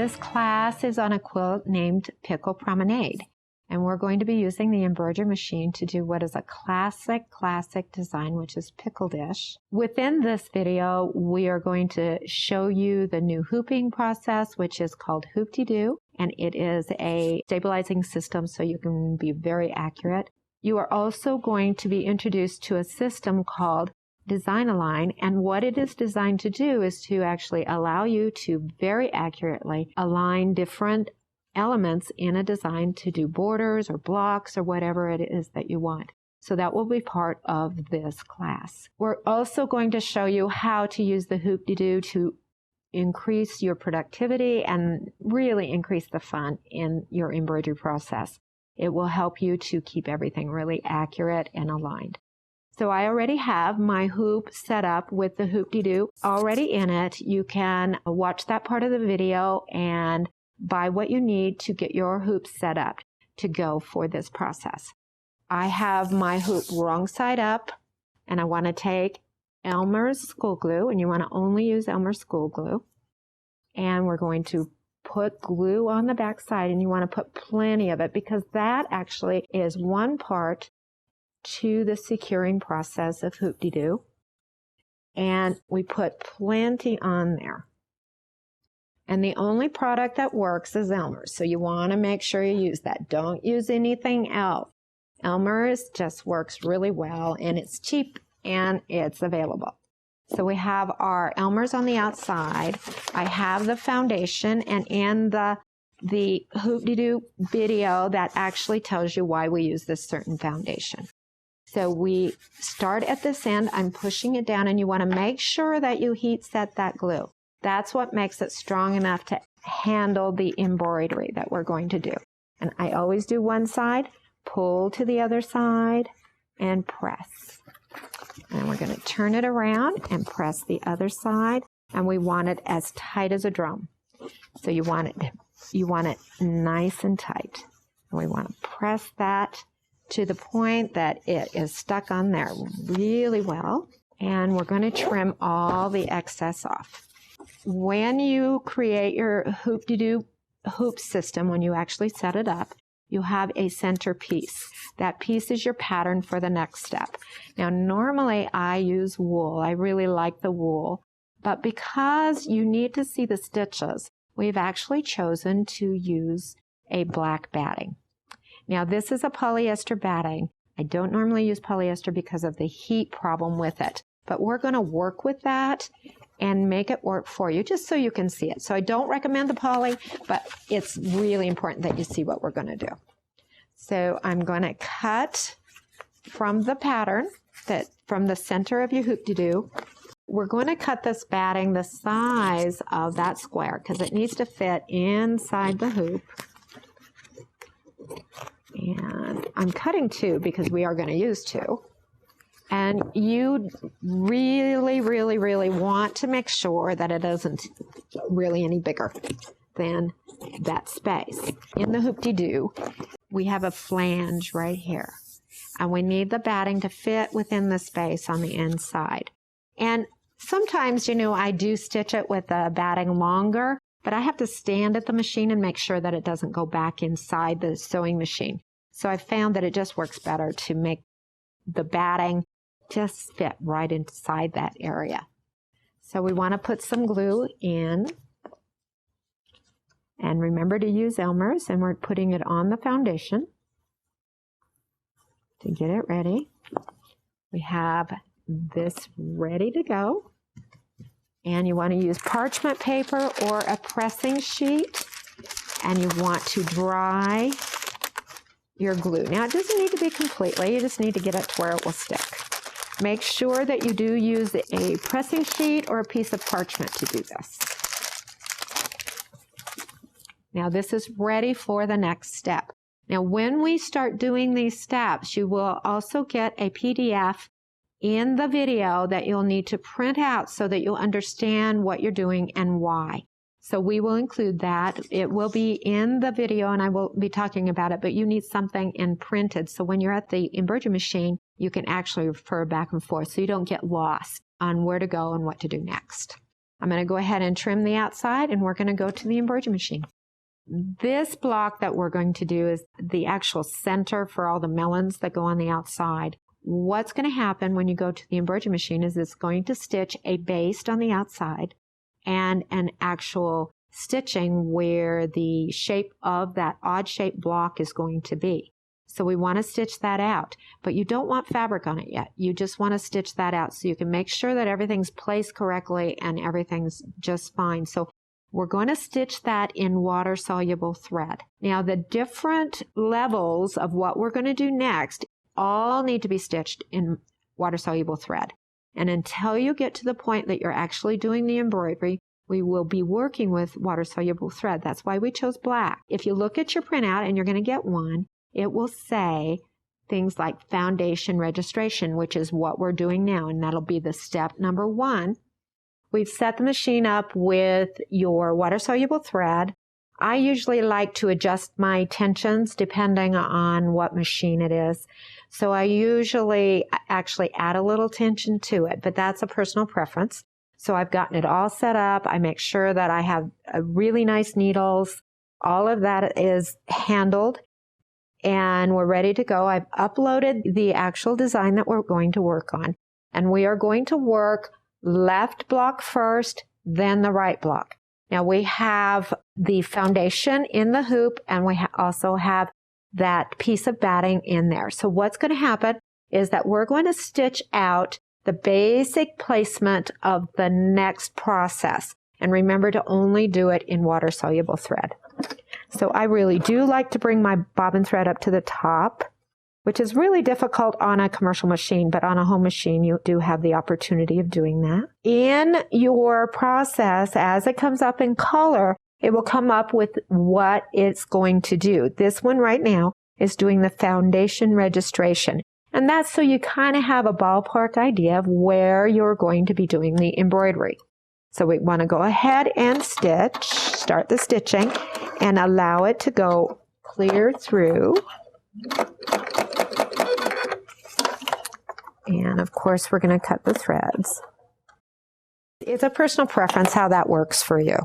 This class is on a quilt named Pickle Promenade, and we're going to be using the embroidery machine to do what is a classic design, which is pickle dish. Within this video, we are going to show you the new hooping process, which is called Hoop-Dee-Do, and it is a stabilizing system so you can be very accurate. You are also going to be introduced to a system called Design Align, and what it is designed to do is to actually allow you to very accurately align different elements in a design to do borders or blocks or whatever it is that you want. So that will be part of this class. We're also going to show you how to use the Hoop-Dee-Do to increase your productivity and really increase the fun in your embroidery process. It will help you to keep everything really accurate and aligned. So I already have my hoop set up with the Hoop-Dee-Do already in it. You can watch that part of the video and buy what you need to get your hoop set up to go for this process. I have my hoop wrong side up, and I want to take Elmer's school glue, and you want to only use Elmer's school glue. And we're going to put glue on the back side, and you want to put plenty of it because that actually is one part to the securing process of Hoop-Dee-Do. And we put plenty on there. And the only product that works is Elmer's, so you want to make sure you use that. Don't use anything else. Elmer's just works really well, and it's cheap, and it's available. So we have our Elmer's on the outside. I have the foundation, and in the Hoop-Dee-Do video, that actually tells you why we use this certain foundation. So we start at this end. I'm pushing it down, and you want to make sure that you heat set that glue. That's what makes it strong enough to handle the embroidery that we're going to do. And I always do one side, pull to the other side, and press. And we're going to turn it around and press the other side, and we want it as tight as a drum. So you want it nice and tight. And we want to press that to the point that it is stuck on there really well. And we're going to trim all the excess off. When you create your Hoop-Dee-Do hoop system, when you actually set it up, you have a center piece. That piece is your pattern for the next step. Now, normally I use wool. I really like the wool. But because you need to see the stitches, we've actually chosen to use a black batting. Now, this is a polyester batting. I don't normally use polyester because of the heat problem with it. But we're going to work with that and make it work for you, just so you can see it. So I don't recommend the poly, but it's really important that you see what we're going to do. So I'm going to cut from the pattern, from the center of your Hoop-Dee-Do. We're going to cut this batting the size of that square because it needs to fit inside the hoop. And I'm cutting 2 because we are going to use 2. And you really want to make sure that it isn't really any bigger than that space. In the Hoop-Dee-Do, we have a flange right here. And we need the batting to fit within the space on the inside. And sometimes, I do stitch it with the batting longer, but I have to stand at the machine and make sure that it doesn't go back inside the sewing machine. So I found that it just works better to make the batting just fit right inside that area. So we want to put some glue in. And remember to use Elmer's, and we're putting it on the foundation to get it ready. We have this ready to go. And you want to use parchment paper or a pressing sheet, and you want to dry your glue. Now, it doesn't need to be completely. You just need to get it to where it will stick. Make sure that you do use a pressing sheet or a piece of parchment to do this. Now, this is ready for the next step. Now, when we start doing these steps, you will also get a PDF in the video that you'll need to print out so that you'll understand what you're doing and why. So we will include that. It will be in the video, and I will be talking about it, but you need something in printed. So when you're at the embroidery machine, you can actually refer back and forth so you don't get lost on where to go and what to do next. I'm going to go ahead and trim the outside, and we're going to go to the embroidery machine. This block that we're going to do is the actual center for all the melons that go on the outside. What's going to happen when you go to the embroidery machine is it's going to stitch a base on the outside and an actual stitching where the shape of that odd shaped block is going to be. So we want to stitch that out, but you don't want fabric on it yet. You just want to stitch that out so you can make sure that everything's placed correctly and everything's just fine. So we're going to stitch that in water-soluble thread. Now, the different levels of what we're going to do next all need to be stitched in water-soluble thread. And until you get to the point that you're actually doing the embroidery, we will be working with water-soluble thread. That's why we chose black. If you look at your printout, and you're going to get one, it will say things like foundation registration, which is what we're doing now, and that'll be the step number 1. We've set the machine up with your water-soluble thread. I usually like to adjust my tensions depending on what machine it is. So I usually actually add a little tension to it, but that's a personal preference. So I've gotten it all set up. I make sure that I have really nice needles. All of that is handled, and we're ready to go. I've uploaded the actual design that we're going to work on, and we are going to work left block first, then the right block. Now we have the foundation in the hoop, and we also have that piece of batting in there. So what's going to happen is that we're going to stitch out the basic placement of the next process. And remember to only do it in water-soluble thread. So I really do like to bring my bobbin thread up to the top, which is really difficult on a commercial machine, but on a home machine, you do have the opportunity of doing that. In your process, as it comes up in color, it will come up with what it's going to do. This one right now is doing the foundation registration. And that's so you kind of have a ballpark idea of where you're going to be doing the embroidery. So we want to go ahead and start the stitching, and allow it to go clear through. And of course, we're going to cut the threads. It's a personal preference how that works for you.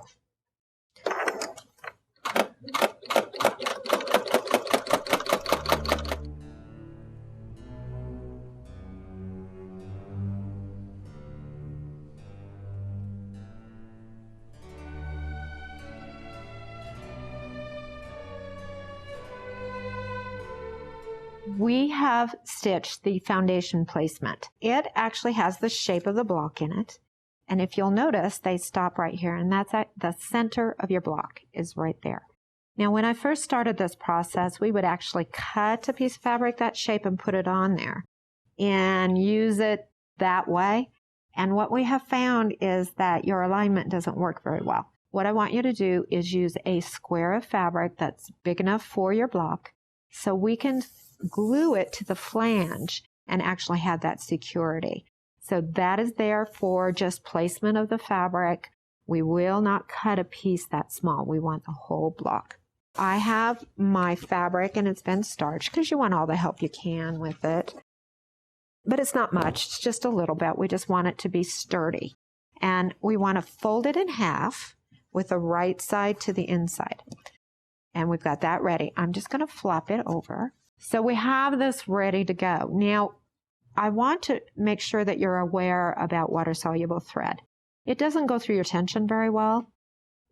We have stitched the foundation placement. It actually has the shape of the block in it. And if you'll notice, they stop right here, and that's at the center of your block is right there. Now, when I first started this process, we would actually cut a piece of fabric that shape and put it on there and use it that way. And what we have found is that your alignment doesn't work very well. What I want you to do is use a square of fabric that's big enough for your block so we can glue it to the flange and actually have that security. So that is there for just placement of the fabric. We will not cut a piece that small. We want the whole block. I have my fabric, and it's been starched because you want all the help you can with it. But it's not much. It's just a little bit. We just want it to be sturdy. And we want to fold it in half with the right side to the inside. And we've got that ready. I'm just going to flop it over. So we have this ready to go. Now, I want to make sure that you're aware about water-soluble thread. It doesn't go through your tension very well.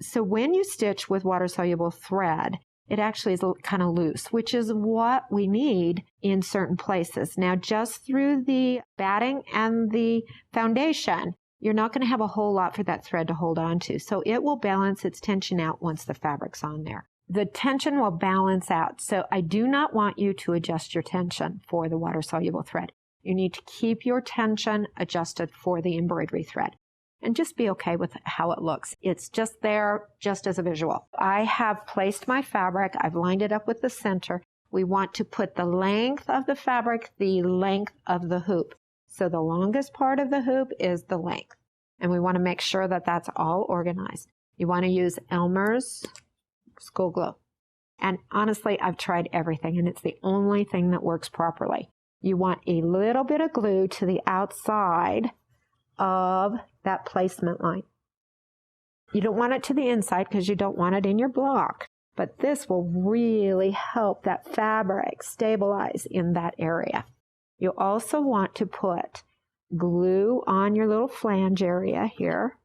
So when you stitch with water-soluble thread, it actually is kind of loose, which is what we need in certain places. Now, just through the batting and the foundation, you're not going to have a whole lot for that thread to hold on to. So it will balance its tension out once the fabric's on there. The tension will balance out. So I do not want you to adjust your tension for the water-soluble thread. You need to keep your tension adjusted for the embroidery thread. And just be okay with how it looks. It's just there, just as a visual. I have placed my fabric. I've lined it up with the center. We want to put the length of the fabric, the length of the hoop. So the longest part of the hoop is the length. And we want to make sure that that's all organized. You want to use Elmer's school glue. And honestly, I've tried everything, and it's the only thing that works properly. You want a little bit of glue to the outside of that placement line. You don't want it to the inside because you don't want it in your block, but this will really help that fabric stabilize in that area. You also want to put glue on your little flange area here.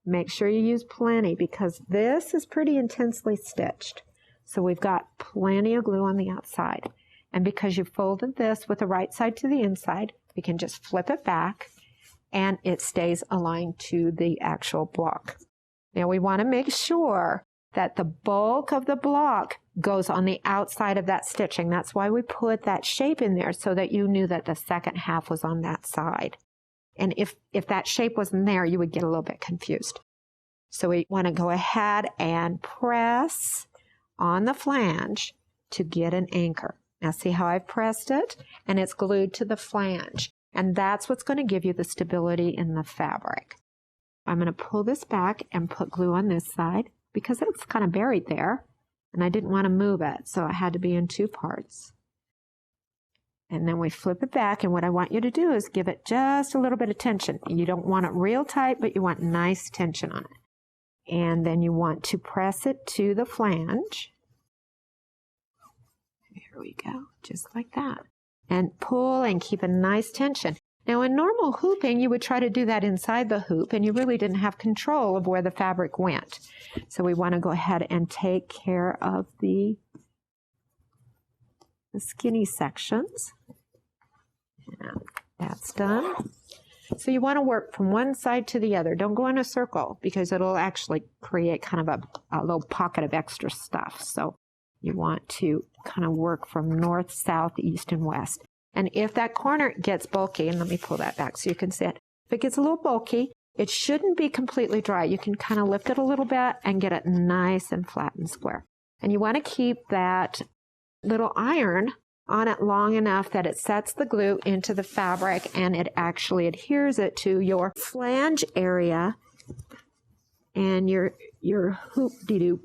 Make sure you use plenty because this is pretty intensely stitched. So we've got plenty of glue on the outside. And because you folded this with the right side to the inside, we can just flip it back and it stays aligned to the actual block. Now we want to make sure that the bulk of the block goes on the outside of that stitching. That's why we put that shape in there so that you knew that the second half was on that side. And if that shape wasn't there, you would get a little bit confused. So we want to go ahead and press on the flange to get an anchor. Now see how I've pressed it? And it's glued to the flange. And that's what's going to give you the stability in the fabric. I'm going to pull this back and put glue on this side because it's kind of buried there. And I didn't want to move it, so it had to be in two parts. And then we flip it back, and what I want you to do is give it just a little bit of tension. You don't want it real tight, but you want nice tension on it. And then you want to press it to the flange. Here we go, just like that. And pull and keep a nice tension. Now in normal hooping, you would try to do that inside the hoop, and you really didn't have control of where the fabric went. So we want to go ahead and take care of the skinny sections. And that's done. So you want to work from one side to the other. Don't go in a circle because it'll actually create kind of a little pocket of extra stuff. So you want to kind of work from north, south, east, and west. And if that corner gets bulky, and let me pull that back so you can see it. If it gets a little bulky, it shouldn't be completely dry. You can kind of lift it a little bit and get it nice and flat and square. And you want to keep that little iron on it long enough that it sets the glue into the fabric and it actually adheres it to your flange area and your Hoop-Dee-Do.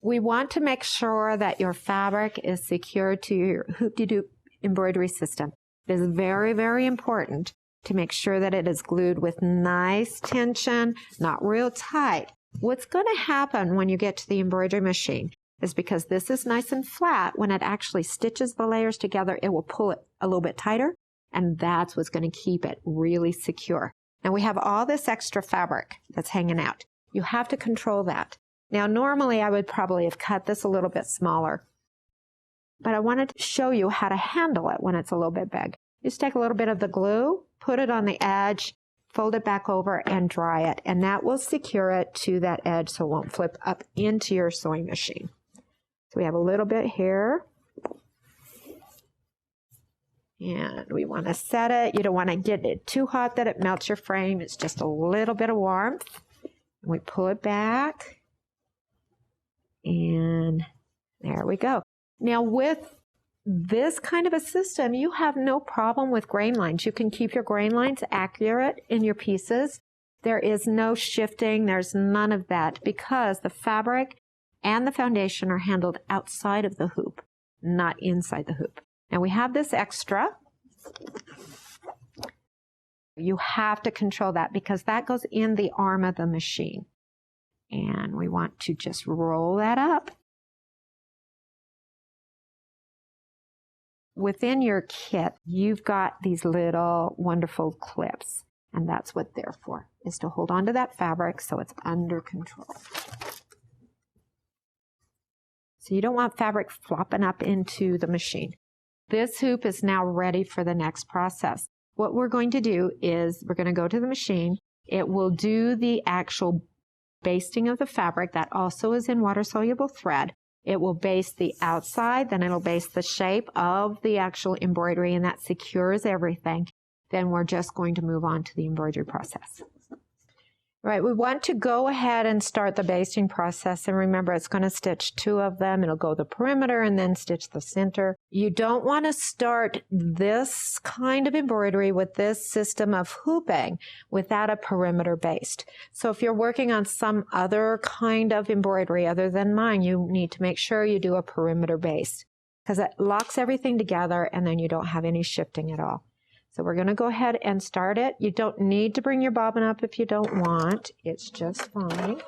We want to make sure that your fabric is secured to your Hoop-Dee-Do embroidery system. It is very, very important to make sure that it is glued with nice tension, not real tight. What's going to happen when you get to the embroidery machine is because this is nice and flat, when it actually stitches the layers together, it will pull it a little bit tighter, and that's what's going to keep it really secure. Now we have all this extra fabric that's hanging out. You have to control that. Now normally I would probably have cut this a little bit smaller, but I wanted to show you how to handle it when it's a little bit big. Just take a little bit of the glue, put it on the edge, fold it back over and dry it, and that will secure it to that edge so it won't flip up into your sewing machine. So we have a little bit here, and we want to set it. You don't want to get it too hot that it melts your frame. It's just a little bit of warmth. We pull it back, and there we go. Now with this kind of a system, you have no problem with grain lines. You can keep your grain lines accurate in your pieces. There is no shifting. There's none of that because the fabric and the foundation are handled outside of the hoop, not inside the hoop. Now we have this extra. You have to control that because that goes in the arm of the machine. And we want to just roll that up. Within your kit, you've got these little wonderful clips, and that's what they're for, is to hold on to that fabric so it's under control. So you don't want fabric flopping up into the machine. This hoop is now ready for the next process. What we're going to do is we're going to go to the machine. It will do the actual basting of the fabric. That also is in water-soluble thread. It will baste the outside, then it'll baste the shape of the actual embroidery, and that secures everything. Then we're just going to move on to the embroidery process. Right, we want to go ahead and start the basting process, and remember it's going to stitch two of them. It'll go the perimeter and then stitch the center. You don't want to start this kind of embroidery with this system of hooping without a perimeter baste. So if you're working on some other kind of embroidery other than mine, you need to make sure you do a perimeter baste because it locks everything together and then you don't have any shifting at all. So we're going to go ahead and start it. You don't need to bring your bobbin up if you don't want. It's just fine.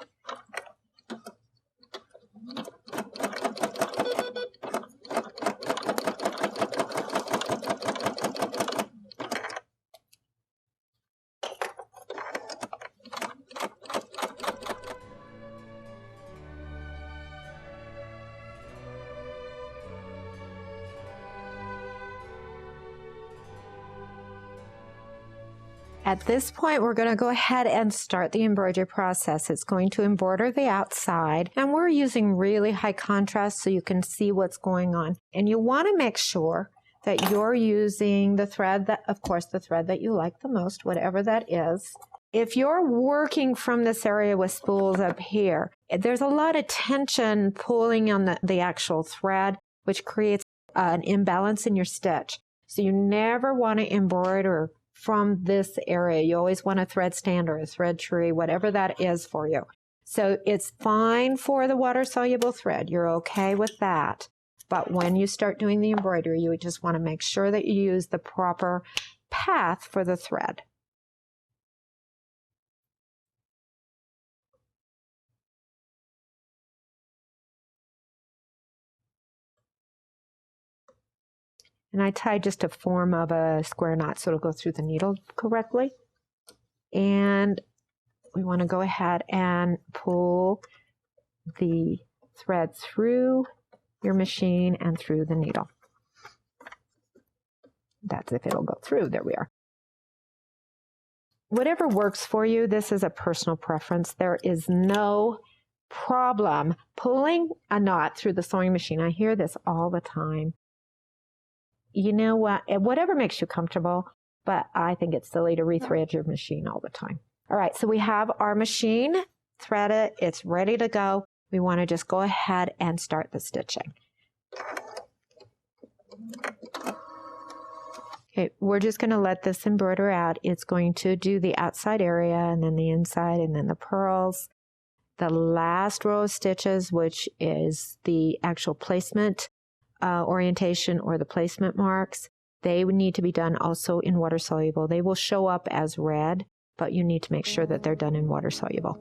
At this point, we're going to go ahead and start the embroidery process. It's going to embroider the outside, and we're using really high contrast so you can see what's going on. And you want to make sure that you're using the thread that, of course, the thread that you like the most, whatever that is. If you're working from this area with spools up here, there's a lot of tension pulling on the actual thread, which creates an imbalance in your stitch. So you never want to embroider from this area. You always want a thread stand or a thread tree, whatever that is for you. So it's fine for the water-soluble thread. You're okay with that. But when you start doing the embroidery, you just want to make sure that you use the proper path for the thread. And I tied just a form of a square knot so it'll go through the needle correctly. And we want to go ahead and pull the thread through your machine and through the needle. That's if it'll go through. There we are. Whatever works for you, this is a personal preference. There is no problem pulling a knot through the sewing machine. I hear this all the time. You know what? Whatever makes you comfortable, but I think it's silly to rethread your machine all the time. All right, so we have our machine threaded. It's ready to go. We want to just go ahead and start the stitching. Okay, we're just going to let this embroider out. It's going to do the outside area and then the inside and then the purls. The last row of stitches, which is the actual placement orientation or the placement marks, they would need to be done also in water soluble. They will show up as red, but you need to make sure that they're done in water soluble.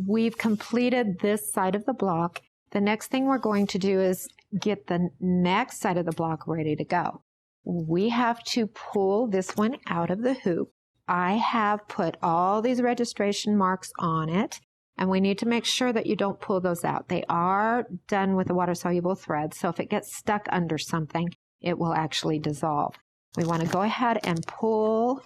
we've completed this side of the block. The next thing we're going to do is get the next side of the block ready to go. We have to pull this one out of the hoop. I have put all these registration marks on it, and we need to make sure that you don't pull those out. They are done with a water-soluble thread, so if it gets stuck under something, it will actually dissolve. We want to go ahead and pull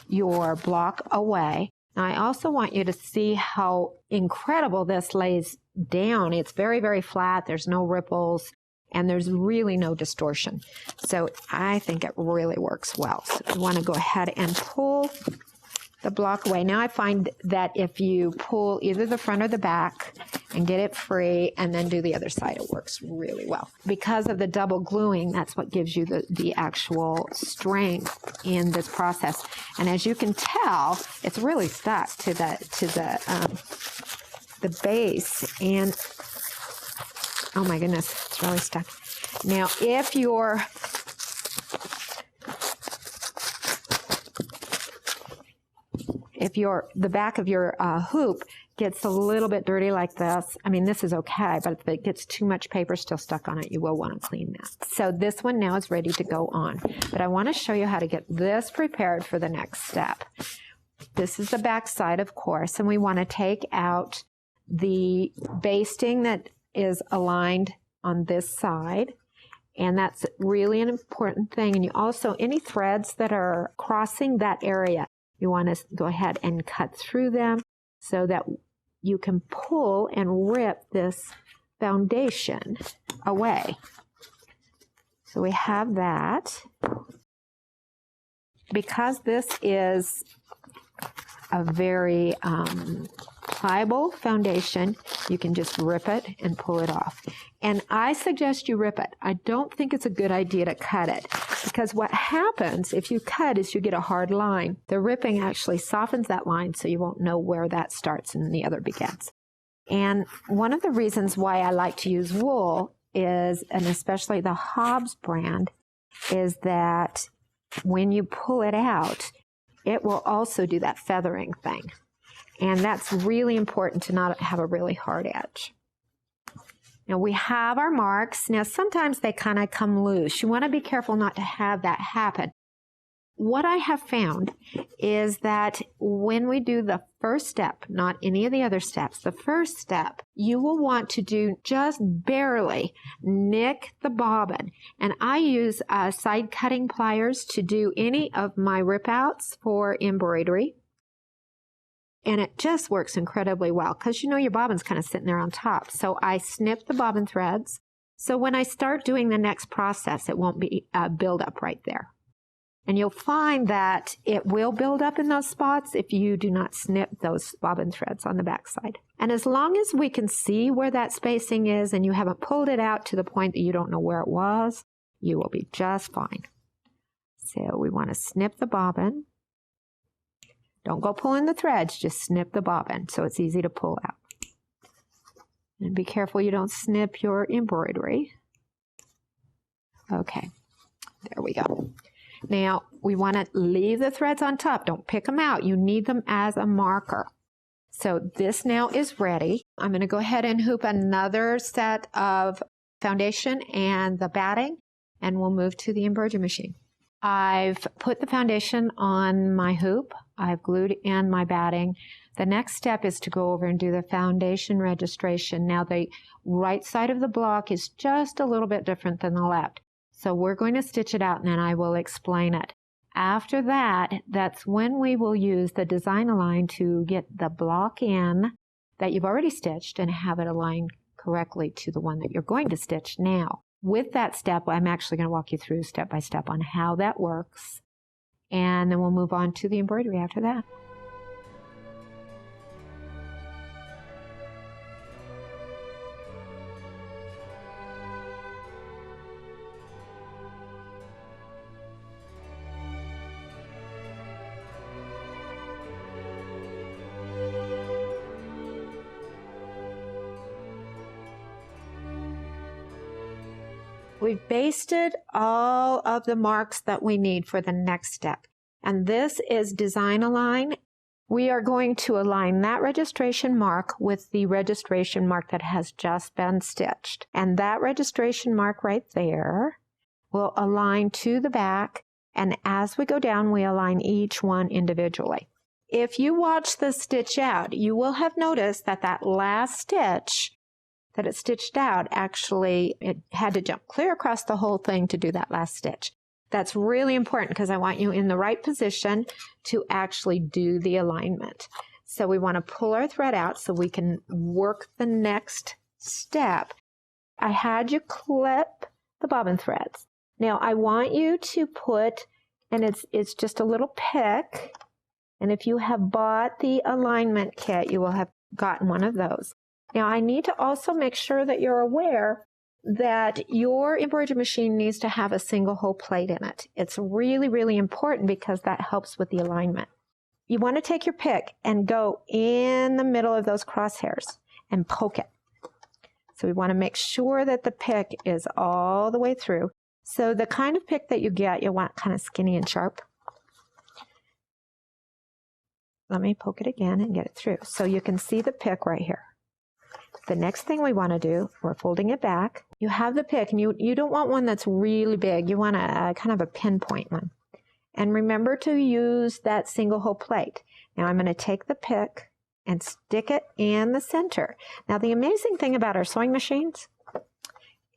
your block away. Now, I also want you to see how incredible this lays down. It's very, very flat. There's no ripples, and there's really no distortion. So I think it really works well. So you want to go ahead and pull the block away. Now I find that if you pull either the front or the back and get it free and then do the other side, it works really well. Because of the double gluing, that's what gives you the actual strength in this process. And as you can tell, it's really stuck to the base, and oh my goodness, it's really stuck. Now if the back of your hoop gets a little bit dirty like this, I mean, this is okay, but if it gets too much paper still stuck on it, you will want to clean that. So this one now is ready to go on, but I want to show you how to get this prepared for the next step. This is the back side, of course, and we want to take out the basting that is aligned on this side, and that's really an important thing. And you also, any threads that are crossing that area, you want to go ahead and cut through them so that you can pull and rip this foundation away. So we have that. Because this is a very pliable foundation, you can just rip it and pull it off. And I suggest you rip it. I don't think it's a good idea to cut it, because what happens if you cut is you get a hard line. The ripping actually softens that line, so you won't know where that starts and the other begins. And one of the reasons why I like to use wool is, and especially the Hobbs brand, is that when you pull it out, it will also do that feathering thing. And that's really important to not have a really hard edge. Now we have our marks. Now sometimes they kind of come loose. You want to be careful not to have that happen. What I have found is that when we do the first step, not any of the other steps, the first step, you will want to do just barely nick the bobbin. And I use side cutting pliers to do any of my rip outs for embroidery. And it just works incredibly well because you know your bobbin's kind of sitting there on top. So I snip the bobbin threads. So when I start doing the next process, it won't be build up right there. And you'll find that it will build up in those spots if you do not snip those bobbin threads on the back side. And as long as we can see where that spacing is and you haven't pulled it out to the point that you don't know where it was, you will be just fine. So we want to snip the bobbin. Don't go pulling the threads, just snip the bobbin so it's easy to pull out. And be careful you don't snip your embroidery. Okay, there we go. Now, we want to leave the threads on top. Don't pick them out. You need them as a marker. So this now is ready. I'm going to go ahead and hoop another set of foundation and the batting, and we'll move to the embroidery machine. I've put the foundation on my hoop. I've glued in my batting. The next step is to go over and do the foundation registration. Now, the right side of the block is just a little bit different than the left. So we're going to stitch it out and then I will explain it. After that, that's when we will use the Design Align to get the block in that you've already stitched and have it aligned correctly to the one that you're going to stitch now. With that step, I'm actually going to walk you through step by step on how that works. And then we'll move on to the embroidery after that. We've basted all of the marks that we need for the next step. And this is Design Align. We are going to align that registration mark with the registration mark that has just been stitched. And that registration mark right there will align to the back. And as we go down, we align each one individually. If you watch the stitch out, you will have noticed that that last stitch that it stitched out, actually, it had to jump clear across the whole thing to do that last stitch. That's really important because I want you in the right position to actually do the alignment. So we want to pull our thread out so we can work the next step. I had you clip the bobbin threads. Now I want you to put, and it's just a little pick, and if you have bought the alignment kit, you will have gotten one of those. Now I need to also make sure that you're aware that your embroidery machine needs to have a single hole plate in it. It's really, really important because that helps with the alignment. You want to take your pick and go in the middle of those crosshairs and poke it. So we want to make sure that the pick is all the way through. So the kind of pick that you get, you'll want kind of skinny and sharp. Let me poke it again and get it through. So you can see the pick right here. The next thing we want to do, we're folding it back. You have the pick, and you don't want one that's really big. You want a kind of a pinpoint one. And remember to use that single hole plate. Now I'm going to take the pick and stick it in the center. Now the amazing thing about our sewing machines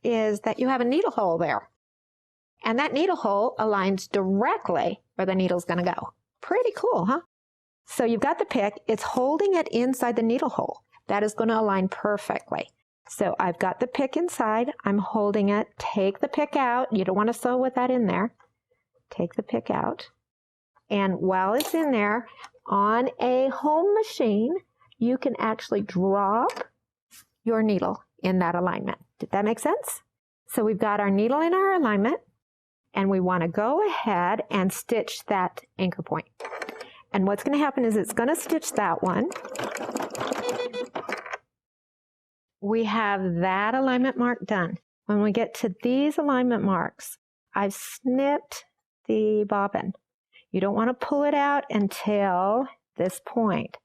is that you have a needle hole there. And that needle hole aligns directly where the needle's going to go. Pretty cool, huh? So you've got the pick. It's holding it inside the needle hole. That is going to align perfectly. So I've got the pick inside. I'm holding it. Take the pick out. You don't want to sew with that in there. Take the pick out. And while it's in there, on a home machine, you can actually drop your needle in that alignment. Did that make sense? So we've got our needle in our alignment, and we want to go ahead and stitch that anchor point. And what's going to happen is it's going to stitch that one. We have that alignment mark done. When we get to these alignment marks, I've snipped the bobbin. You don't want to pull it out until this point.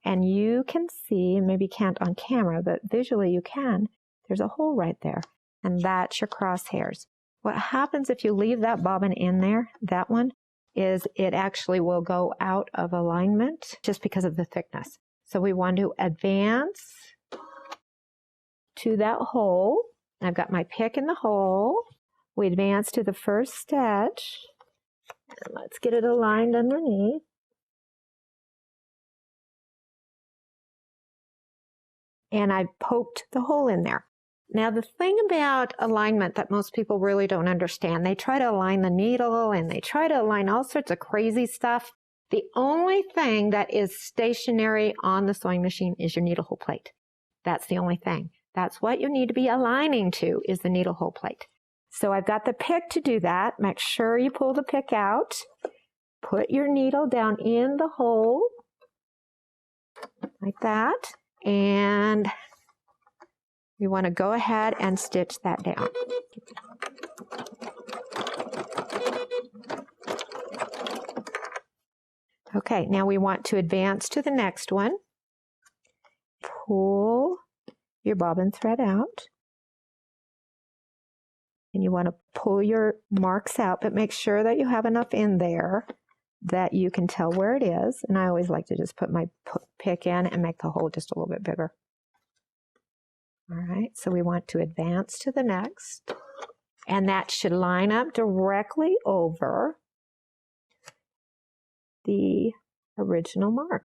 And you can see, maybe you can't on camera, but visually you can. There's a hole right there, and that's your crosshairs. What happens if you leave that bobbin in there, that one, is it actually will go out of alignment just because of the thickness. So we want to advance to that hole. I've got my pick in the hole. We advance to the first stitch. And let's get it aligned underneath. And I poked the hole in there. Now the thing about alignment that most people really don't understand, they try to align the needle and they try to align all sorts of crazy stuff. The only thing that is stationary on the sewing machine is your needle hole plate. That's the only thing. That's what you need to be aligning to, is the needle hole plate. So I've got the pick to do that. Make sure you pull the pick out. Put your needle down in the hole like that. And you want to go ahead and stitch that down. Okay, now we want to advance to the next one. Pull your bobbin thread out. And you want to pull your marks out, but make sure that you have enough in there that you can tell where it is. And I always like to just put my pick in and make the hole just a little bit bigger. All right, so we want to advance to the next. And that should line up directly over the original mark.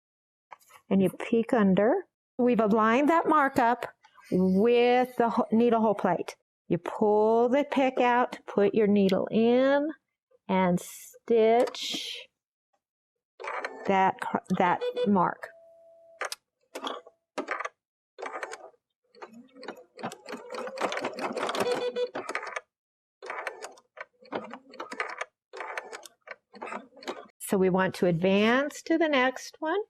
And you peek under. We've aligned that mark up with the needle hole plate. You pull the pick out, put your needle in, and stitch that mark. So we want to advance to the next one.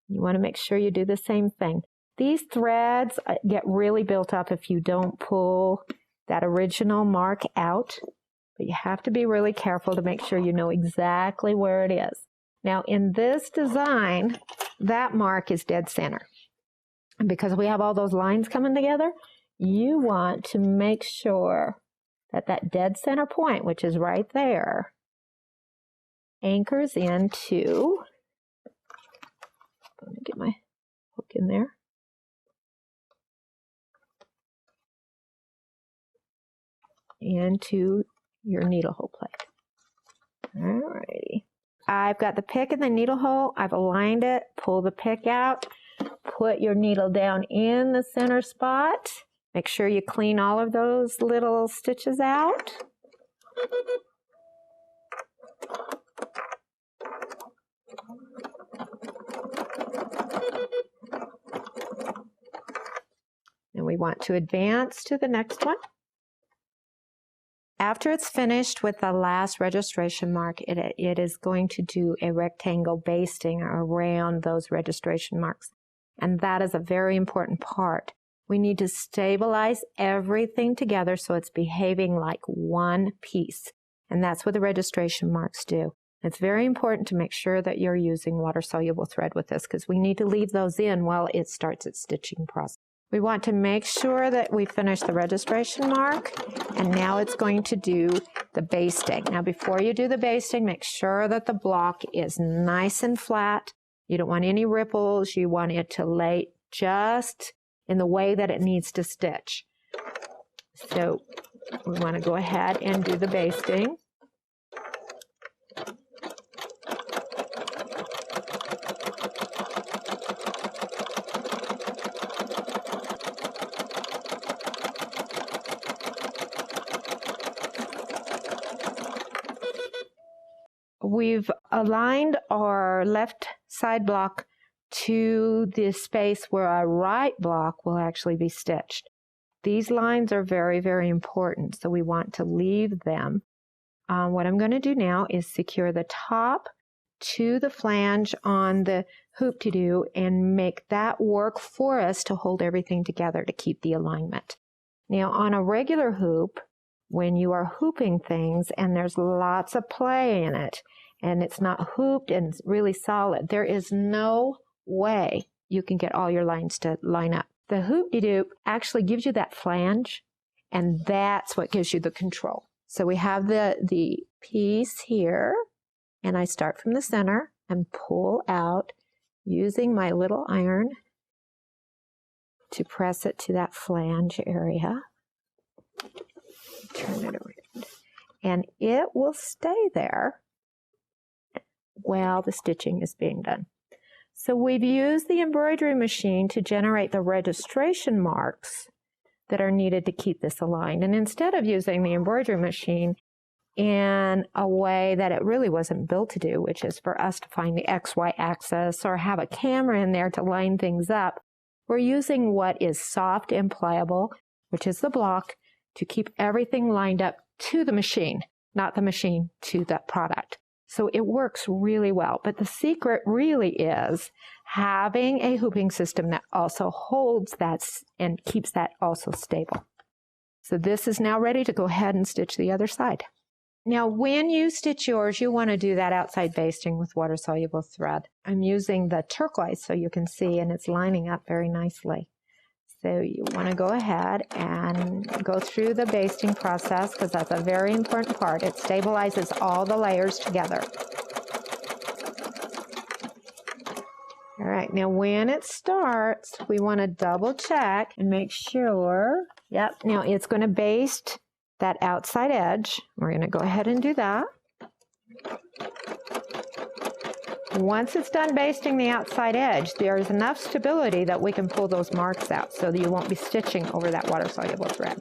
You want to make sure you do the same thing. These threads get really built up if you don't pull that original mark out. But you have to be really careful to make sure you know exactly where it is. Now in this design, that mark is dead center. And because we have all those lines coming together, you want to make sure that that dead center point, which is right there, anchors into, let me get my hook in there, into your needle hole plate. Alrighty. I've got the pick in the needle hole. I've aligned it. Pull the pick out. Put your needle down in the center spot. Make sure you clean all of those little stitches out. And we want to advance to the next one. After it's finished with the last registration mark, it is going to do a rectangle basting around those registration marks. And that is a very important part. We need to stabilize everything together so it's behaving like one piece. And that's what the registration marks do. It's very important to make sure that you're using water-soluble thread with this, because we need to leave those in while it starts its stitching process. We want to make sure that we finish the registration mark, and now it's going to do the basting. Now before you do the basting, make sure that the block is nice and flat. You don't want any ripples. You want it to lay just in the way that it needs to stitch. So we want to go ahead and do the basting. We've aligned our left side block to the space where our right block will actually be stitched. These lines are very, very important, so we want to leave them. What I'm going to do now is secure the top to the flange on the Hoop-Dee-Do and make that work for us to hold everything together to keep the alignment. Now on a regular hoop, when you are hooping things and there's lots of play in it, and it's not hooped and it's really solid, there is no way you can get all your lines to line up. The Hoop-Dee-Do actually gives you that flange, and that's what gives you the control. So we have the piece here, and I start from the center and pull out using my little iron to press it to that flange area. Turn it around. And it will stay there while the stitching is being done. So we've used the embroidery machine to generate the registration marks that are needed to keep this aligned. And instead of using the embroidery machine in a way that it really wasn't built to do, which is for us to find the XY axis or have a camera in there to line things up, we're using what is soft and pliable, which is the block, to keep everything lined up to the machine, not the machine to the product. So it works really well. But the secret really is having a hooping system that also holds that and keeps that also stable. So this is now ready to go ahead and stitch the other side. Now when you stitch yours, you want to do that outside basting with water-soluble thread. I'm using the turquoise so you can see, and it's lining up very nicely. So you want to go ahead and go through the basting process, because that's a very important part. It stabilizes all the layers together. All right, now when it starts, we want to double check and make sure, yep, now it's going to baste that outside edge. We're going to go ahead and do that. Once it's done basting the outside edge, there is enough stability that we can pull those marks out so that you won't be stitching over that water-soluble thread.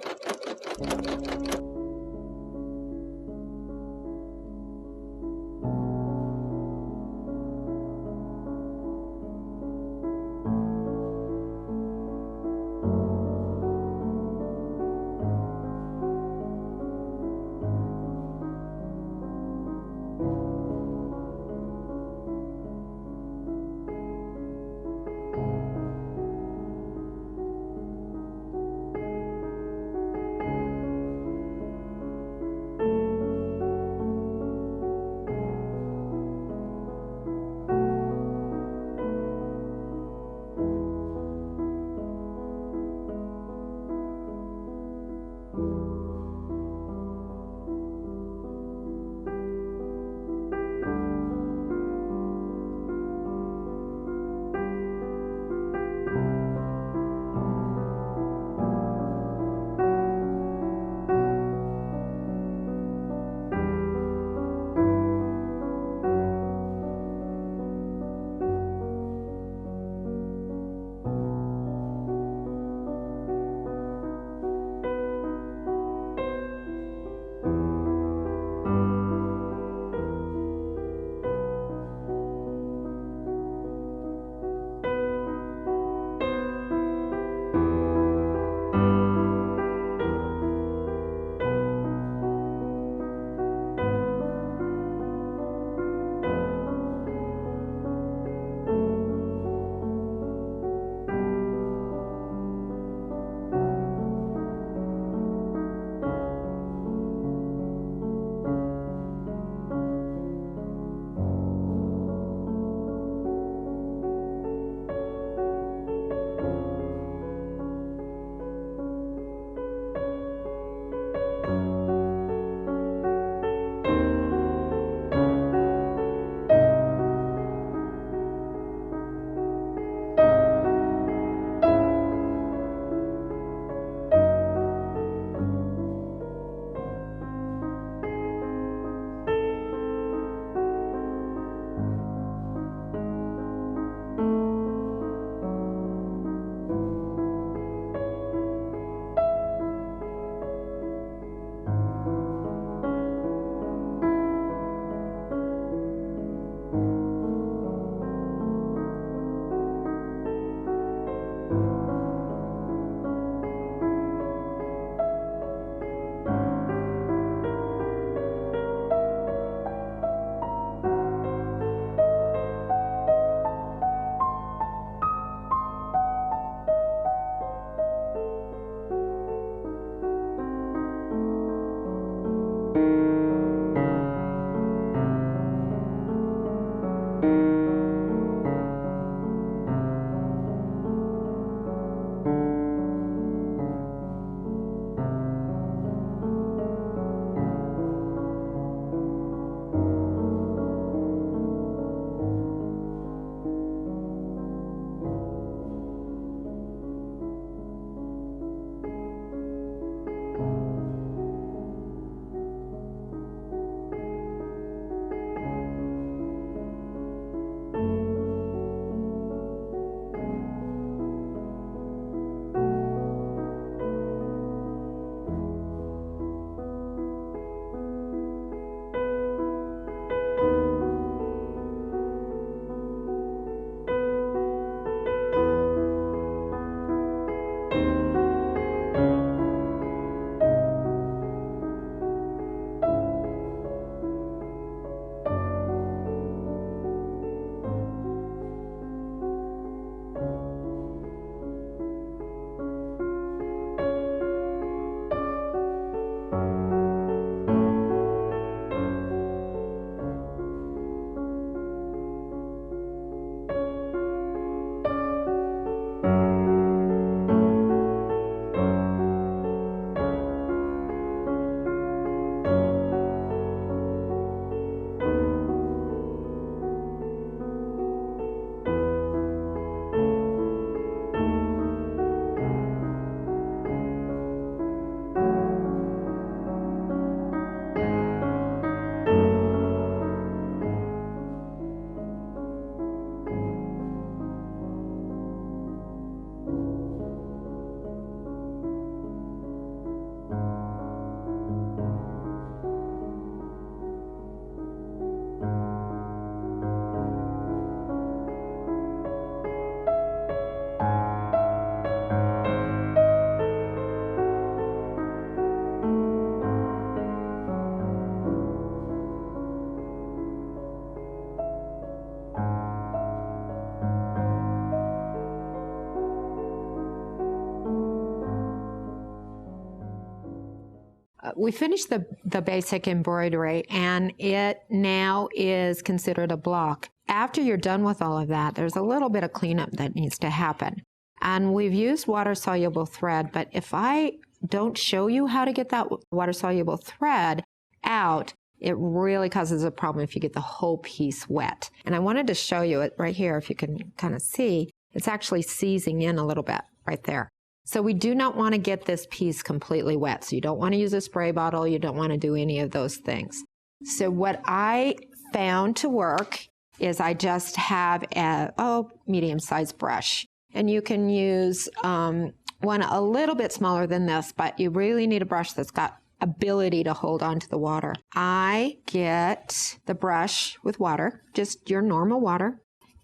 we finished the basic embroidery, and it now is considered a block. After you're done with all of that, there's a little bit of cleanup that needs to happen. And we've used water-soluble thread, but if I don't show you how to get that water-soluble thread out, it really causes a problem if you get the whole piece wet. And I wanted to show you it right here, if you can kind of see. It's actually seizing in a little bit right there. So we do not want to get this piece completely wet. So you don't want to use a spray bottle. You don't want to do any of those things. So what I found to work is I just have a medium-sized brush. And you can use one a little bit smaller than this, but you really need a brush that's got ability to hold on to the water. I get the brush with water, just your normal water,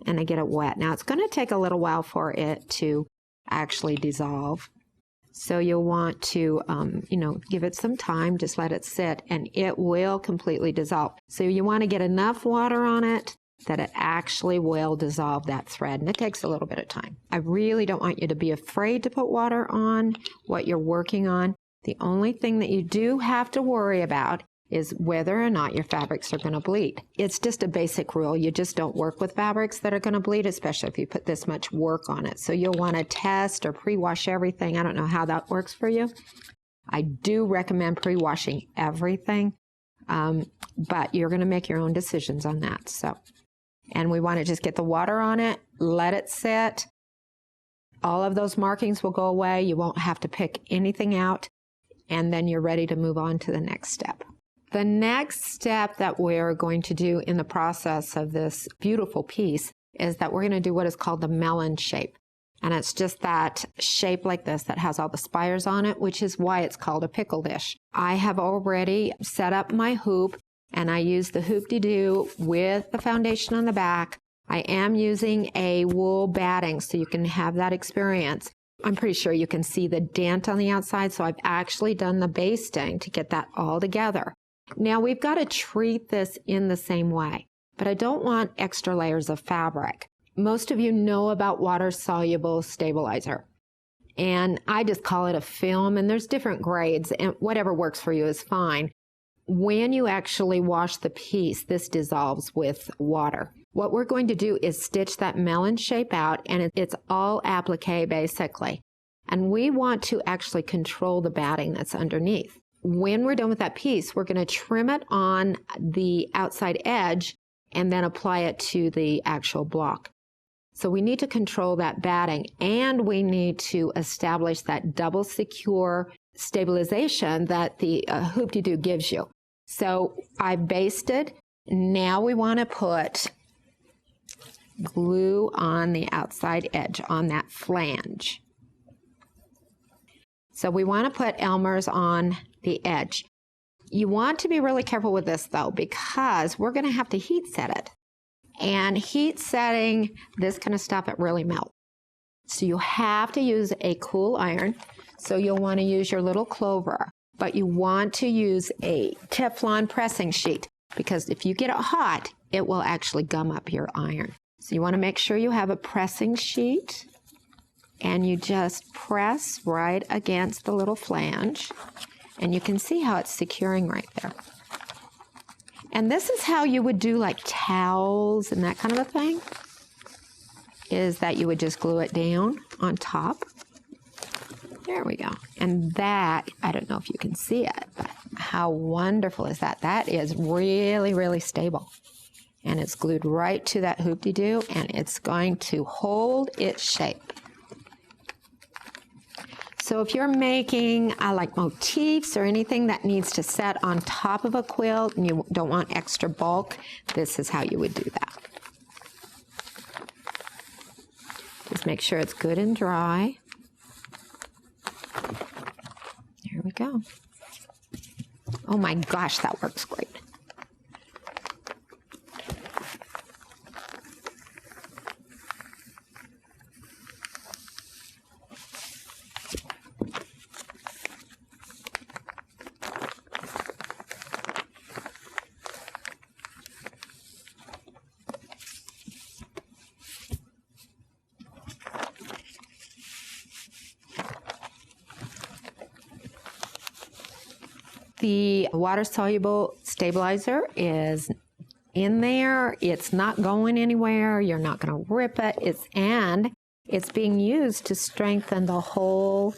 and I get it wet. Now it's going to take a little while for it to actually dissolve. So you'll want to, give it some time, just let it sit, and it will completely dissolve. So you want to get enough water on it that it actually will dissolve that thread, and it takes a little bit of time. I really don't want you to be afraid to put water on what you're working on. The only thing that you do have to worry about is whether or not your fabrics are going to bleed. It's just a basic rule. You just don't work with fabrics that are going to bleed, especially if you put this much work on it. So you'll want to test or pre-wash everything. I don't know how that works for you. I do recommend pre-washing everything, but you're going to make your own decisions on that. And we want to just get the water on it, let it sit. All of those markings will go away. You won't have to pick anything out, and then you're ready to move on to the next step. The next step that we're going to do in the process of this beautiful piece is that we're going to do what is called the melon shape. And it's just that shape like this that has all the spires on it, which is why it's called a pickle dish. I have already set up my hoop, and I use the Hoop-Dee-Do with the foundation on the back. I am using a wool batting so you can have that experience. I'm pretty sure you can see the dent on the outside, so I've actually done the basting to get that all together. Now we've got to treat this in the same way, but I don't want extra layers of fabric. Most of you know about water-soluble stabilizer, and I just call it a film, and there's different grades, and whatever works for you is fine. When you actually wash the piece, this dissolves with water. What we're going to do is stitch that melon shape out, and it's all applique basically. And we want to actually control the batting that's underneath. When we're done with that piece, we're going to trim it on the outside edge and then apply it to the actual block. So we need to control that batting, and we need to establish that double secure stabilization that the Hoop-Dee-Do gives you. So I've basted. Now we want to put glue on the outside edge on that flange. So we want to put Elmer's on the edge. You want to be really careful with this though, because we're going to have to heat set it. And heat setting this kind of stuff, it really melts. So you have to use a cool iron. So you'll want to use your little clover, but you want to use a Teflon pressing sheet, because if you get it hot, it will actually gum up your iron. So you want to make sure you have a pressing sheet, and you just press right against the little flange, and you can see how it's securing right there. And this is how you would do like towels and that kind of a thing, is that you would just glue it down on top. There we go. And that, I don't know if you can see it, but how wonderful is that? That is really, really stable. And it's glued right to that Hoop-Dee-Do, and it's going to hold its shape. So if you're making like motifs or anything that needs to set on top of a quilt and you don't want extra bulk, this is how you would do that. Just make sure it's good and dry. There we go. Oh my gosh, that works great. The water-soluble stabilizer is in there. It's not going anywhere. You're not going to rip it. It's being used to strengthen the whole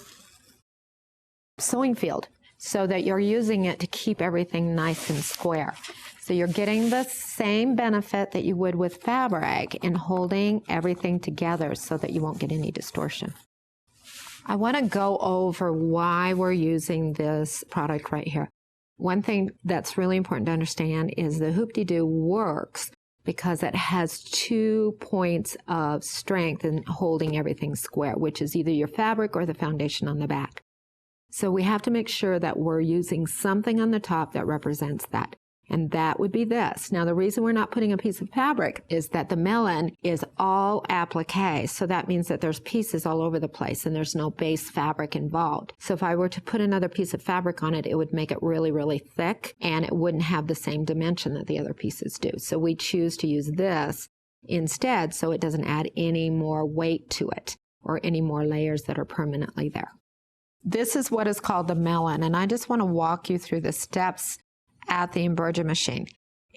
sewing field so that you're using it to keep everything nice and square. So you're getting the same benefit that you would with fabric in holding everything together so that you won't get any distortion. I want to go over why we're using this product right here. One thing that's really important to understand is the Hoop-Dee-Do works because it has 2 points of strength in holding everything square, which is either your fabric or the foundation on the back. So we have to make sure that we're using something on the top that represents that. And that would be this. Now, the reason we're not putting a piece of fabric is that the melon is all applique. So that means that there's pieces all over the place and there's no base fabric involved. So if I were to put another piece of fabric on it, it would make it really, really thick and it wouldn't have the same dimension that the other pieces do. So we choose to use this instead so it doesn't add any more weight to it or any more layers that are permanently there. This is what is called the melon, and I just want to walk you through the steps at the embroidery machine.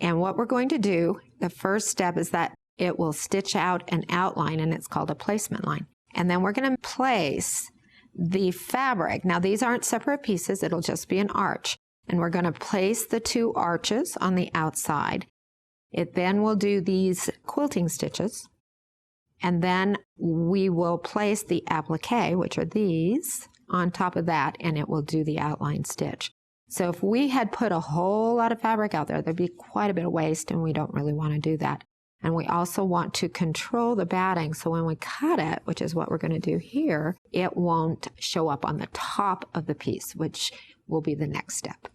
And what we're going to do, the first step is that it will stitch out an outline, and it's called a placement line. And then we're going to place the fabric. Now, these aren't separate pieces. It'll just be an arch. And we're going to place the 2 arches on the outside. It then will do these quilting stitches. And then we will place the applique, which are these, on top of that, and it will do the outline stitch. So if we had put a whole lot of fabric out there, there'd be quite a bit of waste, and we don't really want to do that. And we also want to control the batting, so when we cut it, which is what we're going to do here, it won't show up on the top of the piece, which will be the next step.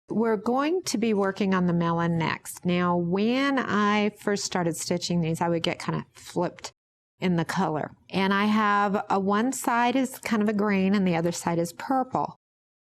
We're going to be working on the melon next. Now, when I first started stitching these, I would get kind of flipped in the color. And I have one side is kind of a green and the other side is purple.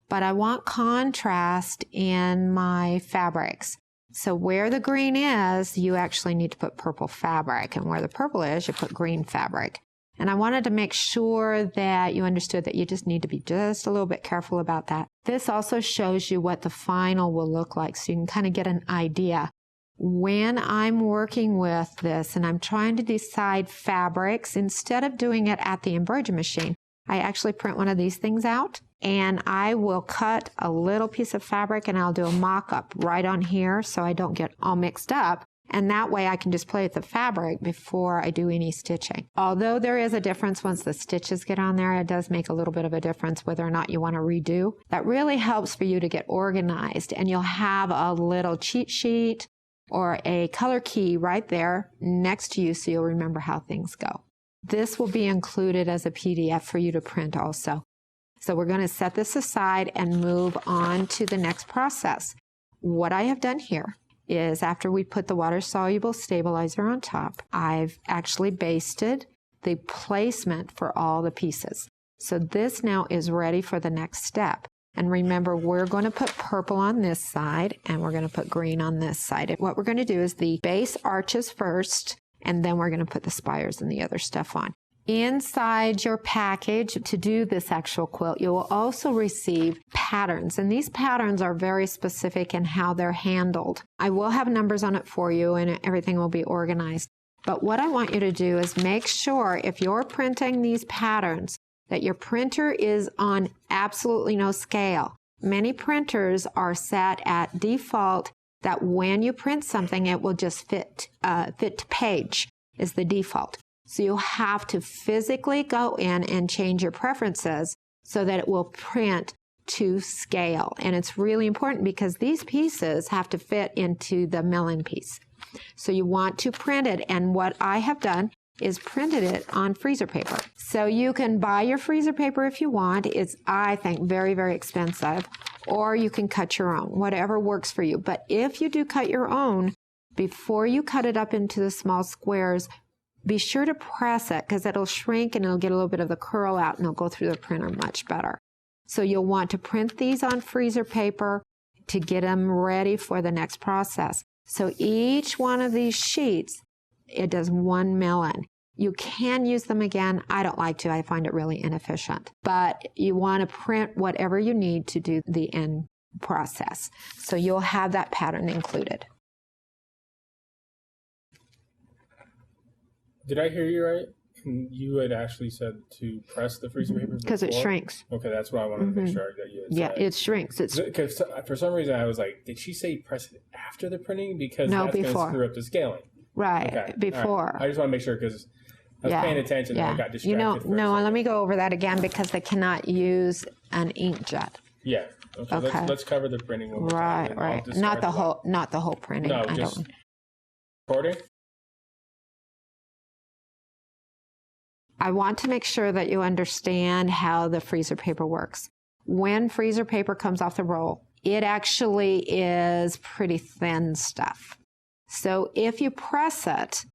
But I want contrast in my fabrics. So where the green is, you actually need to put purple fabric. And where the purple is, you put green fabric. And I wanted to make sure that you understood that you just need to be just a little bit careful about that. This also shows you what the final will look like, so you can kind of get an idea. When I'm working with this and I'm trying to decide fabrics, instead of doing it at the embroidery machine, I actually print one of these things out and I will cut a little piece of fabric and I'll do a mock-up right on here so I don't get all mixed up. And that way I can just play with the fabric before I do any stitching. Although there is a difference once the stitches get on there, it does make a little bit of a difference whether or not you want to redo. That really helps for you to get organized, and you'll have a little cheat sheet or a color key right there next to you so you'll remember how things go. This will be included as a PDF for you to print also. So we're going to set this aside and move on to the next process. What I have done here is after we put the water-soluble stabilizer on top, I've actually basted the placement for all the pieces. So this now is ready for the next step. And remember, we're going to put purple on this side and we're going to put green on this side. And what we're going to do is the base arches first, and then we're going to put the spires and the other stuff on. Inside your package to do this actual quilt, you will also receive patterns, and these patterns are very specific in how they're handled. I will have numbers on it for you and everything will be organized. But what I want you to do is make sure if you're printing these patterns that your printer is on absolutely no scale. Many printers are set at default that when you print something, it will just fit to page is the default. So you'll have to physically go in and change your preferences so that it will print to scale. And it's really important because these pieces have to fit into the melon piece. So you want to print it, and what I have done is printed it on freezer paper. So you can buy your freezer paper if you want. It's, I think, very, very expensive. Or you can cut your own, whatever works for you. But if you do cut your own, before you cut it up into the small squares, be sure to press it because it'll shrink and it'll get a little bit of the curl out and it'll go through the printer much better. So you'll want to print these on freezer paper to get them ready for the next process. So each one of these sheets, it does one melon. You can use them again. I don't like to. I find it really inefficient. But you want to print whatever you need to do the end process. So you'll have that pattern included. Did I hear you right? You had actually said to press the freezer paper because it shrinks. Okay, that's what I wanted to make sure that you had said. It shrinks. Because for some reason I was like, did she say press it after the printing? Because no, that's going to before. screw up the scaling. Right, okay. before. Right. I just want to make sure because I was paying attention and I got distracted. No, let me go over that again because they cannot use an inkjet. Yeah. Okay. Let's cover the printing one more time. Right. Not the whole printing. No, just recording. I want to make sure that you understand how the freezer paper works. When freezer paper comes off the roll, it actually is pretty thin stuff. So if you press it,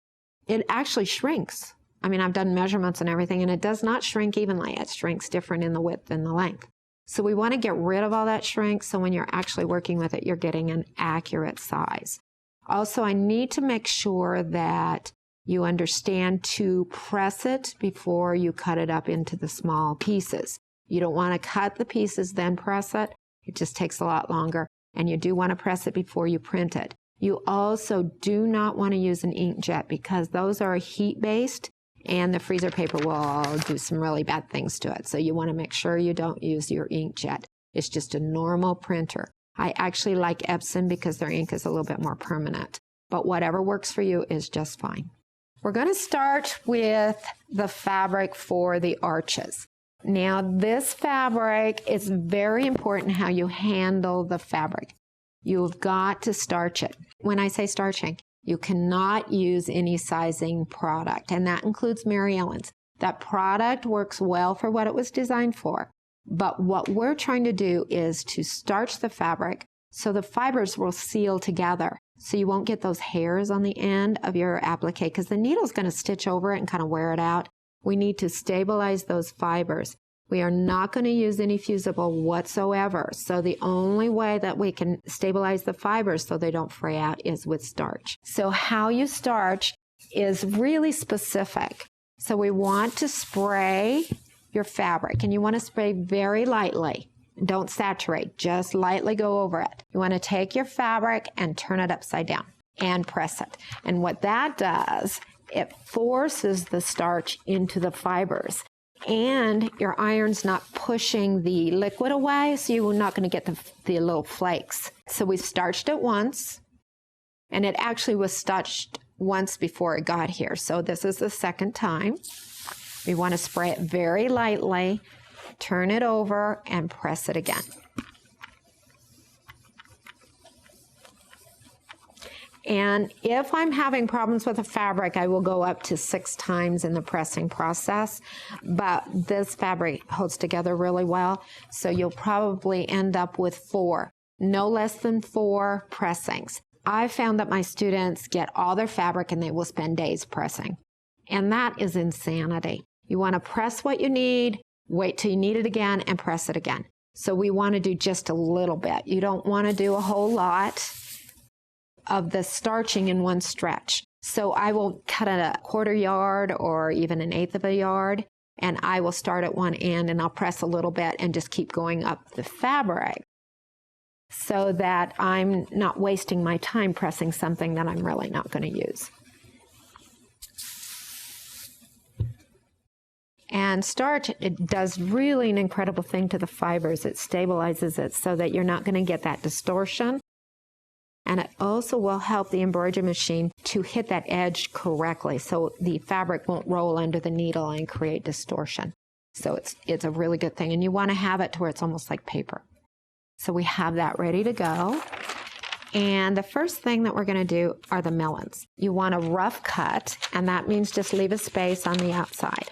it actually shrinks. I mean, I've done measurements and everything, and it does not shrink evenly. It shrinks different in the width and the length. So we want to get rid of all that shrink, so when you're actually working with it, you're getting an accurate size. Also, I need to make sure that you understand to press it before you cut it up into the small pieces. You don't want to cut the pieces, then press it. It just takes a lot longer. And you do want to press it before you print it. You also do not want to use an inkjet because those are heat-based and the freezer paper will do some really bad things to it. So you want to make sure you don't use your inkjet. It's just a normal printer. I actually like Epson because their ink is a little bit more permanent. But whatever works for you is just fine. We're going to start with the fabric for the arches. Now, this fabric is very important how you handle the fabric. You've got to starch it. When I say starching, you cannot use any sizing product, and that includes Mary Ellen's. That product works well for what it was designed for, but what we're trying to do is to starch the fabric so the fibers will seal together. So you won't get those hairs on the end of your applique because the needle's going to stitch over it and kind of wear it out. We need to stabilize those fibers. We are not going to use any fusible whatsoever. So the only way that we can stabilize the fibers so they don't fray out is with starch. So how you starch is really specific. So we want to spray your fabric, and you want to spray very lightly. Don't saturate, just lightly go over it. You want to take your fabric and turn it upside down and press it. And what that does, it forces the starch into the fibers. And your iron's not pushing the liquid away, so you're not going to get the little flakes. So we starched it once, and it actually was starched once before it got here. So this is the second time. We want to spray it very lightly, turn it over, and press it again. And if I'm having problems with the fabric, I will go up to 6 times in the pressing process. But this fabric holds together really well, so you'll probably end up with 4, no less than 4 pressings. I found that my students get all their fabric and they will spend days pressing. And that is insanity. You want to press what you need, wait till you need it again, and press it again. So we want to do just a little bit. You don't want to do a whole lot of the starching in one stretch. So I will cut it a 1/4 yard or even 1/8 of a yard, and I will start at one end and I'll press a little bit and just keep going up the fabric so that I'm not wasting my time pressing something that I'm really not going to use. And starch, it does really an incredible thing to the fibers. It stabilizes it so that you're not going to get that distortion. And it also will help the embroidery machine to hit that edge correctly so the fabric won't roll under the needle and create distortion. So it's a really good thing. And you want to have it to where it's almost like paper. So we have that ready to go. And the first thing that we're going to do are the melons. You want a rough cut, and that means just leave a space on the outside.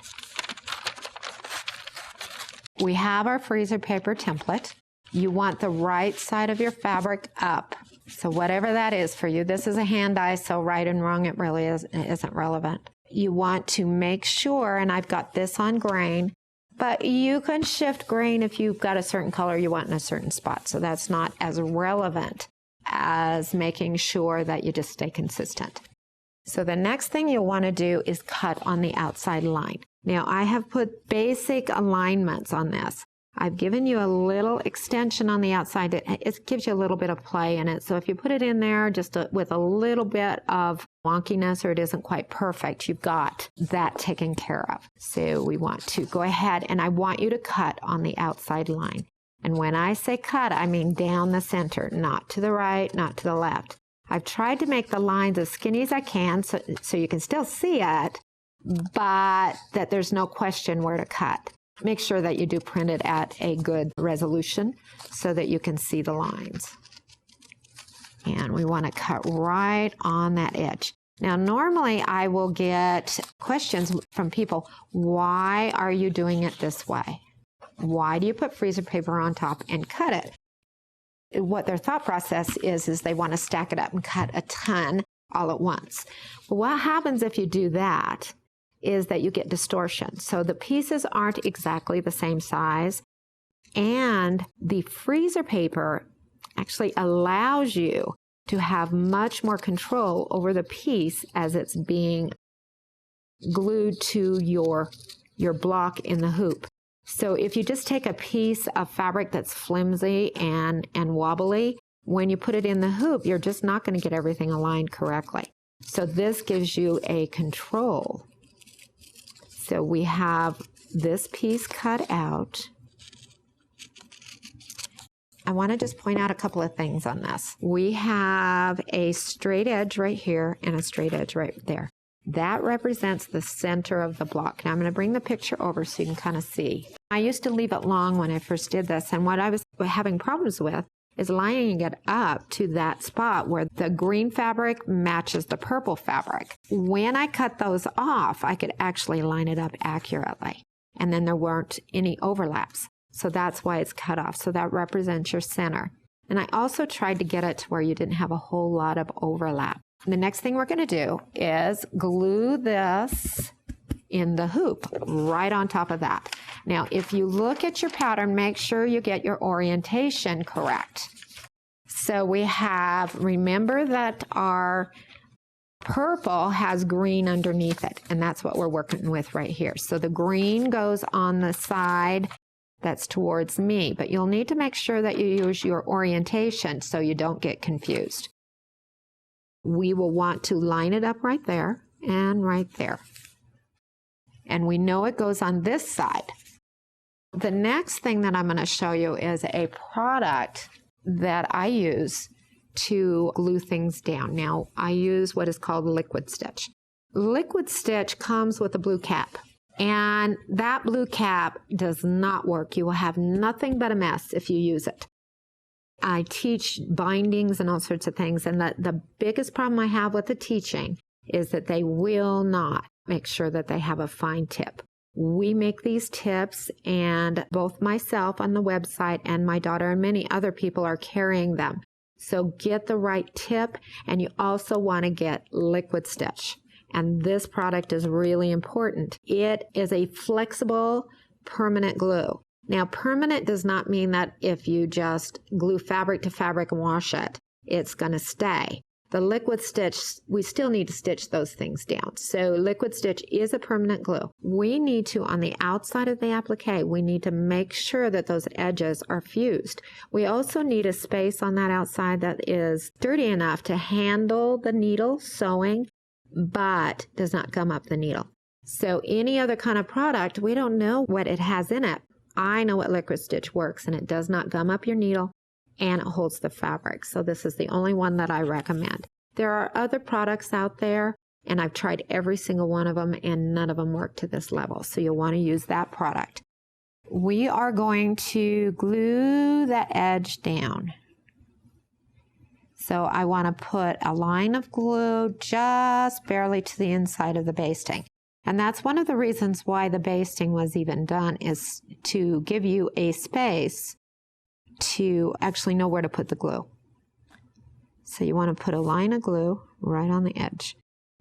We have our freezer paper template. You want the right side of your fabric up. So whatever that is for you, this is a hand die, so right and wrong, it really isn't relevant. You want to make sure, and I've got this on grain, but you can shift grain if you've got a certain color you want in a certain spot. So that's not as relevant as making sure that you just stay consistent. So the next thing you'll want to do is cut on the outside line. Now I have put basic alignments on this. I've given you a little extension on the outside. It gives you a little bit of play in it. So if you put it in there just with a little bit of wonkiness or it isn't quite perfect, you've got that taken care of. So we want to go ahead and I want you to cut on the outside line. And when I say cut, I mean down the center, not to the right, not to the left. I've tried to make the lines as skinny as I can so you can still see it, but that there's no question where to cut. Make sure that you do print it at a good resolution so that you can see the lines. And we want to cut right on that edge. Now, normally I will get questions from people, why are you doing it this way? Why do you put freezer paper on top and cut it? What their thought process is they want to stack it up and cut a ton all at once. But what happens if you do that is that you get distortion. So the pieces aren't exactly the same size, and the freezer paper actually allows you to have much more control over the piece as it's being glued to your block in the hoop. So if you just take a piece of fabric that's flimsy and wobbly, when you put it in the hoop, you're just not going to get everything aligned correctly. So this gives you a control. So we have this piece cut out. I want to just point out a couple of things on this. We have a straight edge right here and a straight edge right there. That represents the center of the block. Now I'm going to bring the picture over so you can kind of see. I used to leave it long when I first did this, and what I was having problems with is lining it up to that spot where the green fabric matches the purple fabric. When I cut those off, I could actually line it up accurately, and then there weren't any overlaps. So that's why it's cut off. So that represents your center. And I also tried to get it to where you didn't have a whole lot of overlap. The next thing we're going to do is glue this in the hoop right on top of that. Now, if you look at your pattern, make sure you get your orientation correct. So we have, remember that our purple has green underneath it, and that's what we're working with right here. So the green goes on the side that's towards me, but you'll need to make sure that you use your orientation so you don't get confused. We will want to line it up right there and right there. And we know it goes on this side. The next thing that I'm going to show you is a product that I use to glue things down. Now, I use what is called liquid stitch. Liquid stitch comes with a blue cap, and that blue cap does not work. You will have nothing but a mess if you use it. I teach bindings and all sorts of things, and the biggest problem I have with the teaching is that they will not make sure that they have a fine tip. We make these tips, and both myself on the website and my daughter and many other people are carrying them. So get the right tip, and you also want to get liquid stitch. And this product is really important. It is a flexible, permanent glue. Now, permanent does not mean that if you just glue fabric to fabric and wash it, it's going to stay. The liquid stitch, we still need to stitch those things down. So liquid stitch is a permanent glue. We need to, on the outside of the applique, we need to make sure that those edges are fused. We also need a space on that outside that is sturdy enough to handle the needle sewing, but does not gum up the needle. So any other kind of product, we don't know what it has in it. I know what liquid stitch works, and it does not gum up your needle, and it holds the fabric. So this is the only one that I recommend. There are other products out there, and I've tried every single one of them, and none of them work to this level. So you'll want to use that product. We are going to glue that edge down. So I want to put a line of glue just barely to the inside of the basting. And that's one of the reasons why the basting was even done, is to give you a space to actually know where to put the glue. So you want to put a line of glue right on the edge.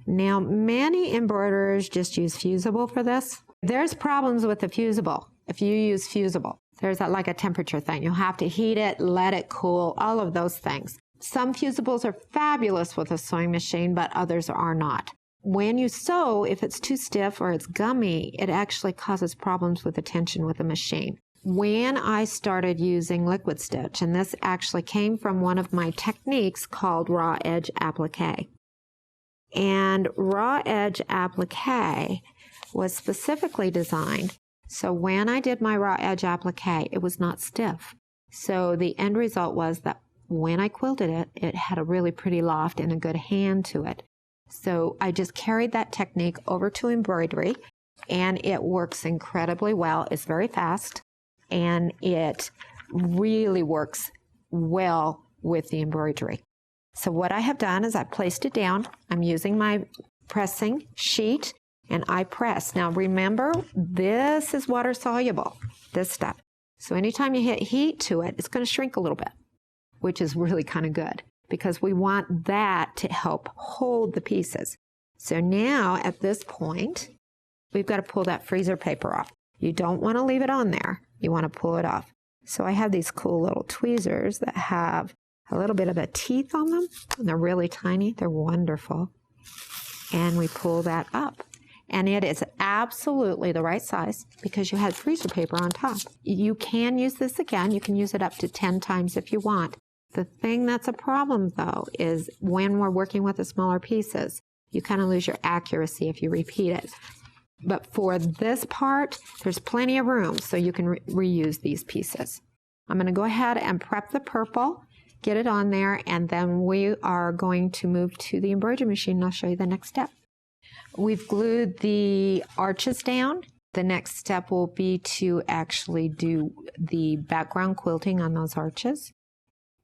Now, many embroiderers just use fusible for this. There's problems with the fusible. If you use fusible, there's like a temperature thing. You'll have to heat it, let it cool, all of those things. Some fusibles are fabulous with a sewing machine, but others are not. When you sew, if it's too stiff or it's gummy, it actually causes problems with the tension with the machine. when I started using liquid stitch, and this actually came from one of my techniques called raw edge applique. And raw edge applique was specifically designed so when I did my raw edge applique, it was not stiff. So the end result was that when I quilted it, it had a really pretty loft and a good hand to it. So I just carried that technique over to embroidery, and it works incredibly well. It's very fast, and it really works well with the embroidery. So what I have done is I placed it down. I'm using my pressing sheet, and I press. Now remember, this is water soluble, this stuff. So anytime you hit heat to it, it's going to shrink a little bit, which is really kind of good because we want that to help hold the pieces. So now at this point, we've got to pull that freezer paper off. You don't want to leave it on there. You want to pull it off. So I have these cool little tweezers that have a little bit of a teeth on them. And they're really tiny. They're wonderful. And we pull that up. And it is absolutely the right size because you had freezer paper on top. You can use this again. You can use it up to 10 times if you want. The thing that's a problem, though, is when we're working with the smaller pieces, you kind of lose your accuracy if you repeat it. But for this part, there's plenty of room, so you can reuse these pieces. I'm going to go ahead and prep the purple, get it on there, and then we are going to move to the embroidery machine, and I'll show you the next step. We've glued the arches down. The next step will be to actually do the background quilting on those arches.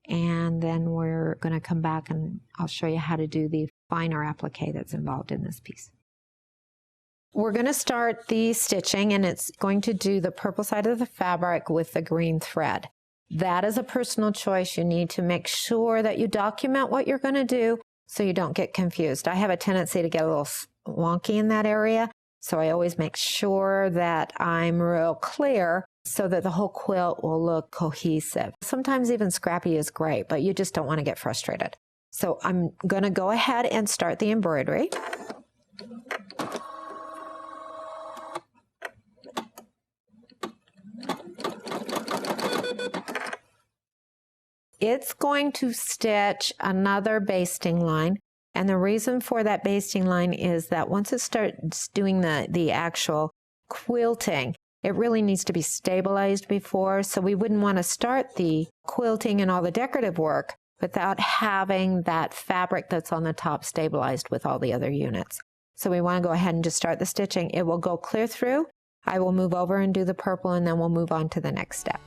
And then we're going to come back and I'll show you how to do the finer applique that's involved in this piece. We're going to start the stitching, and it's going to do the purple side of the fabric with the green thread. That is a personal choice. You need to make sure that you document what you're going to do so you don't get confused. I have a tendency to get a little wonky in that area, so I always make sure that I'm real clear so that the whole quilt will look cohesive. Sometimes even scrappy is great, but you just don't want to get frustrated. So I'm going to go ahead and start the embroidery. It's going to stitch another basting line. And the reason for that basting line is that once it starts doing the actual quilting, it really needs to be stabilized before. So we wouldn't want to start the quilting and all the decorative work without having that fabric that's on the top stabilized with all the other units. So we want to go ahead and just start the stitching. It will go clear through. I will move over and do the purple, and then we'll move on to the next step.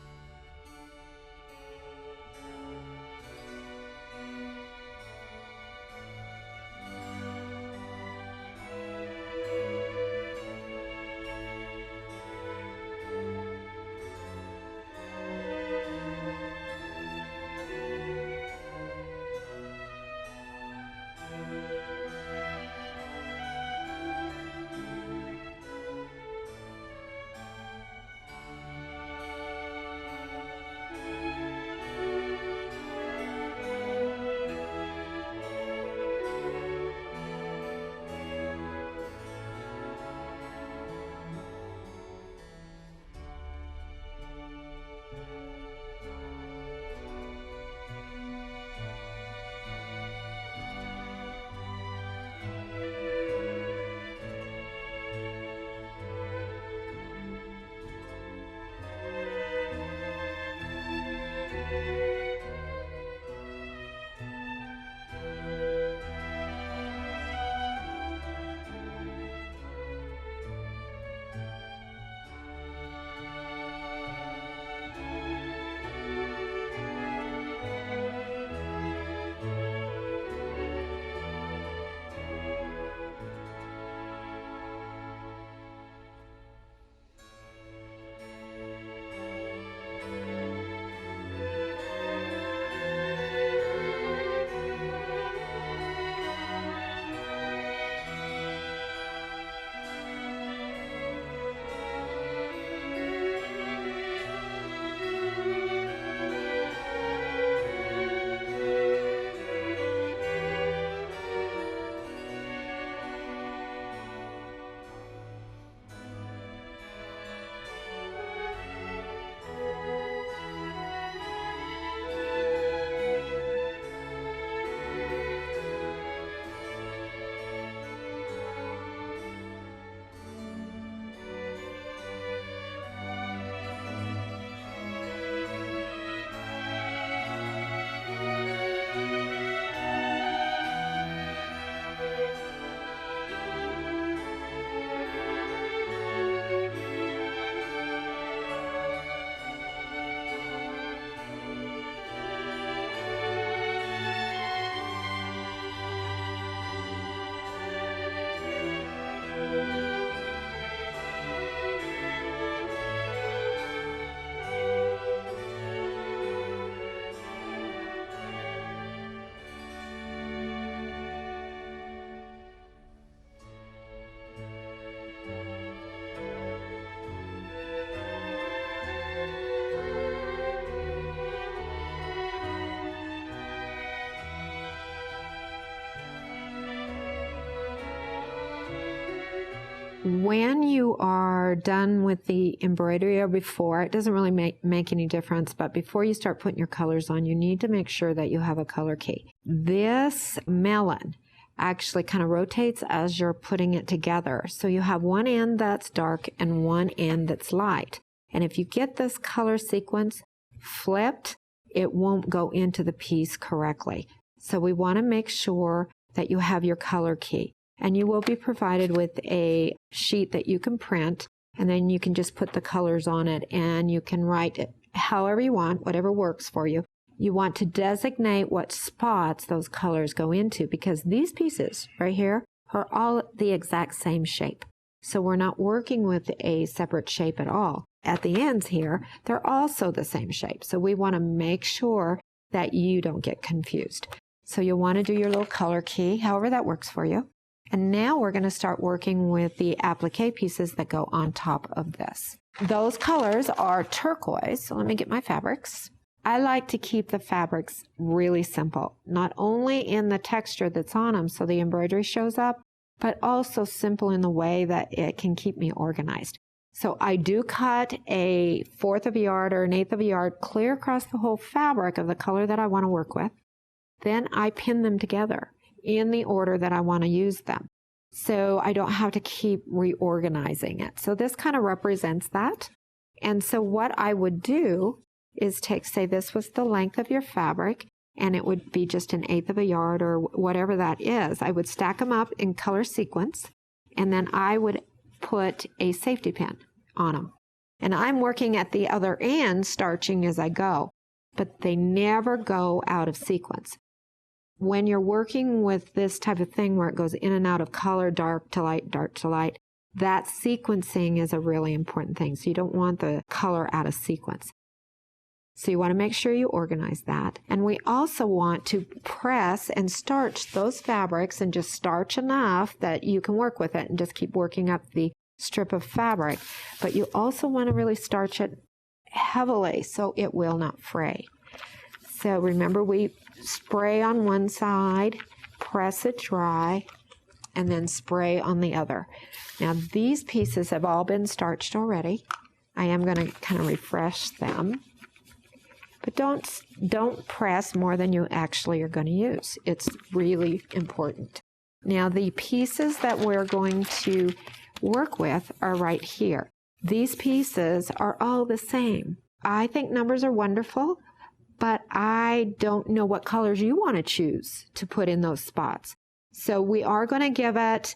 When you are done with the embroidery or before, it doesn't really make any difference, but before you start putting your colors on, you need to make sure that you have a color key. This melon actually kind of rotates as you're putting it together. So you have one end that's dark and one end that's light. And if you get this color sequence flipped, it won't go into the piece correctly. So we want to make sure that you have your color key. And you will be provided with a sheet that you can print, and then you can just put the colors on it, and you can write it however you want, whatever works for you. You want to designate what spots those colors go into, because these pieces right here are all the exact same shape. So we're not working with a separate shape at all. At the ends here, they're also the same shape. So we want to make sure that you don't get confused. So you'll want to do your little color key, however that works for you. And now we're going to start working with the applique pieces that go on top of this. Those colors are turquoise. So let me get my fabrics. I like to keep the fabrics really simple, not only in the texture that's on them so the embroidery shows up, but also simple in the way that it can keep me organized. So I do cut a 1/4 of a yard or 1/8 of a yard clear across the whole fabric of the color that I want to work with. Then I pin them together in the order that I want to use them, so I don't have to keep reorganizing it. So this kind of represents that. And so what I would do is take, say this was the length of your fabric, and it would be just 1/8 of a yard or whatever that is. I would stack them up in color sequence, and then I would put a safety pin on them. And I'm working at the other end, starching as I go, but they never go out of sequence. When you're working with this type of thing where it goes in and out of color, dark to light, that sequencing is a really important thing. So you don't want the color out of sequence. So you want to make sure you organize that. And we also want to press and starch those fabrics, and just starch enough that you can work with it and just keep working up the strip of fabric. But you also want to really starch it heavily so it will not fray. So remember, we spray on one side, press it dry, and then spray on the other. Now these pieces have all been starched already. I am going to kind of refresh them. But don't press more than you actually are going to use. It's really important. Now the pieces that we're going to work with are right here. These pieces are all the same. I think numbers are wonderful, but I don't know what colors you want to choose to put in those spots. So we are going to give it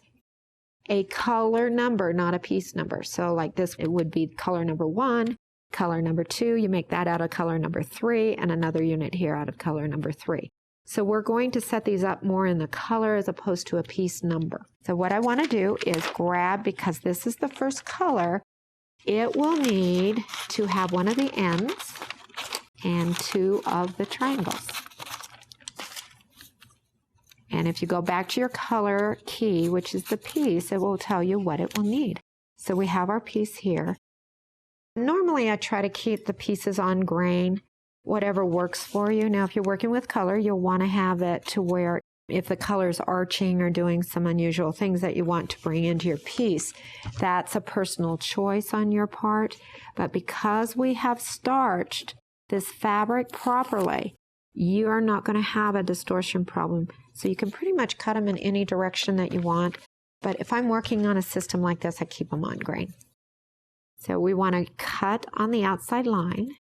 a color number, not a piece number. So like this, it would be color number 1, color number 2, you make that out of color number 3, and another unit here out of color number 3. So we're going to set these up more in the color as opposed to a piece number. So what I want to do is grab, because this is the first color, it will need to have one of the ends and 2 of the triangles. And if you go back to your color key, which is the piece, it will tell you what it will need. So we have our piece here. Normally I try to keep the pieces on grain, whatever works for you. Now if you're working with color, you'll want to have it to where if the color's arching or doing some unusual things that you want to bring into your piece, that's a personal choice on your part. But because we have starched this fabric properly, you are not going to have a distortion problem. So you can pretty much cut them in any direction that you want. But if I'm working on a system like this, I keep them on grain. So we want to cut on the outside line.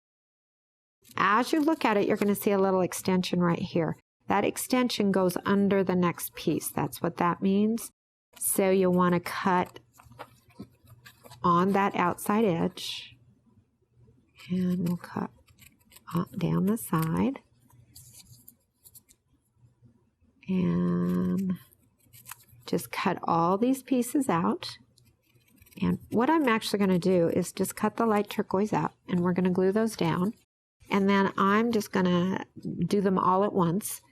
As you look at it, you're going to see a little extension right here. That extension goes under the next piece. That's what that means. So you'll want to cut on that outside edge. And we'll cut down the side. And just cut all these pieces out. And what I'm actually going to do is just cut the light turquoise out, and we're going to glue those down. And then I'm just going to do them all at once.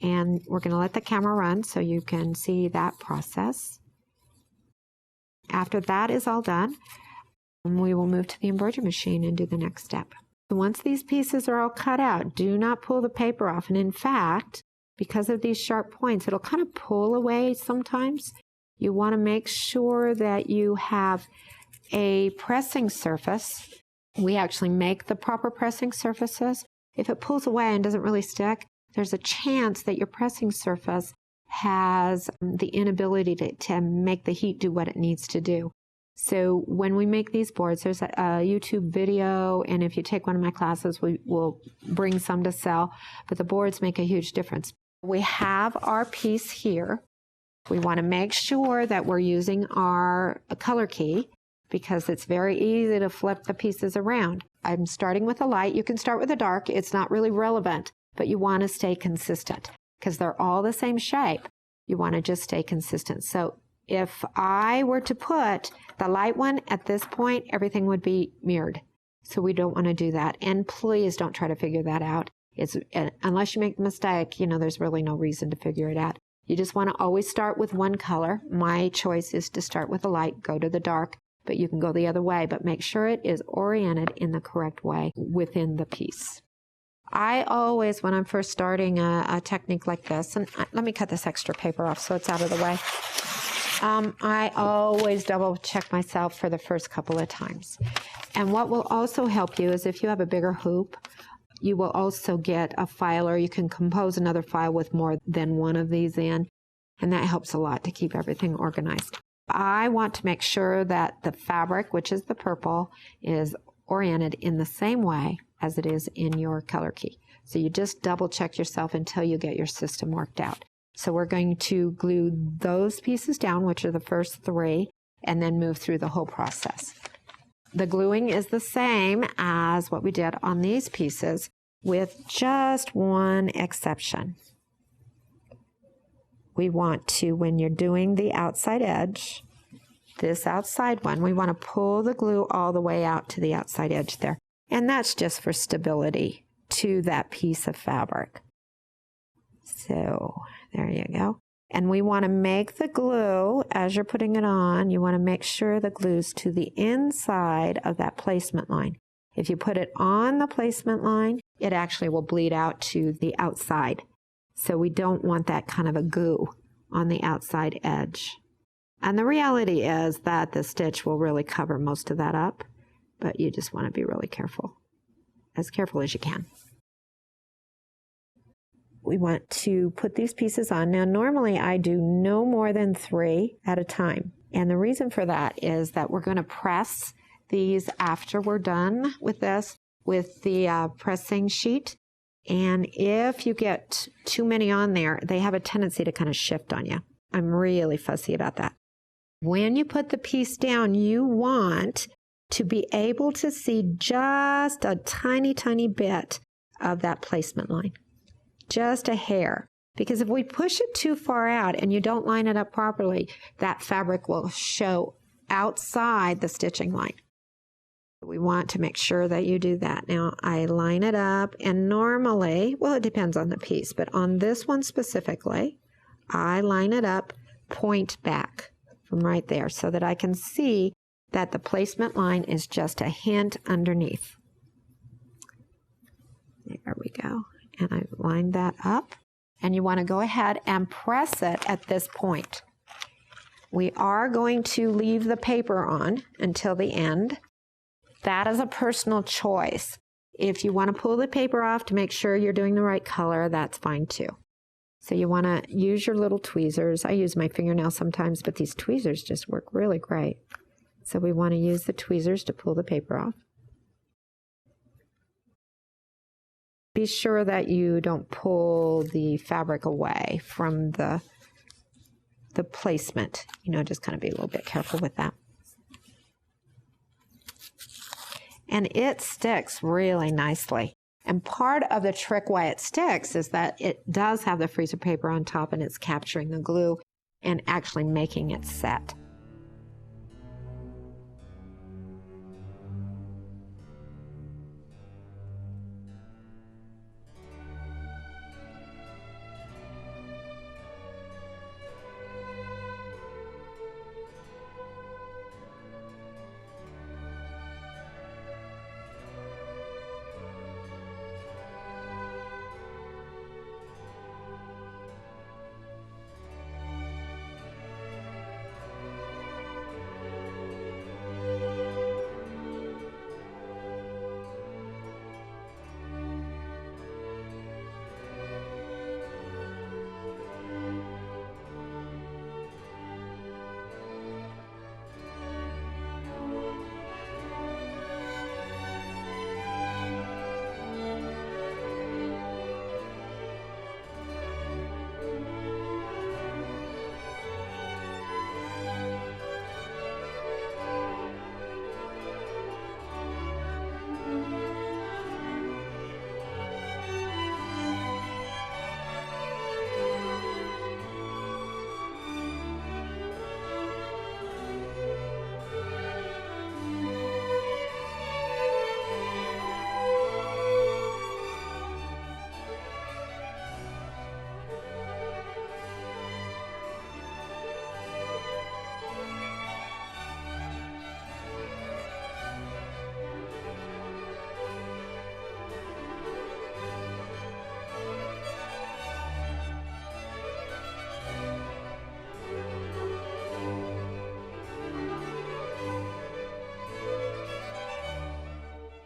And we're going to let the camera run so you can see that process. After that is all done, we will move to the embroidery machine and do the next step. So once these pieces are all cut out, do not pull the paper off. And in fact, because of these sharp points, it'll kind of pull away sometimes. You want to make sure that you have a pressing surface. We actually make the proper pressing surfaces. If it pulls away and doesn't really stick, there's a chance that your pressing surface has the inability to make the heat do what it needs to do. So when we make these boards, there's a YouTube video, and if you take one of my classes, we will bring some to sell, but the boards make a huge difference. We have our piece here. We want to make sure that we're using our color key because it's very easy to flip the pieces around. I'm starting with a light. You can start with a dark. It's not really relevant, but you want to stay consistent because they're all the same shape. You want to just stay consistent. So if I were to put the light one at this point, everything would be mirrored. So we don't want to do that. And please don't try to figure that out. Unless you make a mistake, there's really no reason to figure it out. You just want to always start with one color. My choice is to start with the light, go to the dark, but you can go the other way, but make sure it is oriented in the correct way within the piece. I always, when I'm first starting a technique like this, and let me cut this extra paper off so it's out of the way. I always double check myself for the first couple of times. And what will also help you is if you have a bigger hoop, you will also get a file, or you can compose another file with more than one of these in, and that helps a lot to keep everything organized. I want to make sure that the fabric, which is the purple, is oriented in the same way as it is in your color key. So you just double check yourself until you get your system worked out. So we're going to glue those pieces down, which are the first three, and then move through the whole process. The gluing is the same as what we did on these pieces, with just one exception. We want to, when you're doing the outside edge, this outside one, we want to pull the glue all the way out to the outside edge there. And that's just for stability to that piece of fabric. So there you go. And we want to make the glue, as you're putting it on, you want to make sure the glue's to the inside of that placement line. If you put it on the placement line, it actually will bleed out to the outside. So we don't want that kind of a goo on the outside edge. And the reality is that the stitch will really cover most of that up, but you just want to be really careful as you can. We want to put these pieces on. Now, normally I do no more than 3 at a time. And the reason for that is that we're going to press these after we're done with this, with the pressing sheet. And if you get too many on there, they have a tendency to kind of shift on you. I'm really fussy about that. When you put the piece down, you want to be able to see just a tiny, tiny bit of that placement line. Just a hair. Because if we push it too far out and you don't line it up properly, that fabric will show outside the stitching line. We want to make sure that you do that. Now, I line it up, and normally, well, it depends on the piece, but on this one specifically, I line it up point back from right there so that I can see that the placement line is just a hint underneath. There we go. And I line that up, and you want to go ahead and press it at this point. We are going to leave the paper on until the end. That is a personal choice. If you want to pull the paper off to make sure you're doing the right color, that's fine too. So you want to use your little tweezers. I use my fingernail sometimes, but these tweezers just work really great. So we want to use the tweezers to pull the paper off. Be sure that you don't pull the fabric away from the placement. Just kind of be a little bit careful with that. And it sticks really nicely. And part of the trick why it sticks is that it does have the freezer paper on top, and it's capturing the glue and actually making it set.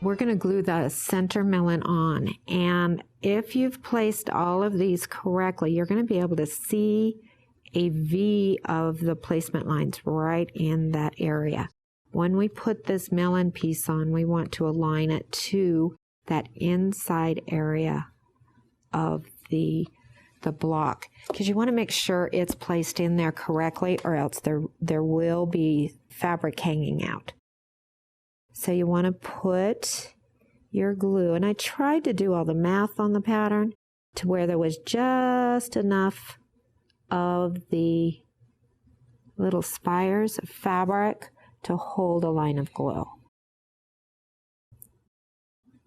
we're going to glue the center milling on. And if you've placed all of these correctly, you're going to be able to see a V of the placement lines right in that area. When we put this milling piece on, we want to align it to that inside area of the block, because you want to make sure it's placed in there correctly, or else there will be fabric hanging out. So you want to put your glue, and I tried to do all the math on the pattern to where there was just enough of the little spires of fabric to hold a line of glue.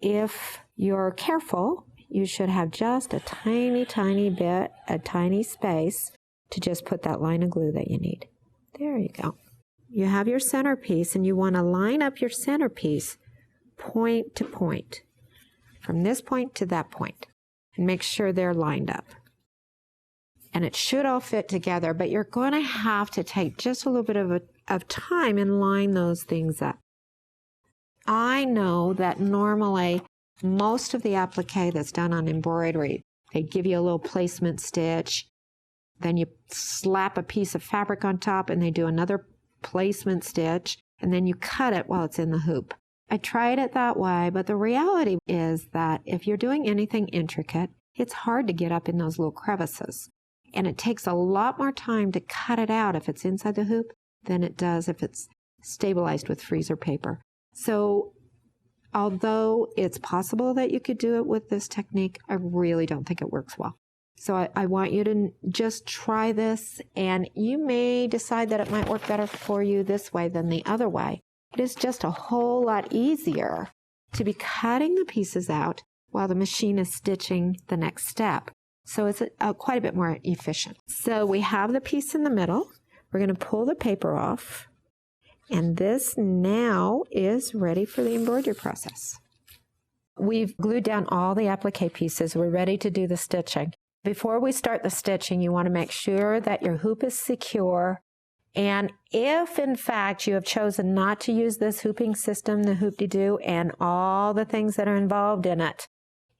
If you're careful, you should have just a tiny, tiny bit, a tiny space to just put that line of glue that you need. There you go. You have your centerpiece, and you want to line up your centerpiece point to point, from this point to that point, and make sure they're lined up. And it should all fit together, but you're going to have to take just a little bit of time and line those things up. I know that normally most of the applique that's done on embroidery, they give you a little placement stitch, then you slap a piece of fabric on top and they do another placement stitch, and then you cut it while it's in the hoop. I tried it that way, but the reality is that if you're doing anything intricate, it's hard to get up in those little crevices. And it takes a lot more time to cut it out if it's inside the hoop than it does if it's stabilized with freezer paper. So although it's possible that you could do it with this technique, I really don't think it works well. So I want you to just try this, and you may decide that it might work better for you this way than the other way. It is just a whole lot easier to be cutting the pieces out while the machine is stitching the next step. So it's quite a bit more efficient. So we have the piece in the middle. We're going to pull the paper off. And this now is ready for the embroidery process. We've glued down all the applique pieces. We're ready to do the stitching. Before we start the stitching, you want to make sure that your hoop is secure. And if, in fact, you have chosen not to use this hooping system, the Hoop-Dee-Do, and all the things that are involved in it,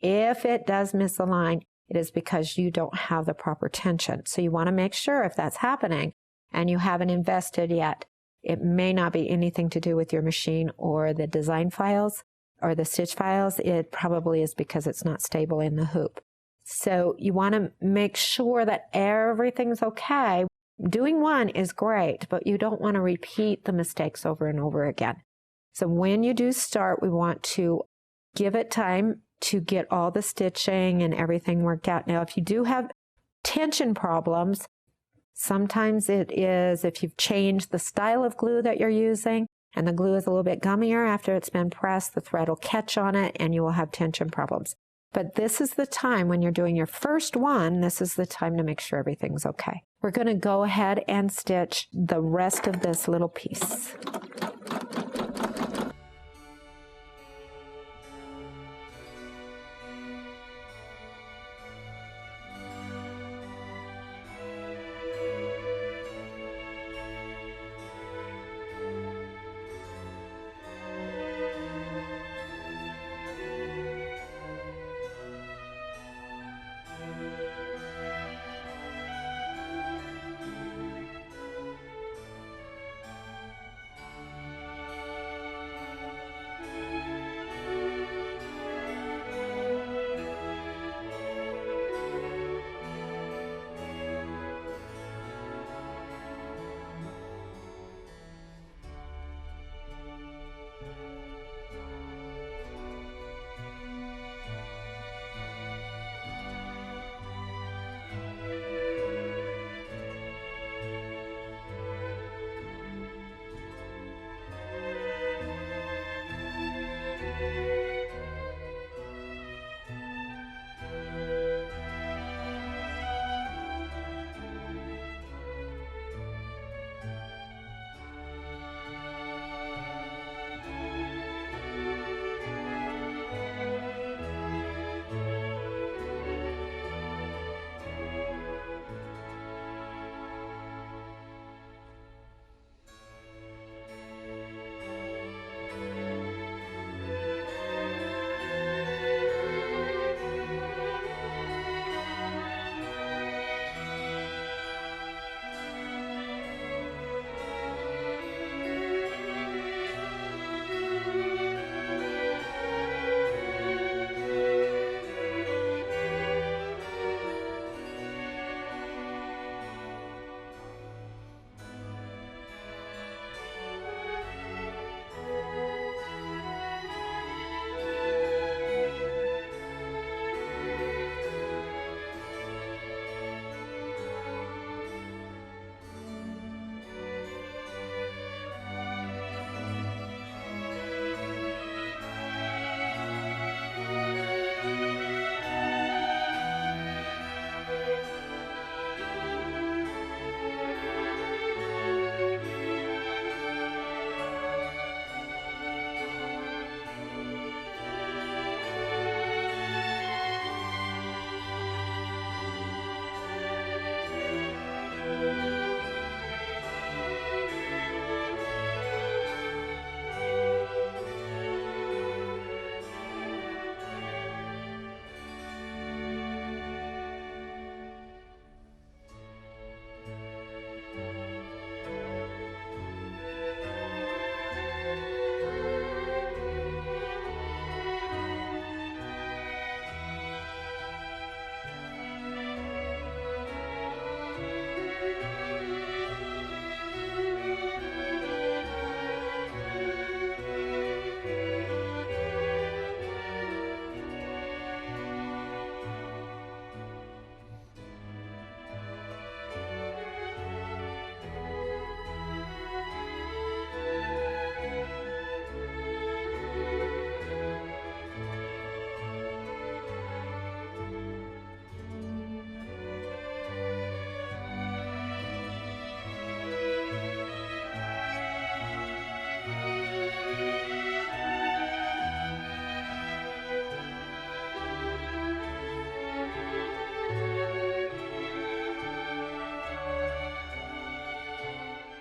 if it does misalign, it is because you don't have the proper tension. So you want to make sure if that's happening and you haven't invested yet, it may not be anything to do with your machine or the design files or the stitch files. It probably is because it's not stable in the hoop. So you want to make sure that everything's okay. Doing one is great, but you don't want to repeat the mistakes over and over again. So when you do start, we want to give it time to get all the stitching and everything worked out. Now, if you do have tension problems, sometimes it is if you've changed the style of glue that you're using and the glue is a little bit gummier after it's been pressed, the thread will catch on it and you will have tension problems. But this is the time when you're doing your first one, this is the time to make sure everything's okay. We're going to go ahead and stitch the rest of this little piece.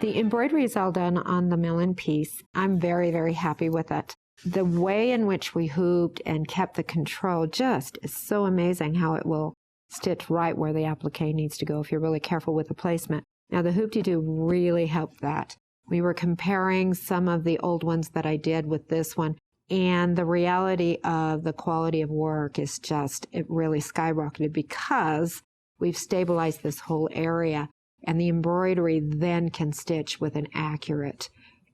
The embroidery is all done on the mill-in piece. I'm very, very happy with it. The way in which we hooped and kept the control just is so amazing how it will stitch right where the applique needs to go if you're really careful with the placement. Now the Hoop-Dee-Do really helped that. We were comparing some of the old ones that I did with this one, and the reality of the quality of work is just, it really skyrocketed because we've stabilized this whole area, and the embroidery then can stitch with an accurate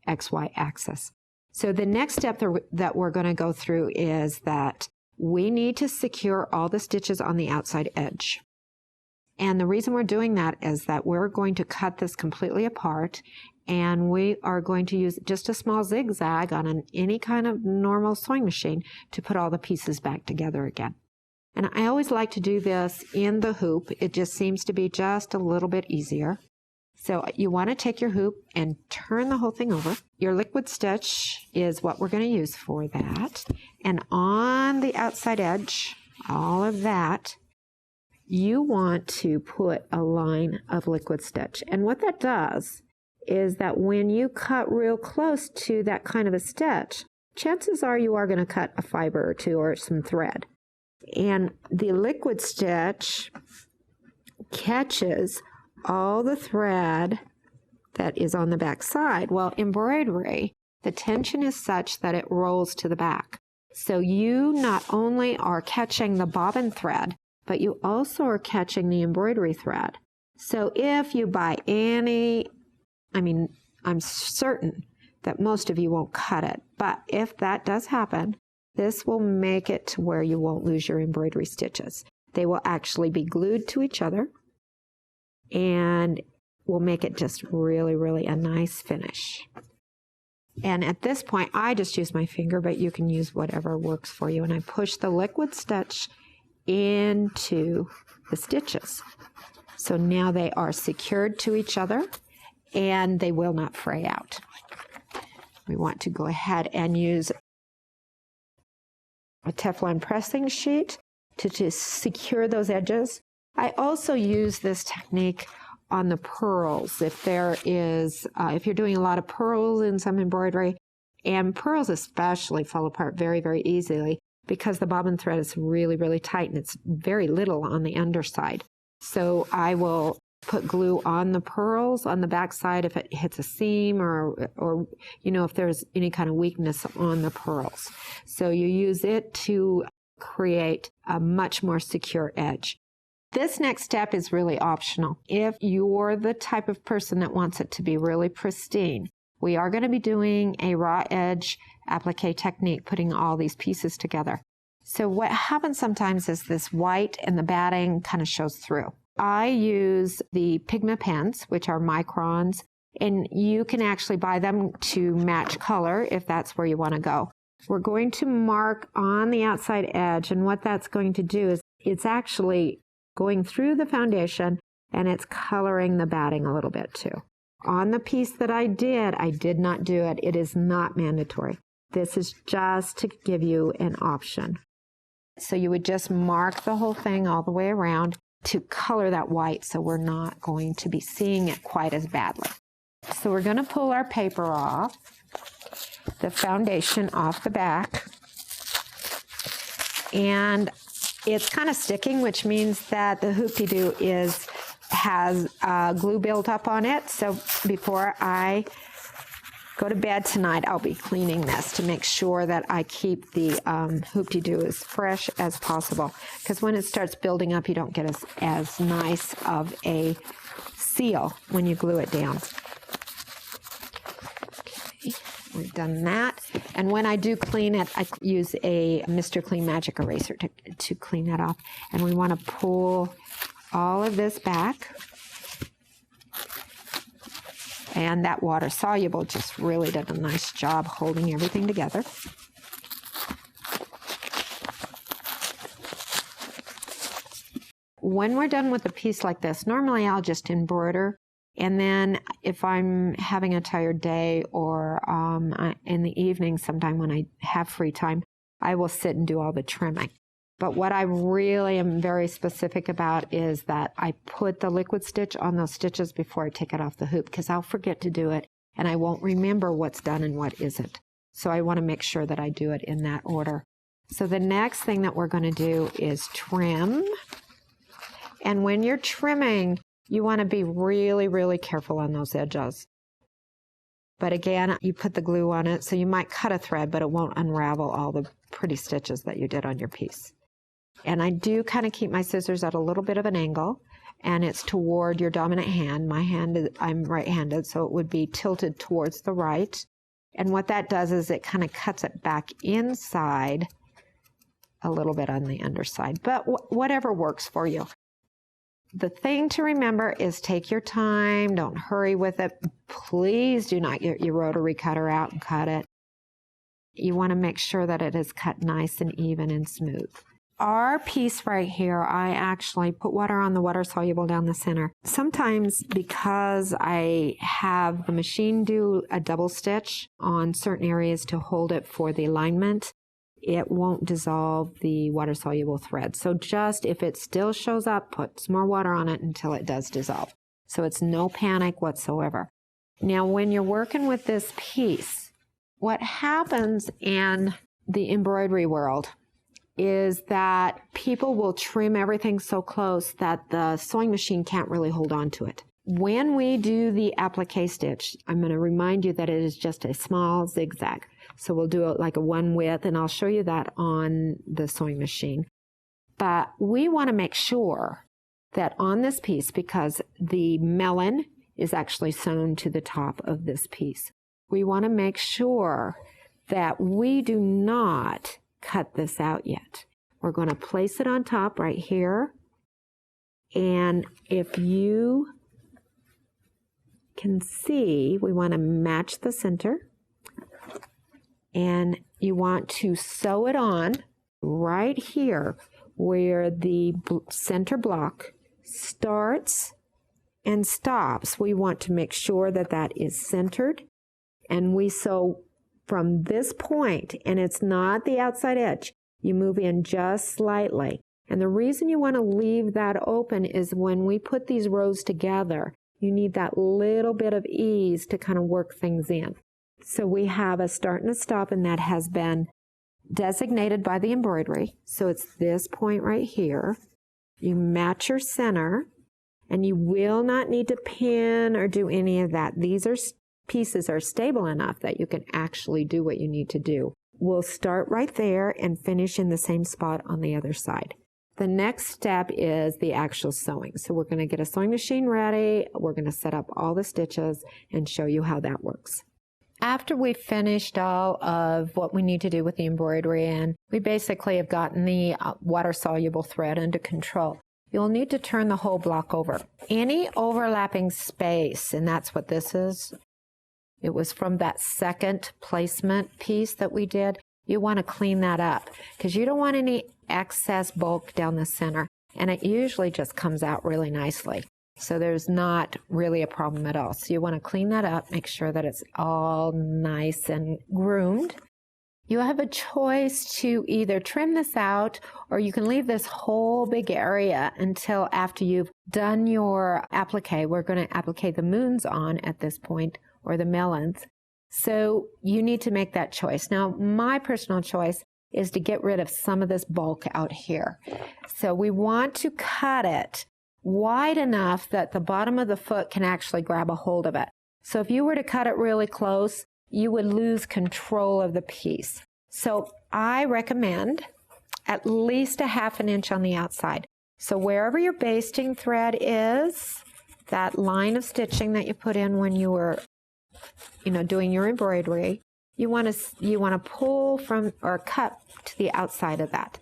XY axis. So the next step that we're going to go through is that we need to secure all the stitches on the outside edge. And the reason we're doing that is that we're going to cut this completely apart, and we are going to use just a small zigzag on any kind of normal sewing machine to put all the pieces back together again. And I always like to do this in the hoop. It just seems to be just a little bit easier. So you want to take your hoop and turn the whole thing over. Your liquid stitch is what we're going to use for that. And on the outside edge, all of that, you want to put a line of liquid stitch. And what that does is that when you cut real close to that kind of a stitch, chances are you are going to cut a fiber or two or some thread. And the liquid stitch catches all the thread that is on the back side. Well, embroidery, the tension is such that it rolls to the back. So you not only are catching the bobbin thread, but you also are catching the embroidery thread. So if you buy any, I'm certain that most of you won't cut it, but if that does happen, this will make it to where you won't lose your embroidery stitches. They will actually be glued to each other and will make it just really, really a nice finish. And at this point, I just use my finger, but you can use whatever works for you. And I push the liquid stitch into the stitches. So now they are secured to each other and they will not fray out. We want to go ahead and use a Teflon pressing sheet to secure those edges. I also use this technique on the pearls. If there is, if you're doing a lot of pearls in some embroidery, and pearls especially fall apart very, very easily because the bobbin thread is really, really tight and it's very little on the underside. So I will put glue on the pearls on the back side if it hits a seam or if there's any kind of weakness on the pearls. So you use it to create a much more secure edge. This next step is really optional. If you're the type of person that wants it to be really pristine, we are going to be doing a raw edge applique technique, putting all these pieces together. So what happens sometimes is this white and the batting kind of shows through. I use the Pigma pens, which are microns, and you can actually buy them to match color if that's where you want to go. We're going to mark on the outside edge, and what that's going to do is it's actually going through the foundation and it's coloring the batting a little bit too. On the piece that I did not do it. It is not mandatory. This is just to give you an option. So you would just mark the whole thing all the way around to color that white so we're not going to be seeing it quite as badly. So we're going to pull our paper off, the foundation off the back, and it's kind of sticking, which means that the Hoop-Dee-Do has glue built up on it. So before I go to bed tonight, I'll be cleaning this to make sure that I keep the Hoop-Dee-Do as fresh as possible. Because when it starts building up, you don't get as nice of a seal when you glue it down. Okay, we've done that. And when I do clean it, I use a Mr. Clean Magic Eraser to clean that off. And we want to pull all of this back. And that water soluble just really did a nice job holding everything together. When we're done with a piece like this, normally I'll just embroider. And then if I'm having a tired day or in the evening sometime when I have free time, I will sit and do all the trimming. But what I really am very specific about is that I put the liquid stitch on those stitches before I take it off the hoop, because I'll forget to do it and I won't remember what's done and what isn't. So I want to make sure that I do it in that order. So the next thing that we're going to do is trim. And when you're trimming, you want to be really, really careful on those edges. But again, you put the glue on it, so you might cut a thread, but it won't unravel all the pretty stitches that you did on your piece. And I do kind of keep my scissors at a little bit of an angle, and it's toward your dominant hand. My hand, I'm right-handed, so it would be tilted towards the right. And what that does is it kind of cuts it back inside a little bit on the underside, but whatever works for you. The thing to remember is take your time, don't hurry with it. Please do not get your rotary cutter out and cut it. You want to make sure that it is cut nice and even and smooth. Our piece right here, I actually put water on the water soluble down the center. Sometimes because I have the machine do a double stitch on certain areas to hold it for the alignment, it won't dissolve the water soluble thread. So just if it still shows up, put some more water on it until it does dissolve. So it's no panic whatsoever. Now when you're working with this piece, what happens in the embroidery world is that people will trim everything so close that the sewing machine can't really hold on to it. When we do the applique stitch, I'm going to remind you that it is just a small zigzag. So we'll do it like a one width, and I'll show you that on the sewing machine. But we want to make sure that on this piece, because the melon is actually sewn to the top of this piece, we want to make sure that we do not cut this out yet. We're going to place it on top right here. And if you can see, we want to match the center. And you want to sew it on right here where the center block starts and stops. We want to make sure that that is centered. And we sew from this point, and it's not the outside edge. You move in just slightly. And the reason you want to leave that open is when we put these rows together, you need that little bit of ease to kind of work things in. So we have a start and a stop, and that has been designated by the embroidery. So it's this point right here. You match your center, and you will not need to pin or do any of that. These pieces are stable enough that you can actually do what you need to do. We'll start right there and finish in the same spot on the other side. The next step is the actual sewing. So we're going to get a sewing machine ready. We're going to set up all the stitches and show you how that works. After we've finished all of what we need to do with the embroidery, and we basically have gotten the water-soluble thread under control, you'll need to turn the whole block over. Any overlapping space, and that's what this is, it was from that second placement piece that we did, you want to clean that up because you don't want any excess bulk down the center, and it usually just comes out really nicely. So there's not really a problem at all. So you want to clean that up, make sure that it's all nice and groomed. You have a choice to either trim this out, or you can leave this whole big area until after you've done your applique. We're going to applique the moons on at this point, or the melons. So you need to make that choice. Now, my personal choice is to get rid of some of this bulk out here. So we want to cut it wide enough that the bottom of the foot can actually grab a hold of it. So if you were to cut it really close, you would lose control of the piece. So I recommend at least a ½ inch on the outside. So wherever your basting thread is, that line of stitching that you put in when you were doing your embroidery, you want to pull from or cut to the outside of that.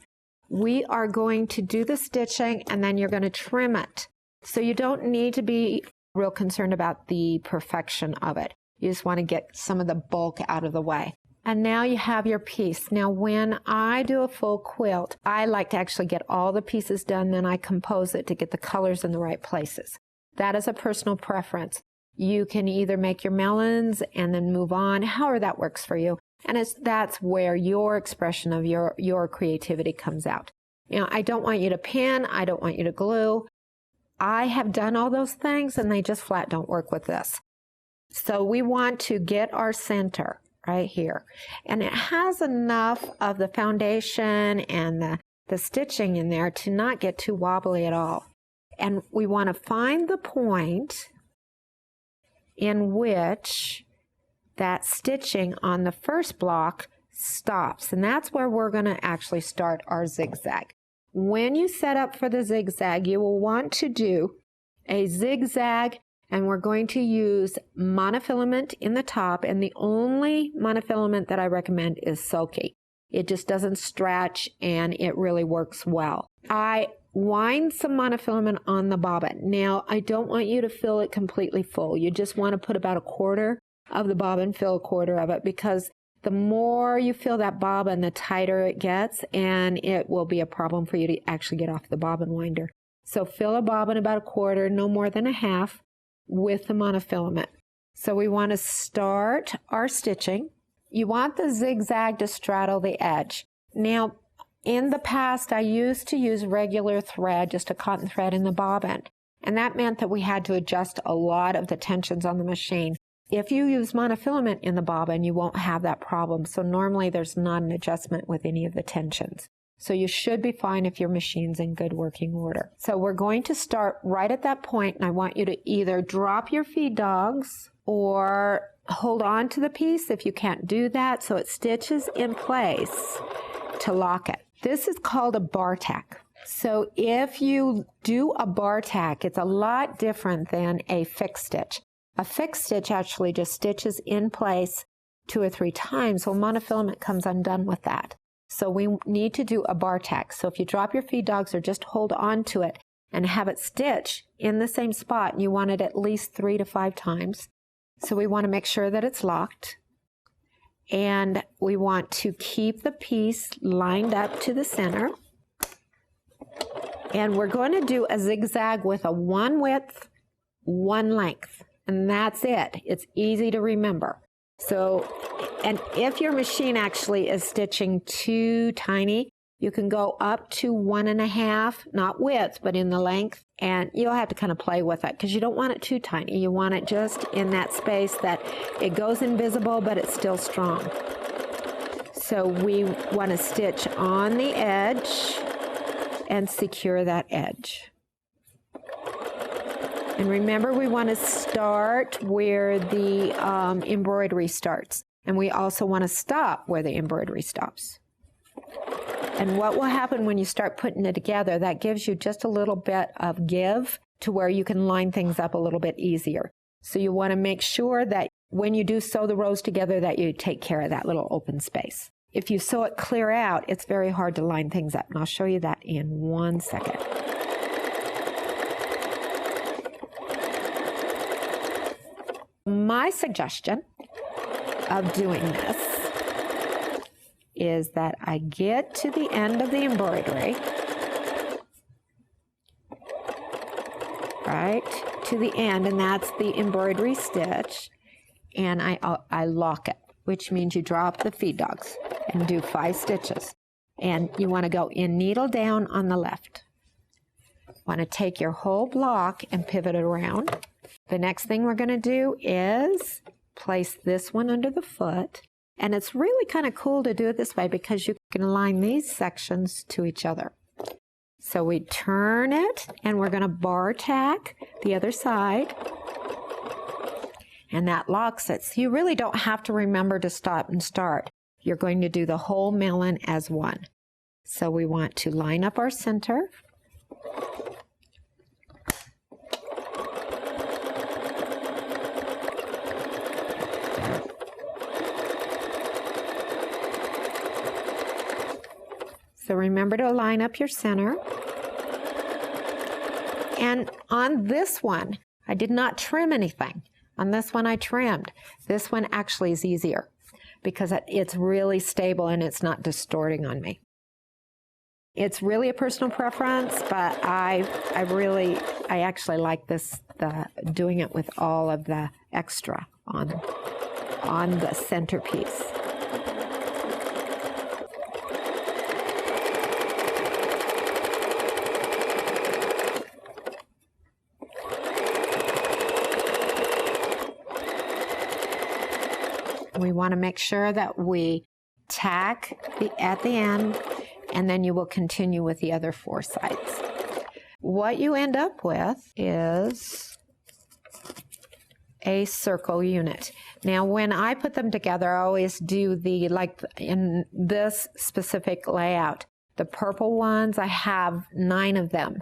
We are going to do the stitching, and then you're going to trim it. So you don't need to be real concerned about the perfection of it. You just want to get some of the bulk out of the way. And now you have your piece. Now when I do a full quilt, I like to actually get all the pieces done, then I compose it to get the colors in the right places. That is a personal preference. You can either make your melons and then move on, however that works for you. And that's where your expression of your creativity comes out. You know, I don't want you to pin, I don't want you to glue. I have done all those things and they just flat don't work with this. So we want to get our center right here. And it has enough of the foundation and the stitching in there to not get too wobbly at all. And we want to find the point in which that stitching on the first block stops. And that's where we're going to actually start our zigzag. When you set up for the zigzag, you will want to do a zigzag, and we're going to use monofilament in the top, and the only monofilament that I recommend is silky. It just doesn't stretch and it really works well. I wind some monofilament on the bobbin. Now, I don't want you to fill it completely full. You just want to put about a quarter of the bobbin, fill a quarter of it, because the more you fill that bobbin, the tighter it gets, and it will be a problem for you to actually get off the bobbin winder. So fill a bobbin about a quarter, no more than a half, with the monofilament. So we want to start our stitching. You want the zigzag to straddle the edge. Now, in the past, I used to use regular thread, just a cotton thread in the bobbin, and that meant that we had to adjust a lot of the tensions on the machine. If you use monofilament in the bobbin, you won't have that problem. So normally there's not an adjustment with any of the tensions. So you should be fine if your machine's in good working order. So we're going to start right at that point, and I want you to either drop your feed dogs or hold on to the piece if you can't do that so it stitches in place to lock it. This is called a bar tack. So if you do a bar tack, it's a lot different than a fixed stitch. A fixed stitch actually just stitches in place 2 or 3 times. Well, monofilament comes undone with that. So we need to do a bar tack. So if you drop your feed dogs or just hold on to it and have it stitch in the same spot, and you want it at least 3 to 5 times. So we want to make sure that it's locked. And we want to keep the piece lined up to the center. And we're going to do a zigzag with a 1 width, 1 length. And that's it. It's easy to remember. So, and if your machine actually is stitching too tiny, you can go up to 1.5, not width, but in the length. And you'll have to kind of play with it because you don't want it too tiny. You want it just in that space that it goes invisible, but it's still strong. So we want to stitch on the edge and secure that edge. And remember, we want to start where the embroidery starts. And we also want to stop where the embroidery stops. And what will happen when you start putting it together, that gives you just a little bit of give to where you can line things up a little bit easier. So you want to make sure that when you do sew the rows together that you take care of that little open space. If you sew it clear out, it's very hard to line things up. And I'll show you that in 1 second. My suggestion of doing this is that I get to the end of the embroidery, right to the end, and that's the embroidery stitch, and I lock it, which means you drop the feed dogs and do 5 stitches. And you want to go in needle down on the left. Want to take your whole block and pivot it around. The next thing we're going to do is place this one under the foot. And it's really kind of cool to do it this way because you can align these sections to each other. So we turn it and we're going to bar tack the other side. And that locks it. So you really don't have to remember to stop and start. You're going to do the whole melon as one. So we want to line up our center. So remember to line up your center. And on this one, I did not trim anything. On this one, I trimmed. This one actually is easier because it's really stable and it's not distorting on me. It's really a personal preference, but I actually like this, doing it with all of the extra on the centerpiece. want to make sure that we tack at the end, and then you will continue with the other 4 sides. What you end up with is a circle unit. Now, when I put them together, I always do like in this specific layout, the purple ones, I have 9 of them,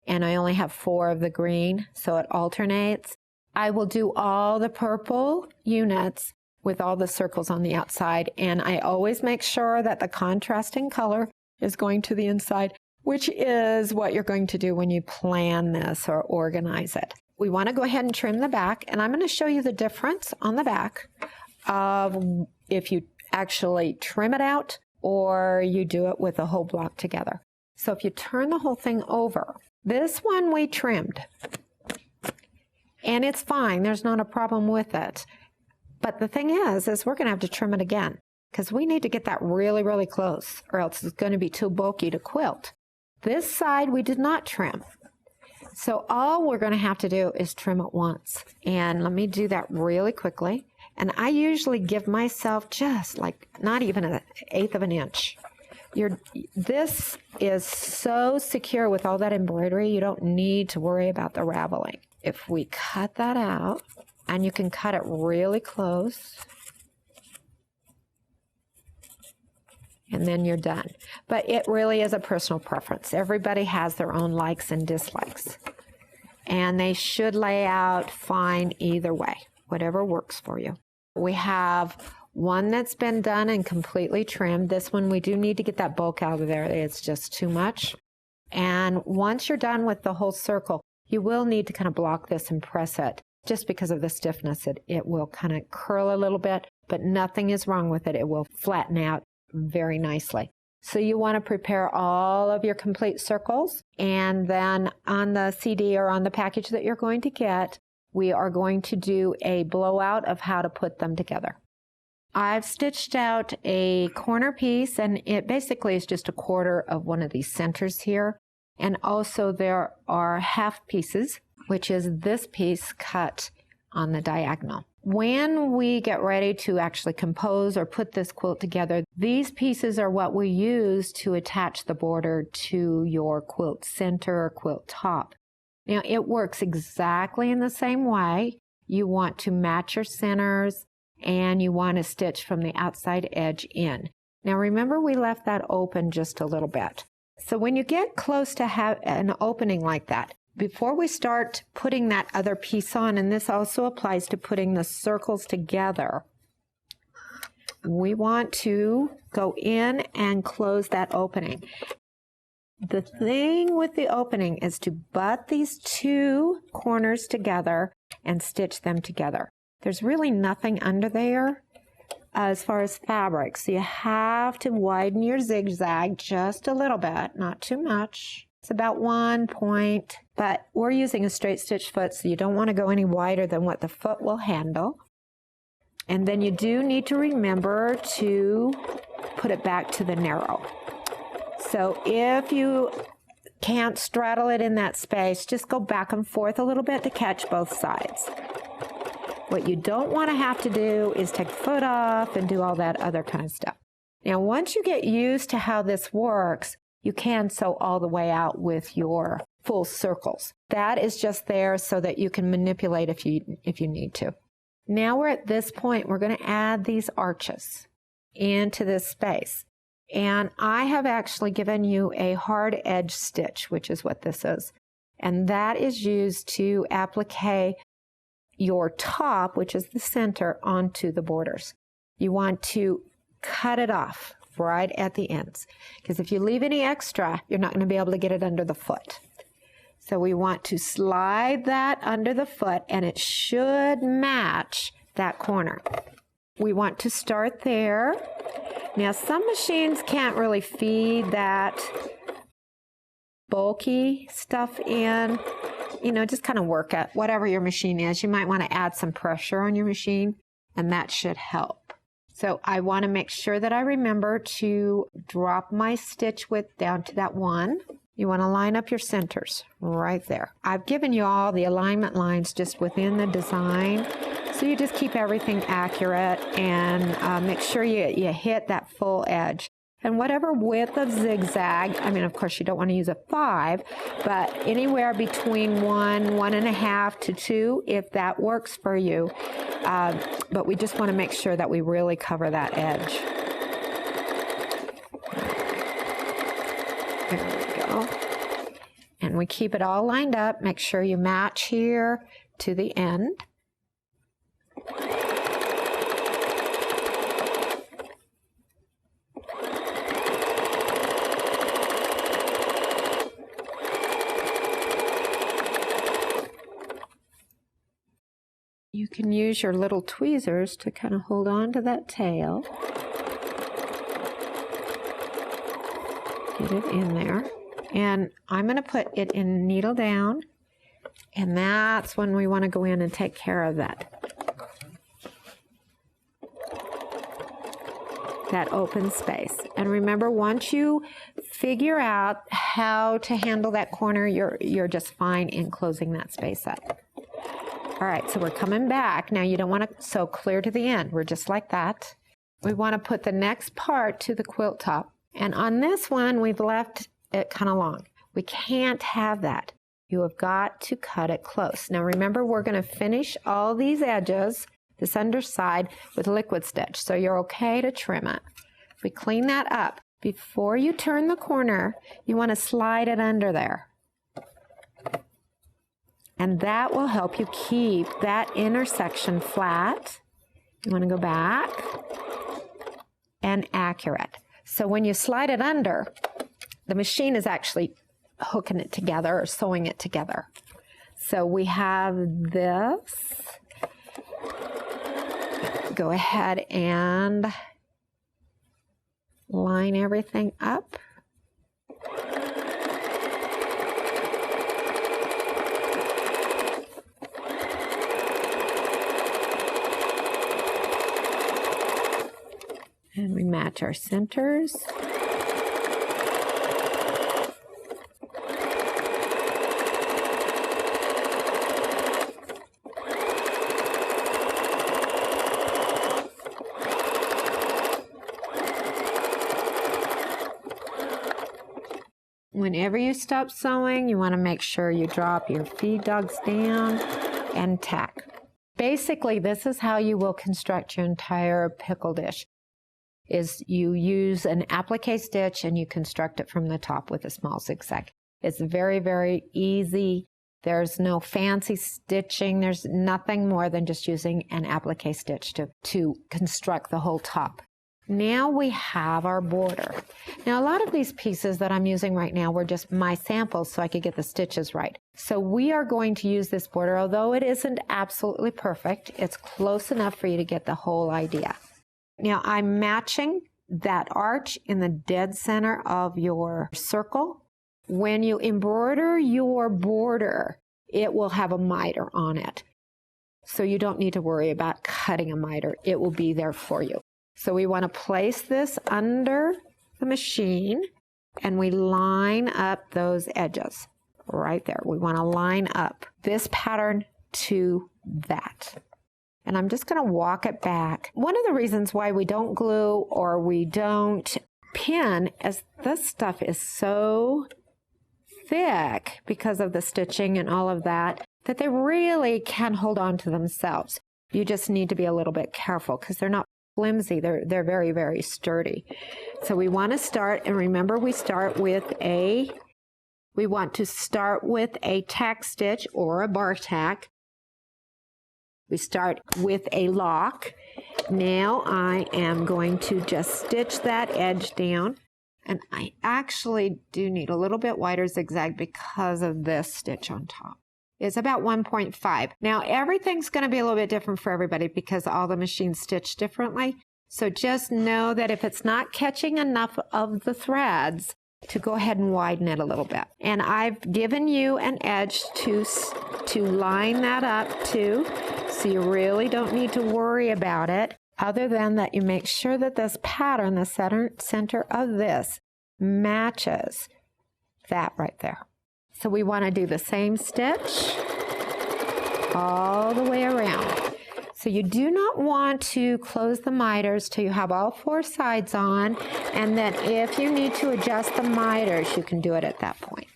and I only have 4 of the green, so it alternates. I will do all the purple units with all the circles on the outside, and I always make sure that the contrasting color is going to the inside, which is what you're going to do when you plan this or organize it. We want to go ahead and trim the back, and I'm going to show you the difference on the back of if you actually trim it out or you do it with the whole block together. So if you turn the whole thing over, this one we trimmed, and it's fine. There's not a problem with it. But the thing is we're going to have to trim it again because we need to get that really, really close, or else it's going to be too bulky to quilt. This side we did not trim. So all we're going to have to do is trim it once. And let me do that really quickly. And I usually give myself just like not even 1/8 of an inch. This is so secure with all that embroidery, you don't need to worry about the raveling. If we cut that out, and you can cut it really close, and then you're done. But it really is a personal preference. Everybody has their own likes and dislikes, and they should lay out fine either way, whatever works for you. We have one that's been done and completely trimmed. This one we do need to get that bulk out of there. It's just too much. And once you're done with the whole circle, you will need to kind of block this and press it. Just because of the stiffness, it will kind of curl a little bit, but nothing is wrong with it. It will flatten out very nicely. So you want to prepare all of your complete circles, and then on the CD or on the package that you're going to get, we are going to do a blowout of how to put them together. I've stitched out a corner piece, and it basically is just 1/4 of one of these centers here. And also there are half pieces, which is this piece cut on the diagonal. When we get ready to actually compose or put this quilt together, these pieces are what we use to attach the border to your quilt center or quilt top. Now, it works exactly in the same way. You want to match your centers, and you want to stitch from the outside edge in. Now, remember we left that open just a little bit. So when you get close to have an opening like that, before we start putting that other piece on, and this also applies to putting the circles together, we want to go in and close that opening. The thing with the opening is to butt these 2 corners together and stitch them together. There's really nothing under there as far as fabric, so you have to widen your zigzag just a little bit, not too much. It's about 1 point, but we're using a straight stitch foot, so you don't want to go any wider than what the foot will handle. And then you do need to remember to put it back to the narrow. So if you can't straddle it in that space, just go back and forth a little bit to catch both sides. What you don't want to have to do is take the foot off and do all that other kind of stuff. Now, once you get used to how this works, you can sew all the way out with your full circles. That is just there so that you can manipulate if you need to. Now we're at this point, we're going to add these arches into this space. And I have actually given you a hard edge stitch, which is what this is. And that is used to applique your top, which is the center, onto the borders. You want to cut it off right at the ends, because if you leave any extra, you're not going to be able to get it under the foot. So we want to slide that under the foot, and it should match that corner. We want to start there. Now, some machines can't really feed that bulky stuff in. You know, just kind of work at whatever your machine is. You might want to add some pressure on your machine, and that should help. So I want to make sure that I remember to drop my stitch width down to that 1. You want to line up your centers right there. I've given you all the alignment lines just within the design, So you just keep everything accurate and make sure you hit that full edge. And whatever width of zigzag, I mean, of course, you don't want to use a 5, but anywhere between 1, 1.5 to 2, if that works for you. But we just want to make sure that we really cover that edge. There we go. And we keep it all lined up. Make sure you match here to the end. You can use your little tweezers to kind of hold on to that tail. Get it in there. And I'm going to put it in needle down, and that's when we want to go in and take care of that open space. And remember, once you figure out how to handle that corner, you're just fine in closing that space up. All right, so we're coming back. Now you don't want to sew clear to the end. We're just like that. We want to put the next part to the quilt top. And on this one, we've left it kind of long. We can't have that. You have got to cut it close. Now remember, we're going to finish all these edges, this underside, with liquid stitch. So you're okay to trim it. We clean that up. Before you turn the corner, you want to slide it under there. And that will help you keep that intersection flat. You want to go back and accurate. So when you slide it under, the machine is actually hooking it together or sewing it together. So we have this. Go ahead and line everything up. And we match our centers. Whenever you stop sewing, you want to make sure you drop your feed dogs down and tack. Basically, this is how you will construct your entire pickle dish. Is you use an applique stitch and you construct it from the top with a small zigzag. It's very, very easy. There's no fancy stitching. There's nothing more than just using an applique stitch to construct the whole top. Now we have our border. Now a lot of these pieces that I'm using right now were just my samples so I could get the stitches right. So we are going to use this border, although it isn't absolutely perfect. It's close enough for you to get the whole idea. Now I'm matching that arch in the dead center of your circle. When you embroider your border, it will have a miter on it. So you don't need to worry about cutting a miter. It will be there for you. So we want to place this under the machine and we line up those edges right there. We want to line up this pattern to that. And I'm just going to walk it back. One of the reasons why we don't glue or we don't pin is this stuff is so thick because of the stitching and all of that, that they really can hold on to themselves. You just need to be a little bit careful because they're not flimsy. They're very, very sturdy. So we want to start, and remember we want to start with a tack stitch or a bar tack. We start with a lock. Now I am going to just stitch that edge down, and I actually do need a little bit wider zigzag because of this stitch on top. It's about 1.5. Now everything's going to be a little bit different for everybody because all the machines stitch differently. So just know that if it's not catching enough of the threads, to go ahead and widen it a little bit. And I've given you an edge to line that up to, so you really don't need to worry about it, other than that you make sure that this pattern, the center of this, matches that right there. So we want to do the same stitch all the way around. So you do not want to close the miters till you have all 4 sides on, and then if you need to adjust the miters, you can do it at that point.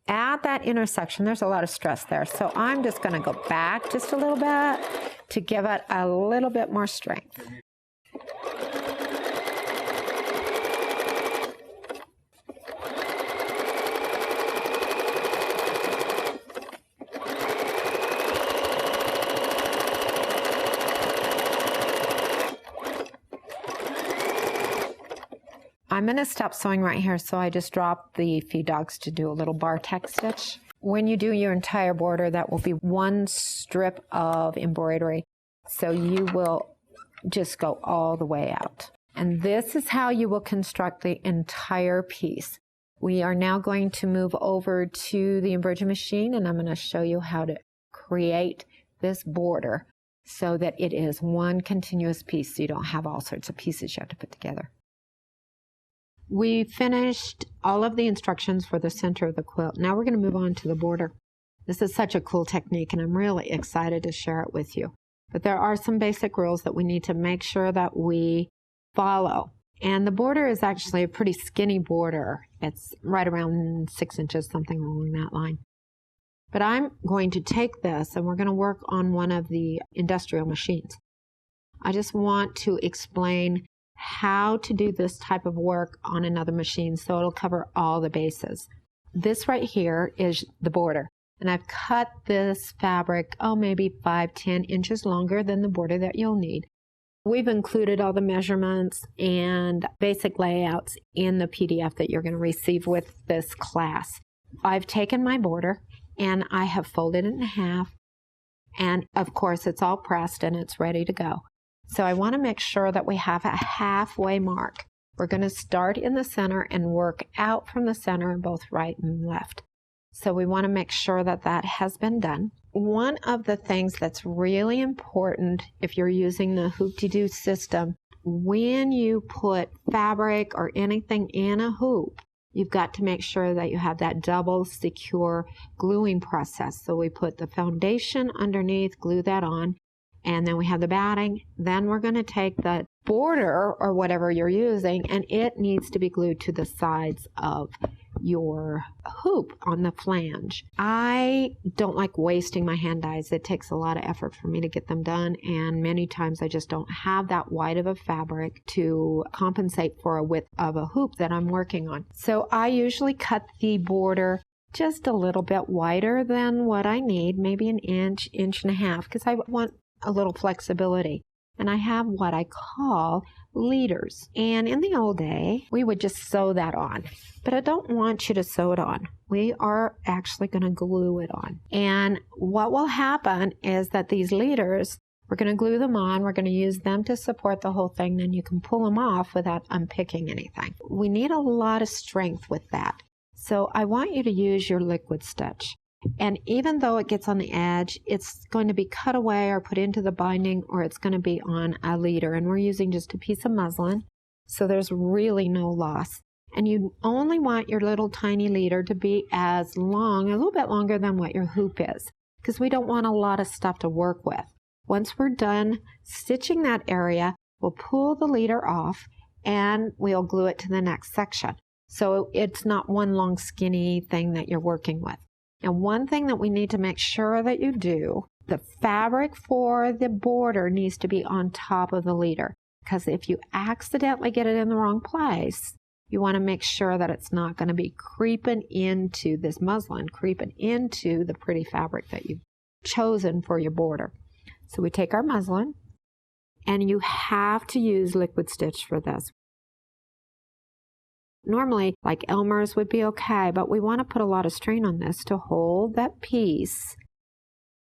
At that intersection, there's a lot of stress there, so I'm just going to go back just a little bit to give it a little bit more strength. I'm going to stop sewing right here, so I just dropped the feed dogs to do a little bar tack stitch. When you do your entire border, that will be 1 strip of embroidery, so you will just go all the way out. And this is how you will construct the entire piece. We are now going to move over to the embroidery machine, and I'm going to show you how to create this border so that it is one continuous piece, so you don't have all sorts of pieces you have to put together. We finished all of the instructions for the center of the quilt. Now we're going to move on to the border. This is such a cool technique, and I'm really excited to share it with you. But there are some basic rules that we need to make sure that we follow. And the border is actually a pretty skinny border. It's right around 6 inches, something along that line. But I'm going to take this, and we're going to work on one of the industrial machines. I just want to explain how to do this type of work on another machine so it'll cover all the bases. This right here is the border, and I've cut this fabric, maybe 5-10 inches longer than the border that you'll need. We've included all the measurements and basic layouts in the PDF that you're going to receive with this class. I've taken my border and I have folded it in half, and of course it's all pressed and it's ready to go. So I want to make sure that we have a halfway mark. We're going to start in the center and work out from the center, both right and left. So we want to make sure that that has been done. One of the things that's really important if you're using the Hoop-Dee-Do system, when you put fabric or anything in a hoop, you've got to make sure that you have that double secure gluing process. So we put the foundation underneath, glue that on, and then we have the batting. Then we're going to take the border or whatever you're using, and it needs to be glued to the sides of your hoop on the flange. I don't like wasting my hand dyes. It takes a lot of effort for me to get them done, and many times I just don't have that wide of a fabric to compensate for a width of a hoop that I'm working on. So I usually cut the border just a little bit wider than what I need, maybe an inch, inch and a half, because I want a little flexibility. And I have what I call leaders. And in the old day, we would just sew that on. But I don't want you to sew it on. We are actually going to glue it on. And what will happen is that these leaders, we're going to glue them on. We're going to use them to support the whole thing. Then you can pull them off without unpicking anything. We need a lot of strength with that. So I want you to use your liquid stitch. And even though it gets on the edge, it's going to be cut away or put into the binding, or it's going to be on a leader. And we're using just a piece of muslin, so there's really no loss. And you only want your little tiny leader to be as long, a little bit longer than what your hoop is, because we don't want a lot of stuff to work with. Once we're done stitching that area, we'll pull the leader off and we'll glue it to the next section. So it's not one long skinny thing that you're working with. And one thing that we need to make sure that you do, the fabric for the border needs to be on top of the leader, because if you accidentally get it in the wrong place, you want to make sure that it's not going to be creeping into this muslin, creeping into the pretty fabric that you've chosen for your border. So we take our muslin, and you have to use liquid stitch for this. Normally, like Elmer's would be okay, but we want to put a lot of strain on this to hold that piece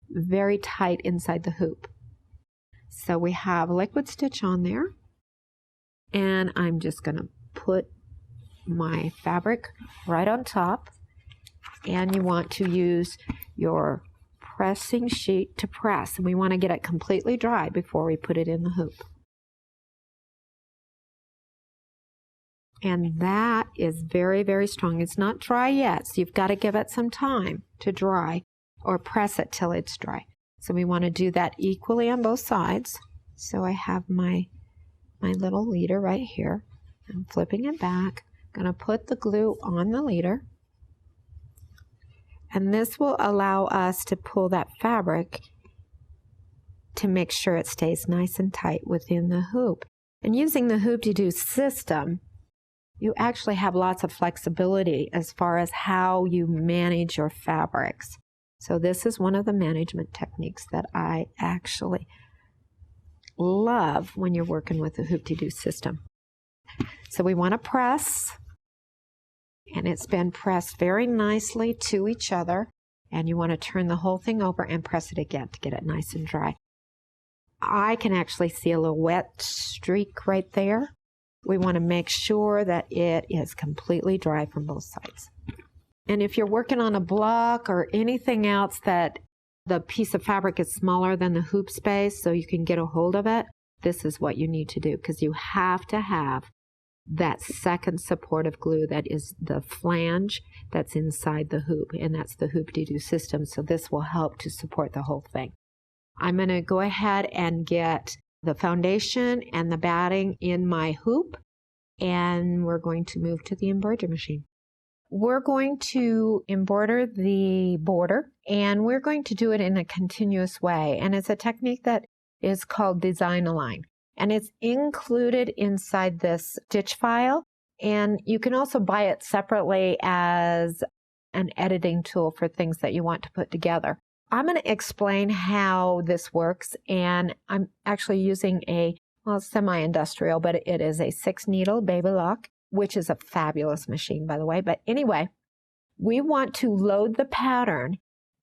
very tight inside the hoop. So we have liquid stitch on there, and I'm just going to put my fabric right on top, and you want to use your pressing sheet to press, and we want to get it completely dry before we put it in the hoop. And that is very, very strong. It's not dry yet, so you've got to give it some time to dry or press it till it's dry. So we want to do that equally on both sides. So I have my little leader right here. I'm flipping it back. I'm going to put the glue on the leader. And this will allow us to pull that fabric to make sure it stays nice and tight within the hoop. And using the Hoop-Dee-Do system, you actually have lots of flexibility as far as how you manage your fabrics. So this is one of the management techniques that I actually love when you're working with the Hoop-Dee-Do system. So we want to press, and it's been pressed very nicely to each other, and you want to turn the whole thing over and press it again to get it nice and dry. I can actually see a little wet streak right there. We want to make sure that it is completely dry from both sides. And if you're working on a block or anything else that the piece of fabric is smaller than the hoop space so you can get a hold of it, this is what you need to do, because you have to have that second supportive glue that is the flange that's inside the hoop, and that's the Hoop-Dee-Do system. So this will help to support the whole thing. I'm going to go ahead and get the foundation and the batting in my hoop, and we're going to move to the embroidery machine. We're going to embroider the border, and we're going to do it in a continuous way, and it's a technique that is called Design Align, and it's included inside this stitch file, and you can also buy it separately as an editing tool for things that you want to put together. I'm going to explain how this works, and I'm actually using a, well, semi-industrial, but it is a 6-needle baby lock, which is a fabulous machine, by the way. But anyway, we want to load the pattern,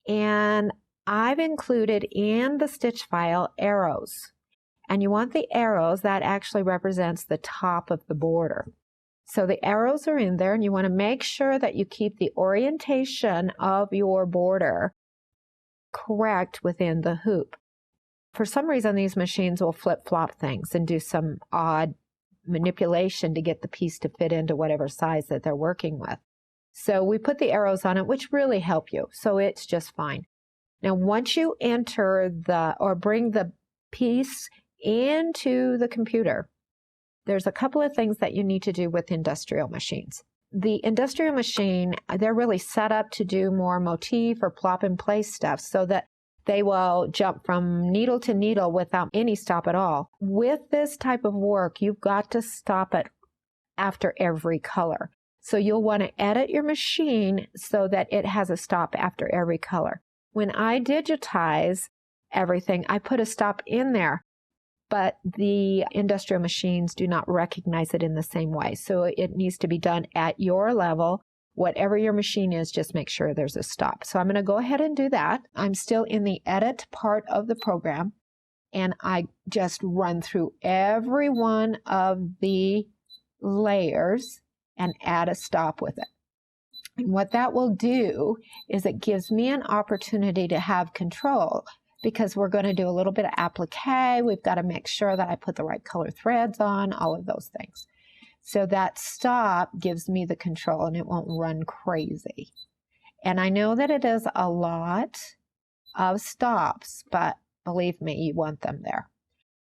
and I've included in the stitch file arrows, and you want the arrows that actually represents the top of the border. So the arrows are in there, and you want to make sure that you keep the orientation of your border correct within the hoop. For some reason, these machines will flip-flop things and do some odd manipulation to get the piece to fit into whatever size that they're working with. So we put the arrows on it, which really help you. So it's just fine. Now, once you enter or bring the piece into the computer, there's a couple of things that you need to do with industrial machines. The industrial machine, they're really set up to do more motif or plop and place stuff so that they will jump from needle to needle without any stop at all. With this type of work, you've got to stop it after every color. So you'll want to edit your machine so that it has a stop after every color. When I digitize everything, I put a stop in there, but the industrial machines do not recognize it in the same way. So it needs to be done at your level. Whatever your machine is, just make sure there's a stop. So I'm going to go ahead and do that. I'm still in the edit part of the program, and I just run through every one of the layers and add a stop with it. And what that will do is it gives me an opportunity to have control, because we're going to do a little bit of applique. We've got to make sure that I put the right color threads on, all of those things. So that stop gives me the control, and it won't run crazy. And I know that it is a lot of stops, but believe me, you want them there.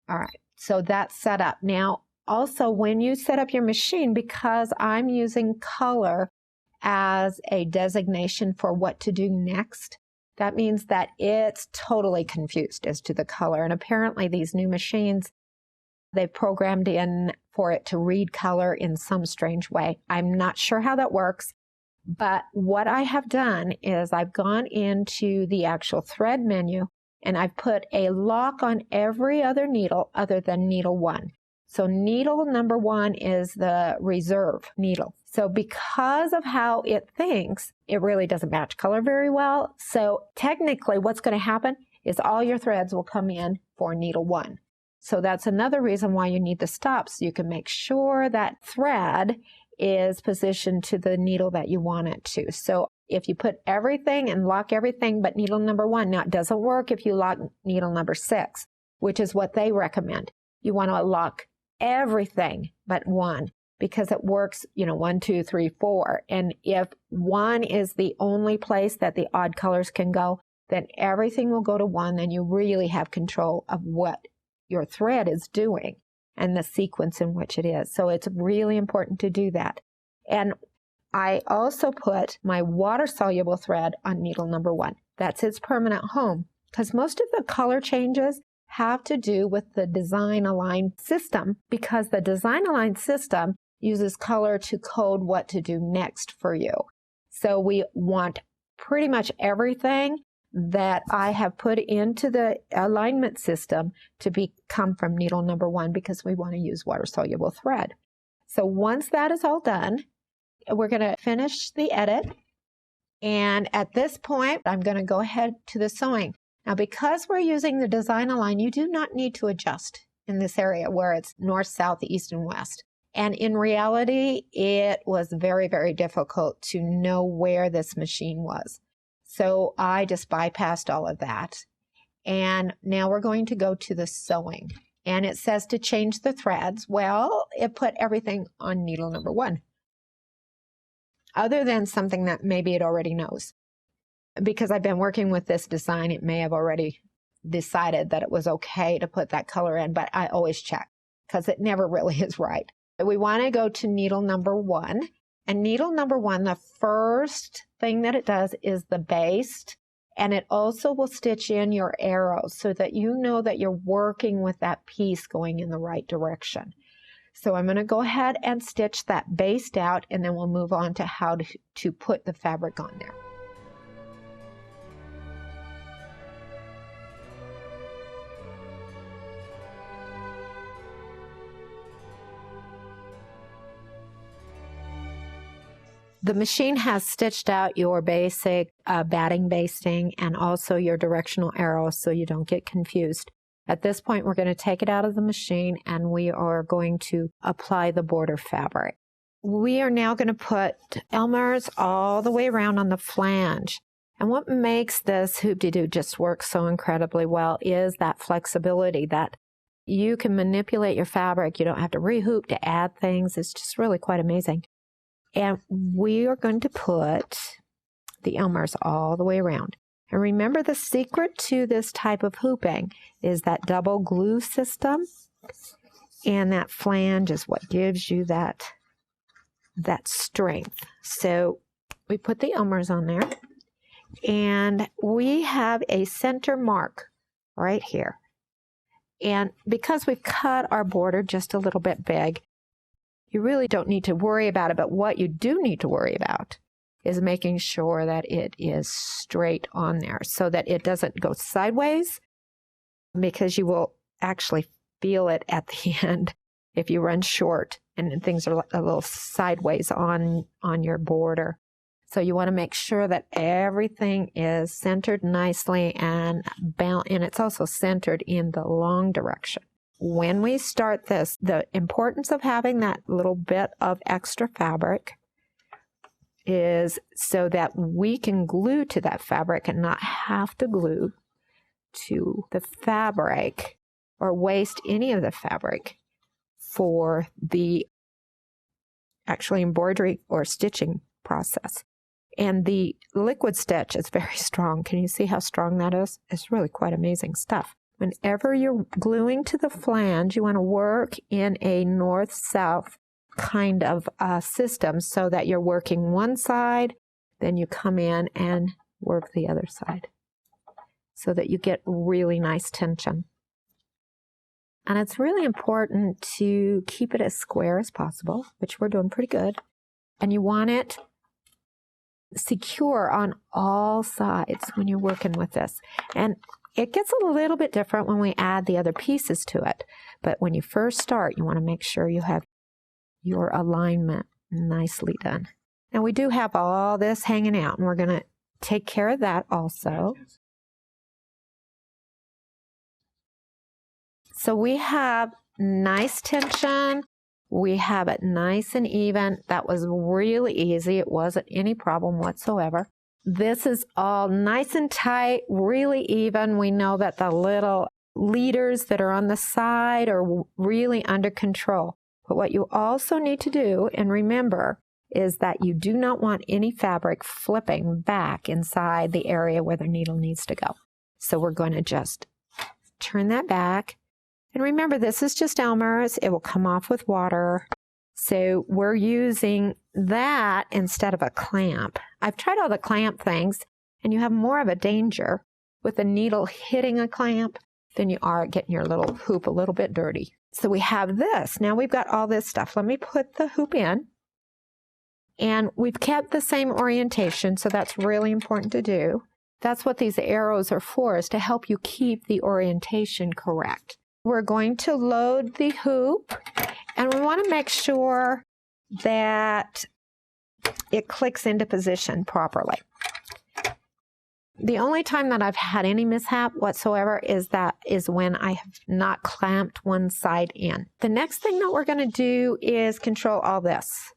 All right, so that's set up. Now, also, when you set up your machine, because I'm using color as a designation for what to do next, that means that it's totally confused as to the color. And apparently these new machines, they've programmed in for it to read color in some strange way. I'm not sure how that works, but what I have done is I've gone into the actual thread menu, and I've put a lock on every other needle other than needle 1. So needle number 1 is the reserve needle. So because of how it thinks, it really doesn't match color very well. So technically what's going to happen is all your threads will come in for needle 1. So that's another reason why you need the stops. So you can make sure that thread is positioned to the needle that you want it to. So if you put everything and lock everything but needle number 1, now it doesn't work if you lock needle number 6, which is what they recommend. You want to lock everything but 1. because it works, 1, 2, 3, 4. And if 1 is the only place that the odd colors can go, then everything will go to 1, and you really have control of what your thread is doing and the sequence in which it is. So it's really important to do that. And I also put my water-soluble thread on needle number 1. That's its permanent home, because most of the color changes have to do with the Design Align system, because the Design Align system uses color to code what to do next for you. So we want pretty much everything that I have put into the alignment system to come from needle number 1, because we want to use water-soluble thread. So once that is all done, we're going to finish the edit. And at this point, I'm going to go ahead to the sewing. Now, because we're using the Design Align, you do not need to adjust in this area where it's north, south, east, and west. And in reality, it was very, very difficult to know where this machine was. So I just bypassed all of that. And now we're going to go to the sewing. And it says to change the threads. Well, it put everything on needle number 1, other than something that maybe it already knows. Because I've been working with this design, it may have already decided that it was okay to put that color in, but I always check, because it never really is right. We want to go to needle number 1. And needle number 1, the first thing that it does is the baste. And it also will stitch in your arrows so that you know that you're working with that piece going in the right direction. So I'm going to go ahead and stitch that baste out, and then we'll move on to how to put the fabric on there. The machine has stitched out your basic batting basting and also your directional arrows, so you don't get confused. At this point, we're going to take it out of the machine, and we are going to apply the border fabric. We are now going to put Elmer's all the way around on the flange. And what makes this Hoop-Dee-Do just work so incredibly well is that flexibility, that you can manipulate your fabric. You don't have to rehoop to add things. It's just really quite amazing. And we are going to put the Elmer's all the way around. And remember, the secret to this type of hooping is that double glue system. And that flange is what gives you that strength. So we put the Elmer's on there. And we have a center mark right here. And because we've cut our border just a little bit big, you really don't need to worry about it, but what you do need to worry about is making sure that it is straight on there so that it doesn't go sideways, because you will actually feel it at the end if you run short and things are a little sideways on your border. So you want to make sure that everything is centered nicely and it's also centered in the long direction. When we start this, the importance of having that little bit of extra fabric is so that we can glue to that fabric and not have to glue to the fabric or waste any of the fabric for the actually embroidery or stitching process. And the liquid stitch is very strong. Can you see how strong that is? It's really quite amazing stuff. Whenever you're gluing to the flange, you want to work in a north-south kind of system so that you're working one side, then you come in and work the other side so that you get really nice tension. And it's really important to keep it as square as possible, which we're doing pretty good. And you want it secure on all sides when you're working with this. And it gets a little bit different when we add the other pieces to it. But when you first start, you want to make sure you have your alignment nicely done. And we do have all this hanging out, and we're going to take care of that also. So we have nice tension. We have it nice and even. That was really easy. It wasn't any problem whatsoever. This is all nice and tight, really even. We know that the little leaders that are on the side are really under control. But what you also need to do, and remember, is that you do not want any fabric flipping back inside the area where the needle needs to go. So we're going to just turn that back. And remember, this is just Elmer's. It will come off with water. So we're using that instead of a clamp. I've tried all the clamp things, and you have more of a danger with the needle hitting a clamp than you are getting your little hoop a little bit dirty. So we have this. Now we've got all this stuff. Let me put the hoop in. And we've kept the same orientation, so that's really important to do. That's what these arrows are for, is to help you keep the orientation correct. We're going to load the hoop, and we want to make sure that it clicks into position properly. The only time that I've had any mishap whatsoever is when I have not clamped one side in. The next thing that we're going to do is control all this.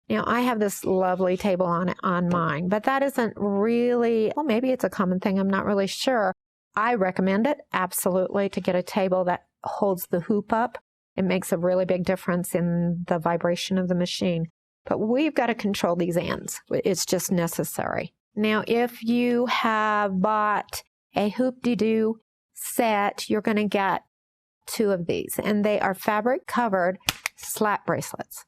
Now, I have this lovely table on mine, but that isn't really, well, maybe it's a common thing. I'm not really sure. I recommend it, absolutely, to get a table that holds the hoop up. It makes a really big difference in the vibration of the machine. But we've got to control these ends. It's just necessary. Now, if you have bought a Hoop-Dee-Do set, you're going to get 2 of these, and they are fabric-covered slap bracelets.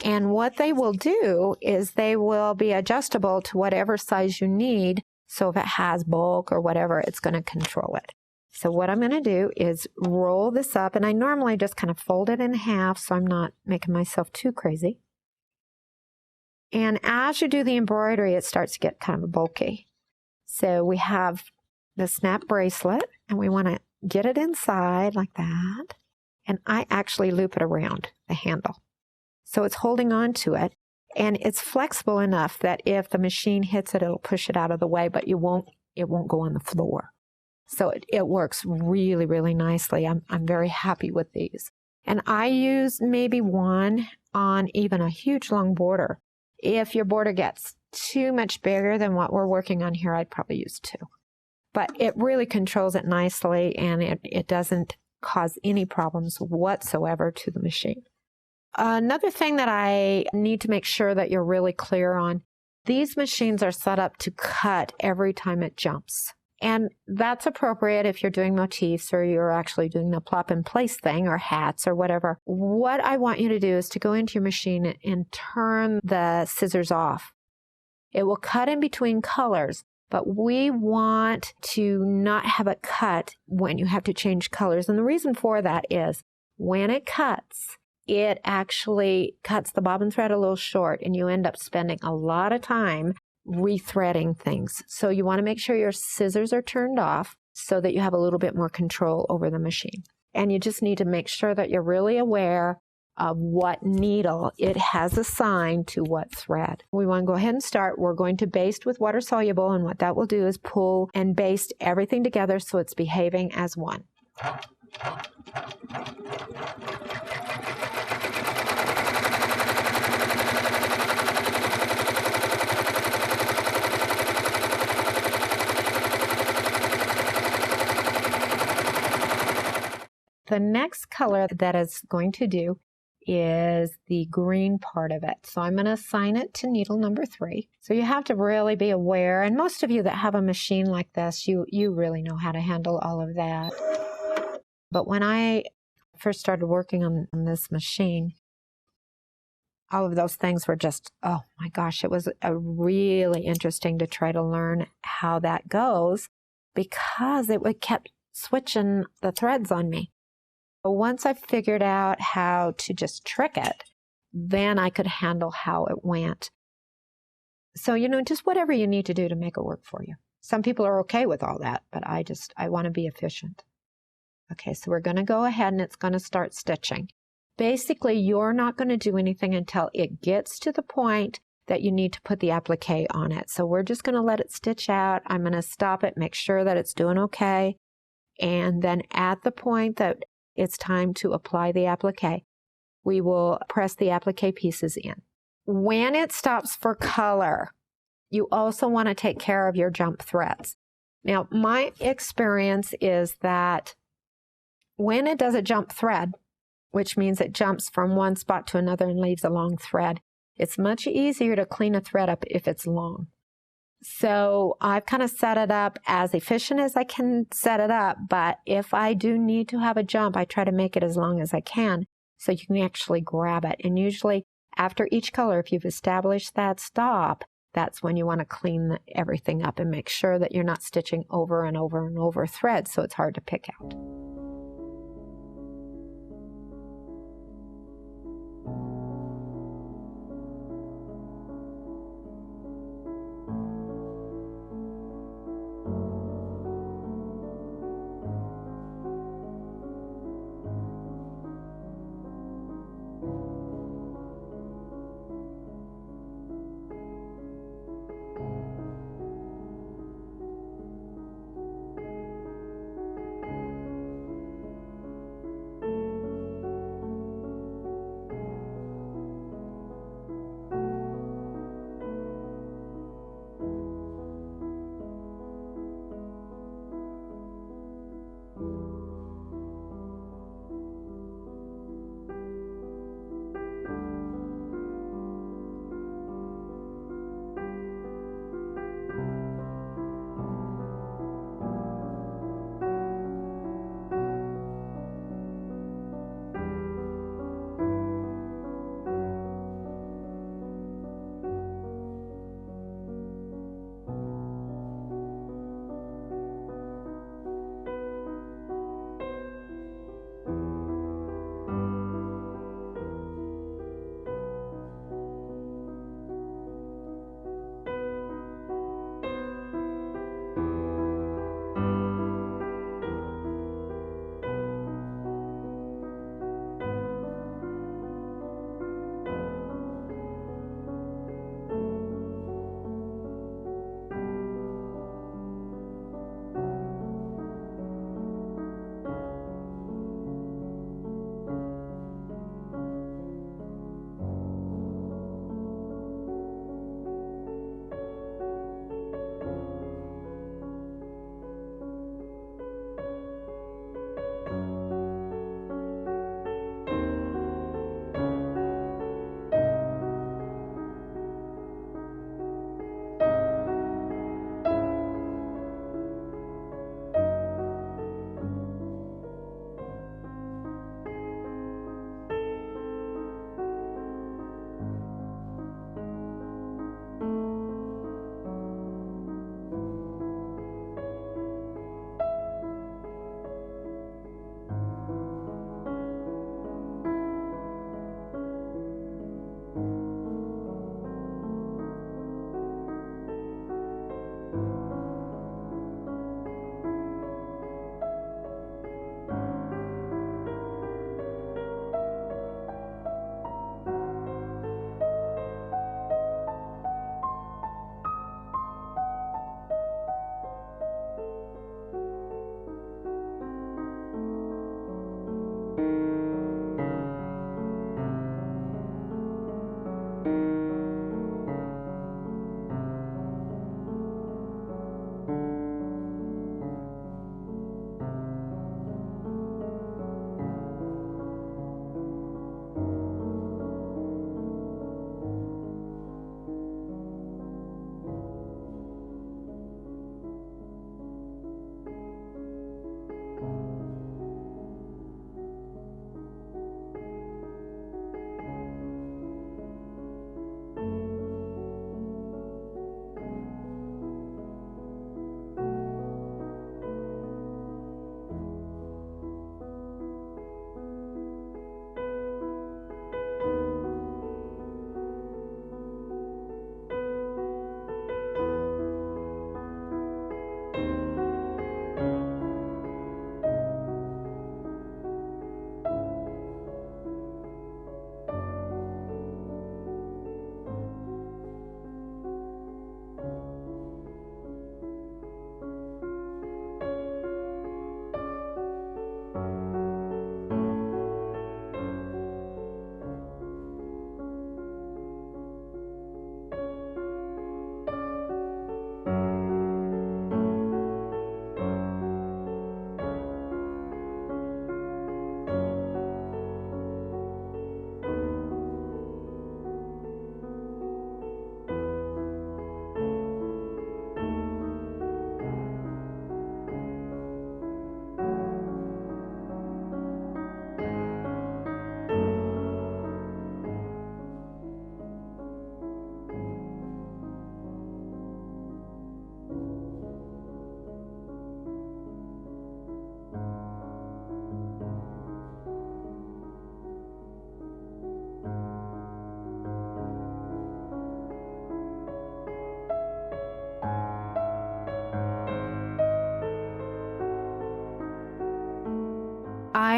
And what they will do is they will be adjustable to whatever size you need. So if it has bulk or whatever, it's going to control it. So what I'm going to do is roll this up, and I normally just kind of fold it in half so I'm not making myself too crazy. And as you do the embroidery, it starts to get kind of bulky. So we have the snap bracelet, and we want to get it inside like that. And I actually loop it around the handle. So it's holding on to it, and it's flexible enough that if the machine hits it, it'll push it out of the way, but it won't go on the floor. So it works really, really nicely. I'm very happy with these. And I use maybe one on even a huge long border. If your border gets too much bigger than what we're working on here, I'd probably use 2. But it really controls it nicely, and it doesn't cause any problems whatsoever to the machine. Another thing that I need to make sure that you're really clear on, these machines are set up to cut every time it jumps. And that's appropriate if you're doing motifs or you're actually doing the plop and place thing or hats or whatever. What I want you to do is to go into your machine and turn the scissors off. It will cut in between colors, but we want to not have it cut when you have to change colors. And the reason for that is when it cuts, it actually cuts the bobbin thread a little short, and you end up spending a lot of time rethreading things. So you want to make sure your scissors are turned off so that you have a little bit more control over the machine. And you just need to make sure that you're really aware of what needle it has assigned to what thread. We want to go ahead and start. We're going to baste with water soluble, and what that will do is pull and baste everything together so it's behaving as one. The next color that it's going to do is the green part of it. So I'm going to assign it to needle number 3. So you have to really be aware, and most of you that have a machine like this, you really know how to handle all of that. But when I first started working on this machine, all of those things were just, oh my gosh, it was really interesting to try to learn how that goes, because it kept switching the threads on me. But once I figured out how to just trick it, then I could handle how it went. So, just whatever you need to do to make it work for you. Some people are okay with all that, but I want to be efficient. Okay, so we're going to go ahead and it's going to start stitching. Basically, you're not going to do anything until it gets to the point that you need to put the applique on it. So we're just going to let it stitch out. I'm going to stop it, make sure that it's doing okay. And then at the point that it's time to apply the applique, we will press the applique pieces in. When it stops for color, you also want to take care of your jump threads. Now, my experience is that when it does a jump thread, which means it jumps from one spot to another and leaves a long thread. It's much easier to clean a thread up if it's long. So I've kind of set it up as efficient as I can set it up, but if I do need to have a jump, I try to make it as long as I can so you can actually grab it. And usually after each color, if you've established that stop, that's when you want to clean everything up and make sure that you're not stitching over and over and over threads so it's hard to pick out.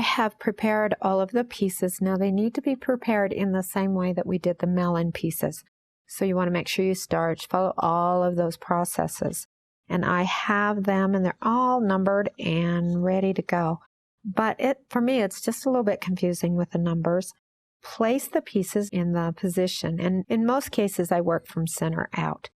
have prepared all of the pieces. Now they need to be prepared in the same way that we did the melon pieces. So you want to make sure you starch, follow all of those processes. And I have them and they're all numbered and ready to go. But for me, it's just a little bit confusing with the numbers. Place the pieces in the position. And in most cases, I work from center out.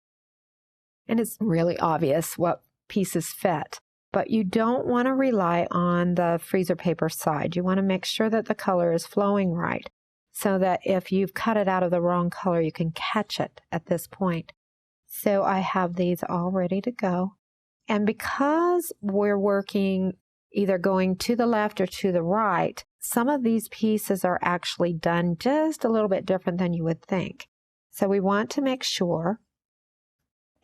And it's really obvious what pieces fit. But you don't want to rely on the freezer paper side. You want to make sure that the color is flowing right, so that if you've cut it out of the wrong color, you can catch it at this point. So I have these all ready to go. And because we're working either going to the left or to the right, some of these pieces are actually done just a little bit different than you would think. So we want to make sure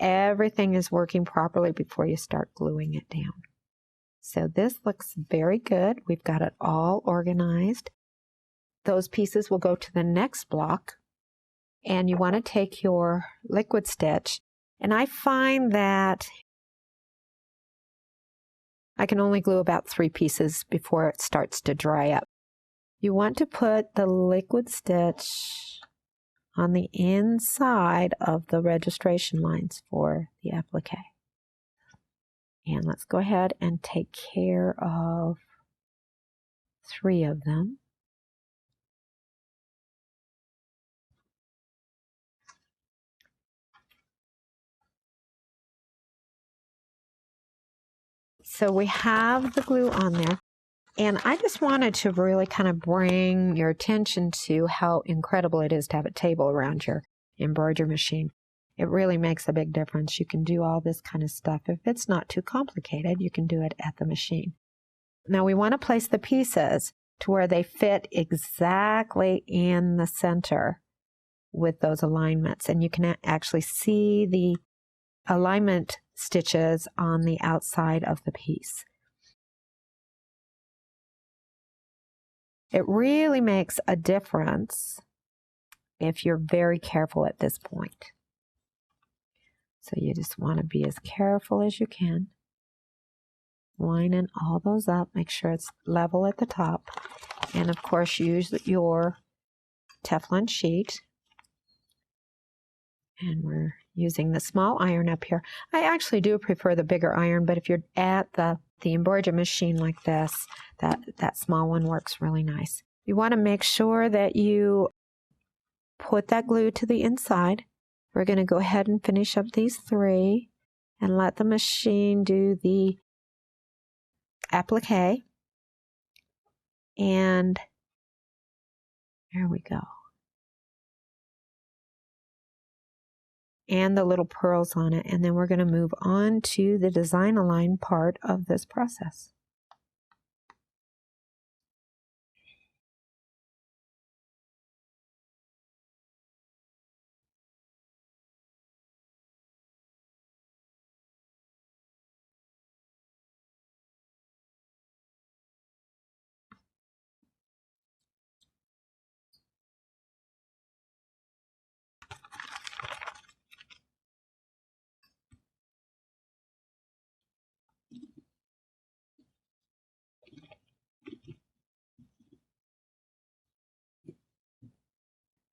everything is working properly before you start gluing it down. So this looks very good. We've got it all organized. Those pieces will go to the next block. And you want to take your liquid stitch. And I find that I can only glue about 3 pieces before it starts to dry up. You want to put the liquid stitch on the inside of the registration lines for the applique. And let's go ahead and take care of 3 of them. So we have the glue on there. And I just wanted to really kind of bring your attention to how incredible it is to have a table around your embroidery machine. It really makes a big difference. You can do all this kind of stuff. If it's not too complicated, you can do it at the machine. Now we want to place the pieces to where they fit exactly in the center with those alignments. And you can actually see the alignment stitches on the outside of the piece. It really makes a difference if you're very careful at this point. So you just want to be as careful as you can. Lining all those up, make sure it's level at the top. And of course, use your Teflon sheet. And we're using the small iron up here. I actually do prefer the bigger iron, but if you're at the embroidery machine like this, that small one works really nice. You want to make sure that you put that glue to the inside. We're going to go ahead and finish up these 3 and let the machine do the applique. And there we go. And the little pearls on it. And then we're going to move on to the Design Align part of this process.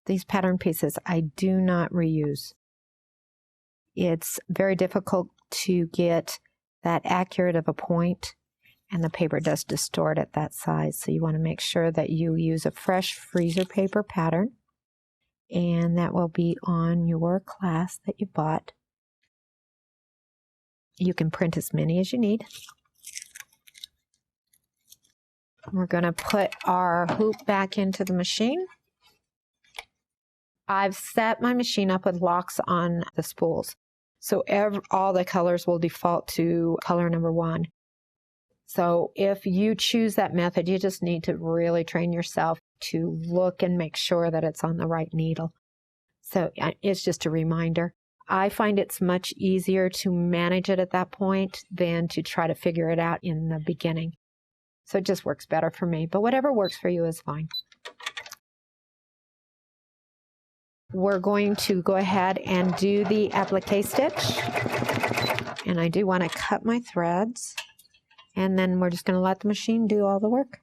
These pattern pieces I do not reuse. It's very difficult to get that accurate of a point, and the paper does distort at that size. So you want to make sure that you use a fresh freezer paper pattern, and that will be on your class that you bought. You can print as many as you need. We're going to put our hoop back into the machine. I've set my machine up with locks on the spools. So all the colors will default to color number 1. So if you choose that method, you just need to really train yourself to look and make sure that it's on the right needle. So it's just a reminder. I find it's much easier to manage it at that point than to try to figure it out in the beginning. So it just works better for me. But whatever works for you is fine. We're going to go ahead and do the applique stitch. And I do want to cut my threads. And then we're just going to let the machine do all the work.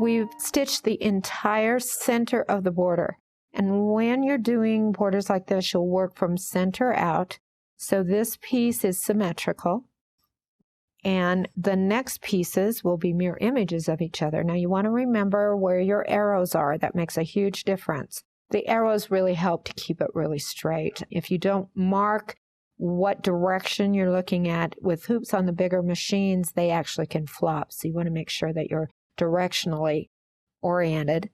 we've stitched the entire center of the border. And when you're doing borders like this, you'll work from center out. So this piece is symmetrical. And the next pieces will be mirror images of each other. Now you want to remember where your arrows are. That makes a huge difference. The arrows really help to keep it really straight. If you don't mark what direction you're looking at with hoops on the bigger machines, they actually can flop. So you want to make sure that you're directionally oriented.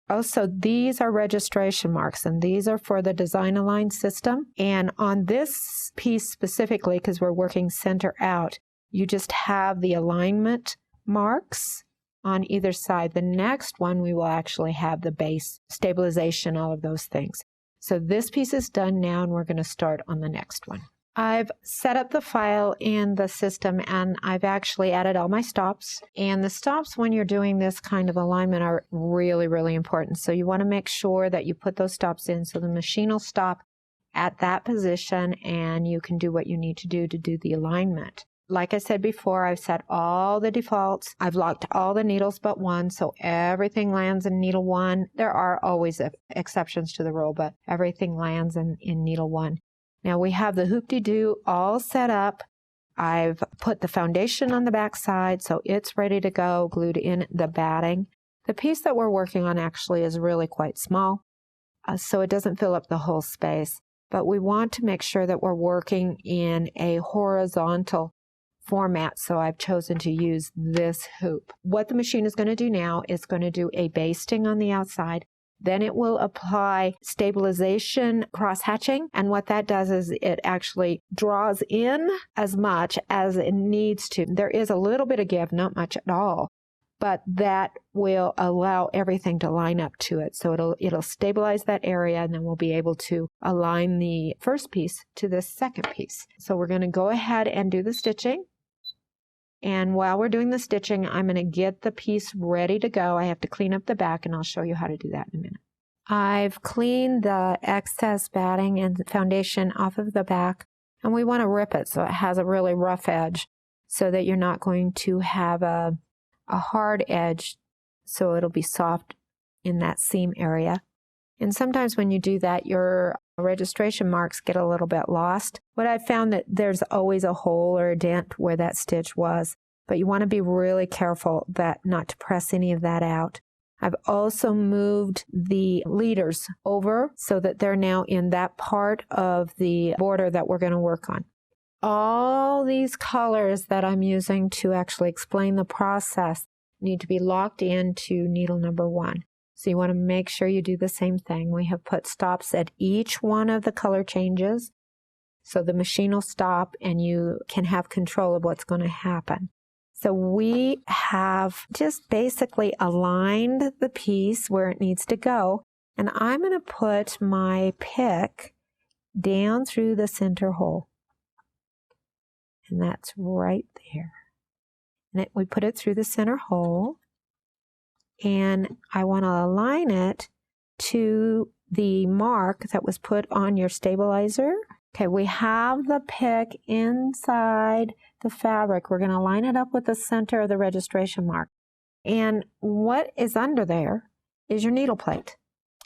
Also, these are registration marks, and these are for the Design Align system. And on this piece specifically, because we're working center out, you just have the alignment marks on either side. The next one, we will actually have the base, stabilization, all of those things. So this piece is done now, and we're going to start on the next one. I've set up the file in the system, and I've actually added all my stops. And the stops, when you're doing this kind of alignment, are really, really important. So you want to make sure that you put those stops in so the machine will stop at that position, and you can do what you need to do the alignment. Like I said before, I've set all the defaults. I've locked all the needles but one, so everything lands in needle 1. There are always exceptions to the rule, but everything lands in needle 1. Now we have the Hoop-Dee-Do all set up. I've put the foundation on the back side, so it's ready to go, glued in the batting. The piece that we're working on actually is really quite small, so it doesn't fill up the whole space. But we want to make sure that we're working in a horizontal format, so I've chosen to use this hoop. What the machine is going to do now is going to do a basting on the outside. Then it will apply stabilization cross-hatching, and what that does is it actually draws in as much as it needs to. There is a little bit of give, not much at all, but that will allow everything to line up to it. So it'll stabilize that area, and then we'll be able to align the first piece to the second piece. So we're going to go ahead and do the stitching. And while we're doing the stitching, I'm going to get the piece ready to go. I have to clean up the back, and I'll show you how to do that in a minute. I've cleaned the excess batting and foundation off of the back, and we want to rip it so it has a really rough edge so that you're not going to have a hard edge, so it'll be soft in that seam area. And sometimes when you do that, your registration marks get a little bit lost. But I've found that there's always a hole or a dent where that stitch was, but you want to be really careful that not to press any of that out. I've also moved the leaders over so that they're now in that part of the border that we're going to work on. All these colors that I'm using to actually explain the process need to be locked into needle number 1. So you want to make sure you do the same thing. We have put stops at each one of the color changes, so the machine will stop and you can have control of what's going to happen. So we have just basically aligned the piece where it needs to go, and I'm going to put my pick down through the center hole. And that's right there. And we put it through the center hole. And I want to align it to the mark that was put on your stabilizer. Okay, we have the pick inside the fabric. We're going to line it up with the center of the registration mark. And what is under there is your needle plate.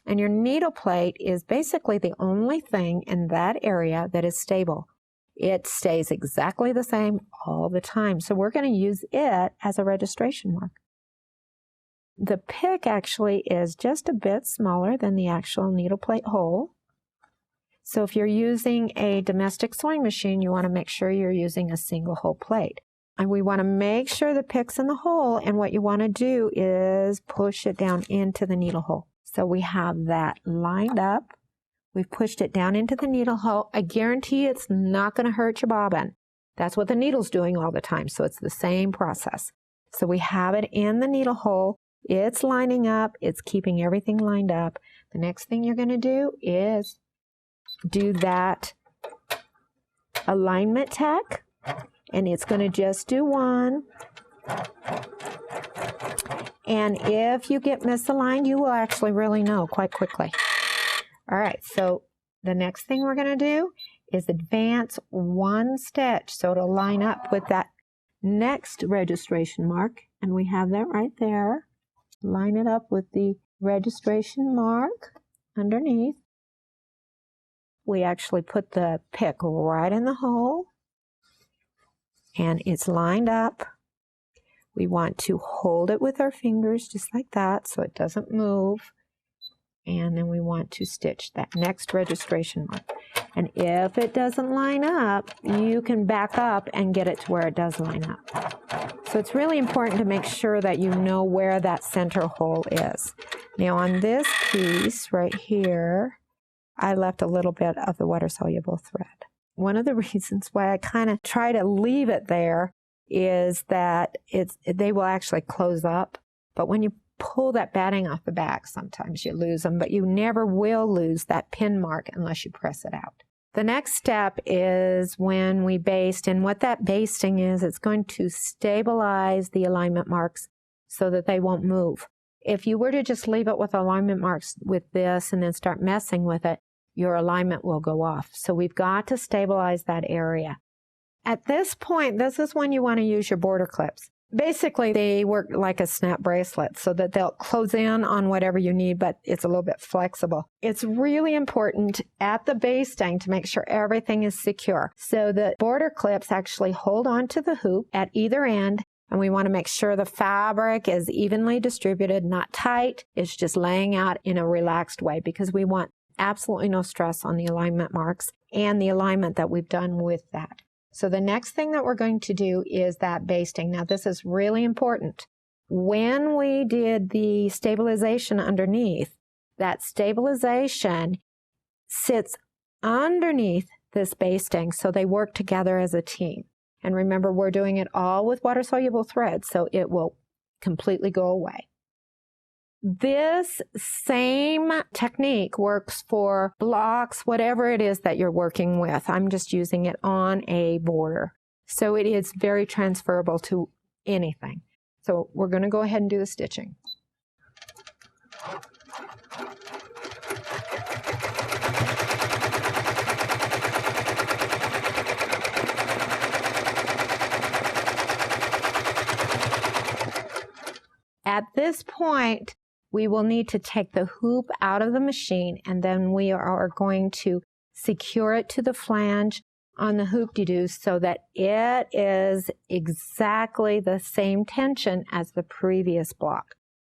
And your needle plate is basically the only thing in that area that is stable. It stays exactly the same all the time. So we're going to use it as a registration mark. The pick actually is just a bit smaller than the actual needle plate hole. So if you're using a domestic sewing machine, you want to make sure you're using a single hole plate. And we want to make sure the pick's in the hole, and what you want to do is push it down into the needle hole. So we have that lined up. We've pushed it down into the needle hole. I guarantee it's not going to hurt your bobbin. That's what the needle's doing all the time, so it's the same process. So we have it in the needle hole. It's lining up. It's keeping everything lined up. The next thing you're going to do is do that alignment tack, and it's going to just do one. And if you get misaligned, you will actually really know quite quickly. All right, so the next thing we're going to do is advance one stitch so it'll line up with that next registration mark, and we have that right there. line it up with the registration mark underneath. We actually put the pick right in the hole, and it's lined up. We want to hold it with our fingers just like that so it doesn't move. And then we want to stitch that next registration mark. And if it doesn't line up, you can back up and get it to where it does line up. So it's really important to make sure that you know where that center hole is. Now on this piece right here, I left a little bit of the water-soluble thread. One of the reasons why I kind of try to leave it there is that they will actually close up. But when you pull that batting off the back, sometimes you lose them, but you never will lose that pin mark unless you press it out. The next step is when we baste, and what that basting is, it's going to stabilize the alignment marks so that they won't move. If you were to just leave it with alignment marks with this and then start messing with it, your alignment will go off. So we've got to stabilize that area. At this point, this is when you want to use your border clips. Basically, they work like a snap bracelet so that they'll close in on whatever you need, but it's a little bit flexible. It's really important at the basting to make sure everything is secure. So the border clips actually hold on to the hoop at either end, and we want to make sure the fabric is evenly distributed, not tight. It's just laying out in a relaxed way because we want absolutely no stress on the alignment marks and the alignment that we've done with that. So the next thing that we're going to do is that basting. Now this is really important. When we did the stabilization underneath, that stabilization sits underneath this basting so they work together as a team. And remember, we're doing it all with water-soluble thread, so it will completely go away. This same technique works for blocks, whatever it is that you're working with. I'm just using it on a border. So it is very transferable to anything. So we're going to go ahead and do the stitching. At this point, we will need to take the hoop out of the machine, and then we are going to secure it to the flange on the Hoop-Dee-Do so that it is exactly the same tension as the previous block.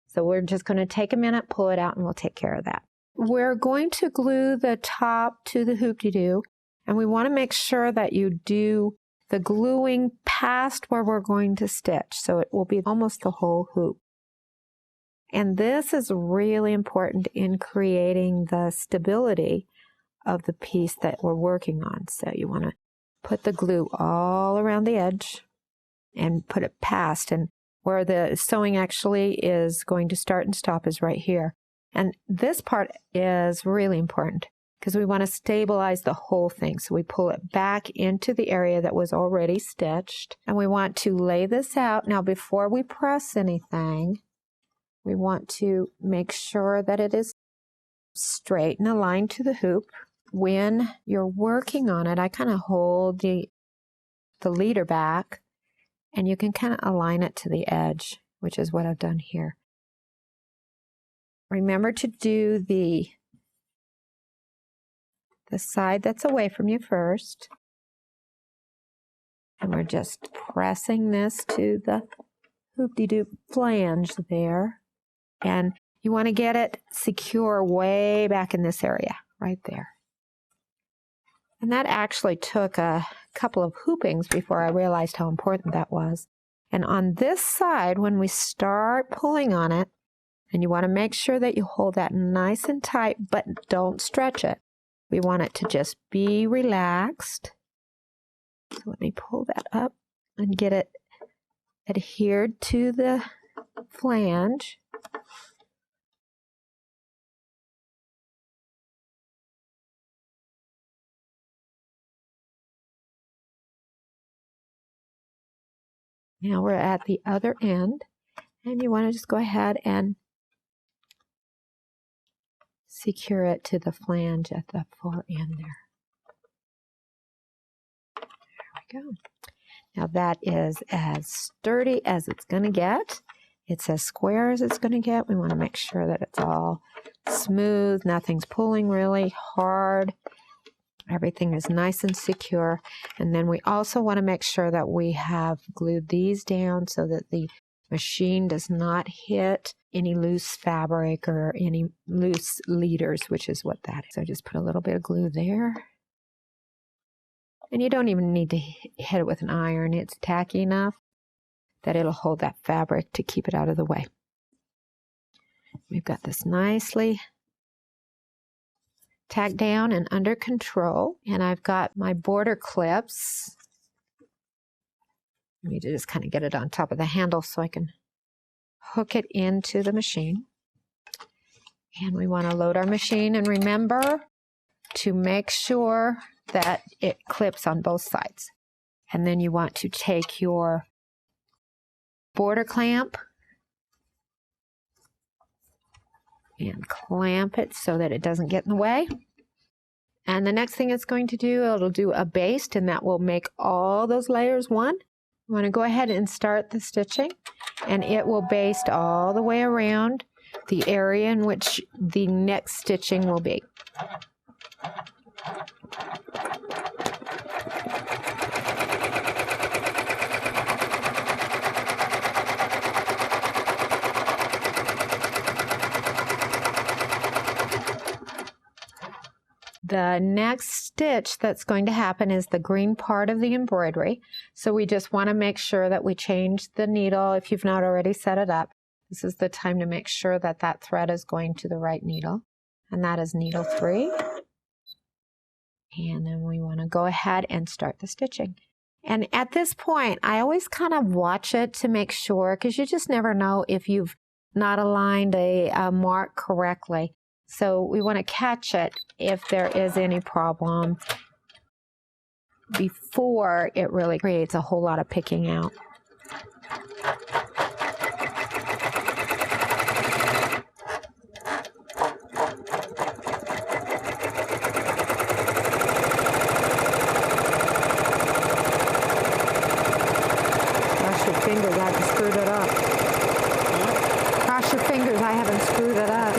So we're just going to take a minute, pull it out, and we'll take care of that. We're going to glue the top to the Hoop-Dee-Do, and we want to make sure that you do the gluing past where we're going to stitch, so it will be almost the whole hoop. And this is really important in creating the stability of the piece that we're working on. So you want to put the glue all around the edge and put it past. And where the sewing actually is going to start and stop is right here. And this part is really important because we want to stabilize the whole thing. So we pull it back into the area that was already stitched. And we want to lay this out. Now, before we press anything, we want to make sure that it is straight and aligned to the hoop. When you're working on it, I kind of hold the leader back, and you can kind of align it to the edge, which is what I've done here. Remember to do the side that's away from you first. And we're just pressing this to the Hoop-Dee-Do flange there. And you want to get it secure way back in this area, right there. And that actually took a couple of hoopings before I realized how important that was. And on this side, when we start pulling on it, and you want to make sure that you hold that nice and tight, but don't stretch it. We want it to just be relaxed. So let me pull that up and get it adhered to the flange. Now we're at the other end, and you want to just go ahead and secure it to the flange at the far end there. There we go. Now that is as sturdy as it's going to get, it's as square as it's going to get. We want to make sure that it's all smooth, nothing's pulling really hard. Everything is nice and secure. And then we also want to make sure that we have glued these down so that the machine does not hit any loose fabric or any loose leaders, which is what that is. So just put a little bit of glue there. And you don't even need to hit it with an iron. It's tacky enough that it'll hold that fabric to keep it out of the way. We've got this nicely tacked down and under control. And I've got my border clips. I need to just kind of get it on top of the handle so I can hook it into the machine. And we want to load our machine, and remember to make sure that it clips on both sides. And then you want to take your border clamp and clamp it so that it doesn't get in the way. And the next thing it's going to do, it'll do a baste, and that will make all those layers one. You want to go ahead and start the stitching, and it will baste all the way around the area in which the next stitching will be. The next stitch that's going to happen is the green part of the embroidery. So we just want to make sure that we change the needle. If you've not already set it up, this is the time to make sure that that thread is going to the right needle. And that is needle 3. And then we want to go ahead and start the stitching. And at this point, I always kind of watch it to make sure, because you just never know if you've not aligned a mark correctly. So we want to catch it if there is any problem before it really creates a whole lot of picking out. Cross your fingers, I haven't screwed it up. Cross your fingers, I haven't screwed it up.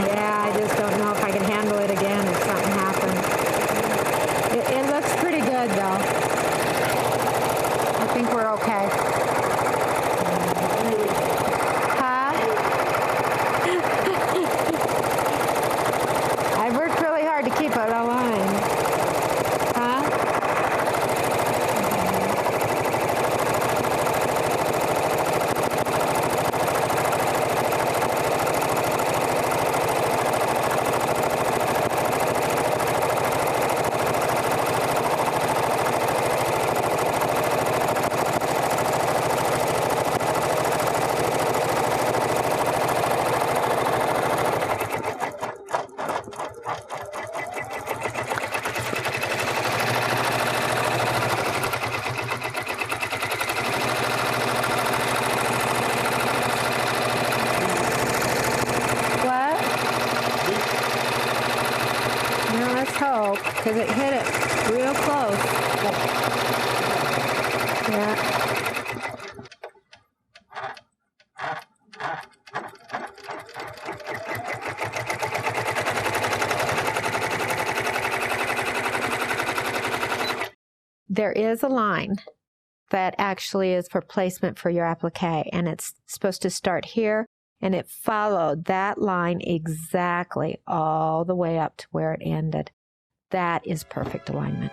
Yeah, I just don't know if I can handle it again if something happens. It looks pretty good, though. I think we're okay. Huh? I worked really hard to keep it aligned. Huh? Because it hit it real close. Yeah. There is a line that actually is for placement for your applique, and it's supposed to start here, and it followed that line exactly all the way up to where it ended. That is perfect alignment.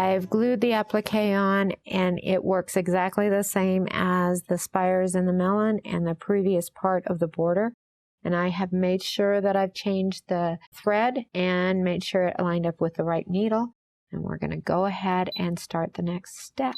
I've glued the applique on, and it works exactly the same as the spires in the melon and the previous part of the border. And I have made sure that I've changed the thread and made sure it aligned up with the right needle. And we're going to go ahead and start the next step.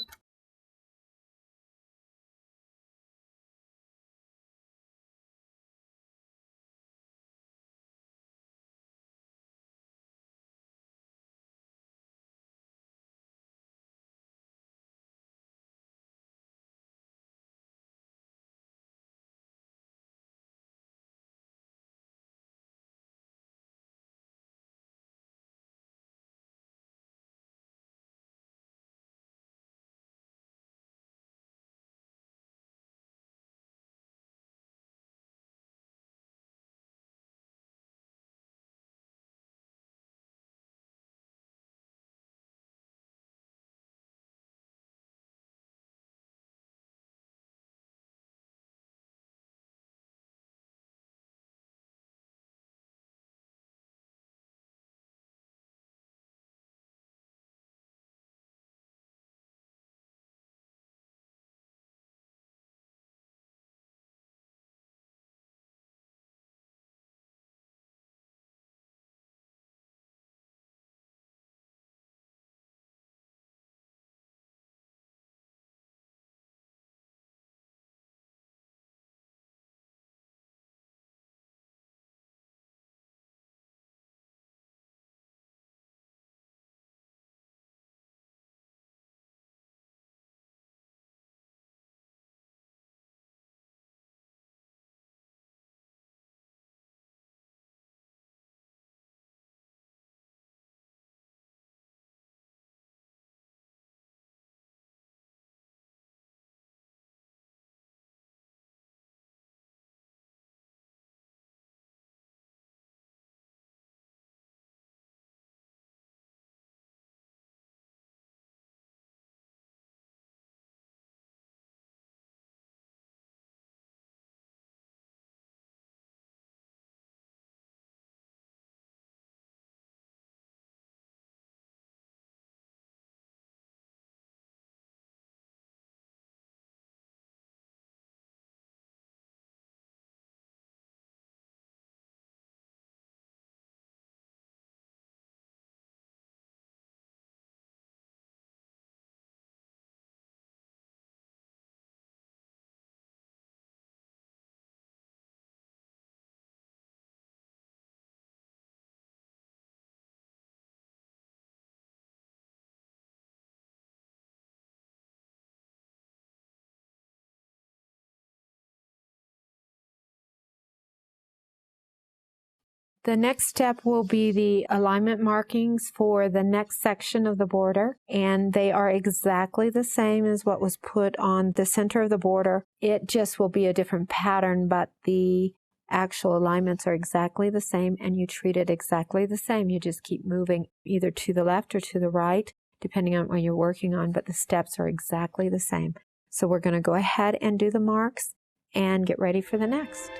The next step will be the alignment markings for the next section of the border, and they are exactly the same as what was put on the center of the border. It just will be a different pattern, but the actual alignments are exactly the same, and you treat it exactly the same. You just keep moving either to the left or to the right, depending on what you're working on, but the steps are exactly the same. So we're going to go ahead and do the marks and get ready for the next.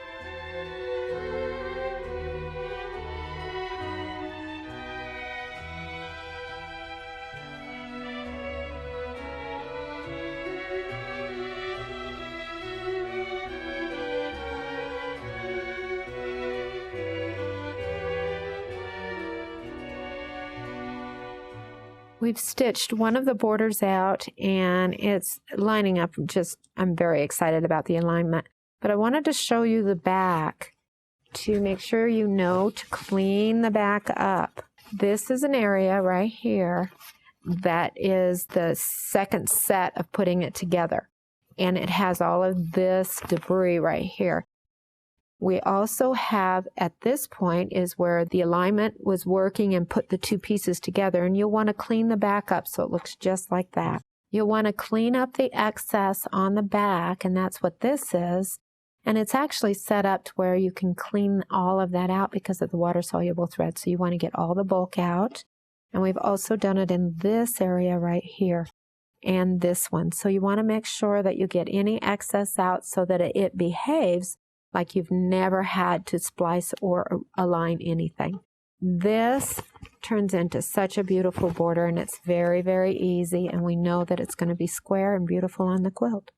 We've stitched one of the borders out and it's lining up. I'm very excited about the alignment, but I wanted to show you the back to make sure you know to clean the back up. This is an area right here that is the second set of putting it together, and it has all of this debris right here. We also have, at this point, is where the alignment was working and put the two pieces together, and you'll want to clean the back up so it looks just like that. You'll want to clean up the excess on the back, and that's what this is. And it's actually set up to where you can clean all of that out because of the water-soluble thread. So you want to get all the bulk out. And we've also done it in this area right here and this one. So you want to make sure that you get any excess out so that it behaves like you've never had to splice or align anything. This turns into such a beautiful border, and it's very, very easy, and we know that it's going to be square and beautiful on the quilt.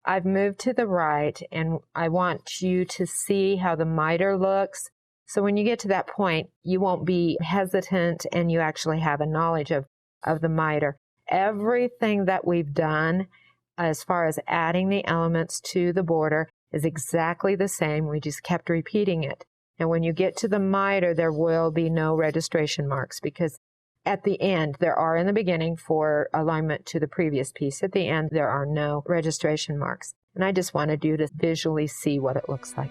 I've moved to the right, and I want you to see how the miter looks. So when you get to that point, you won't be hesitant, and you actually have a knowledge of the miter. Everything that we've done as far as adding the elements to the border is exactly the same. We just kept repeating it. And when you get to the miter, there will be no registration marks, because at the end, there are in the beginning for alignment to the previous piece. At the end, there are no registration marks. And I just wanted you to visually see what it looks like.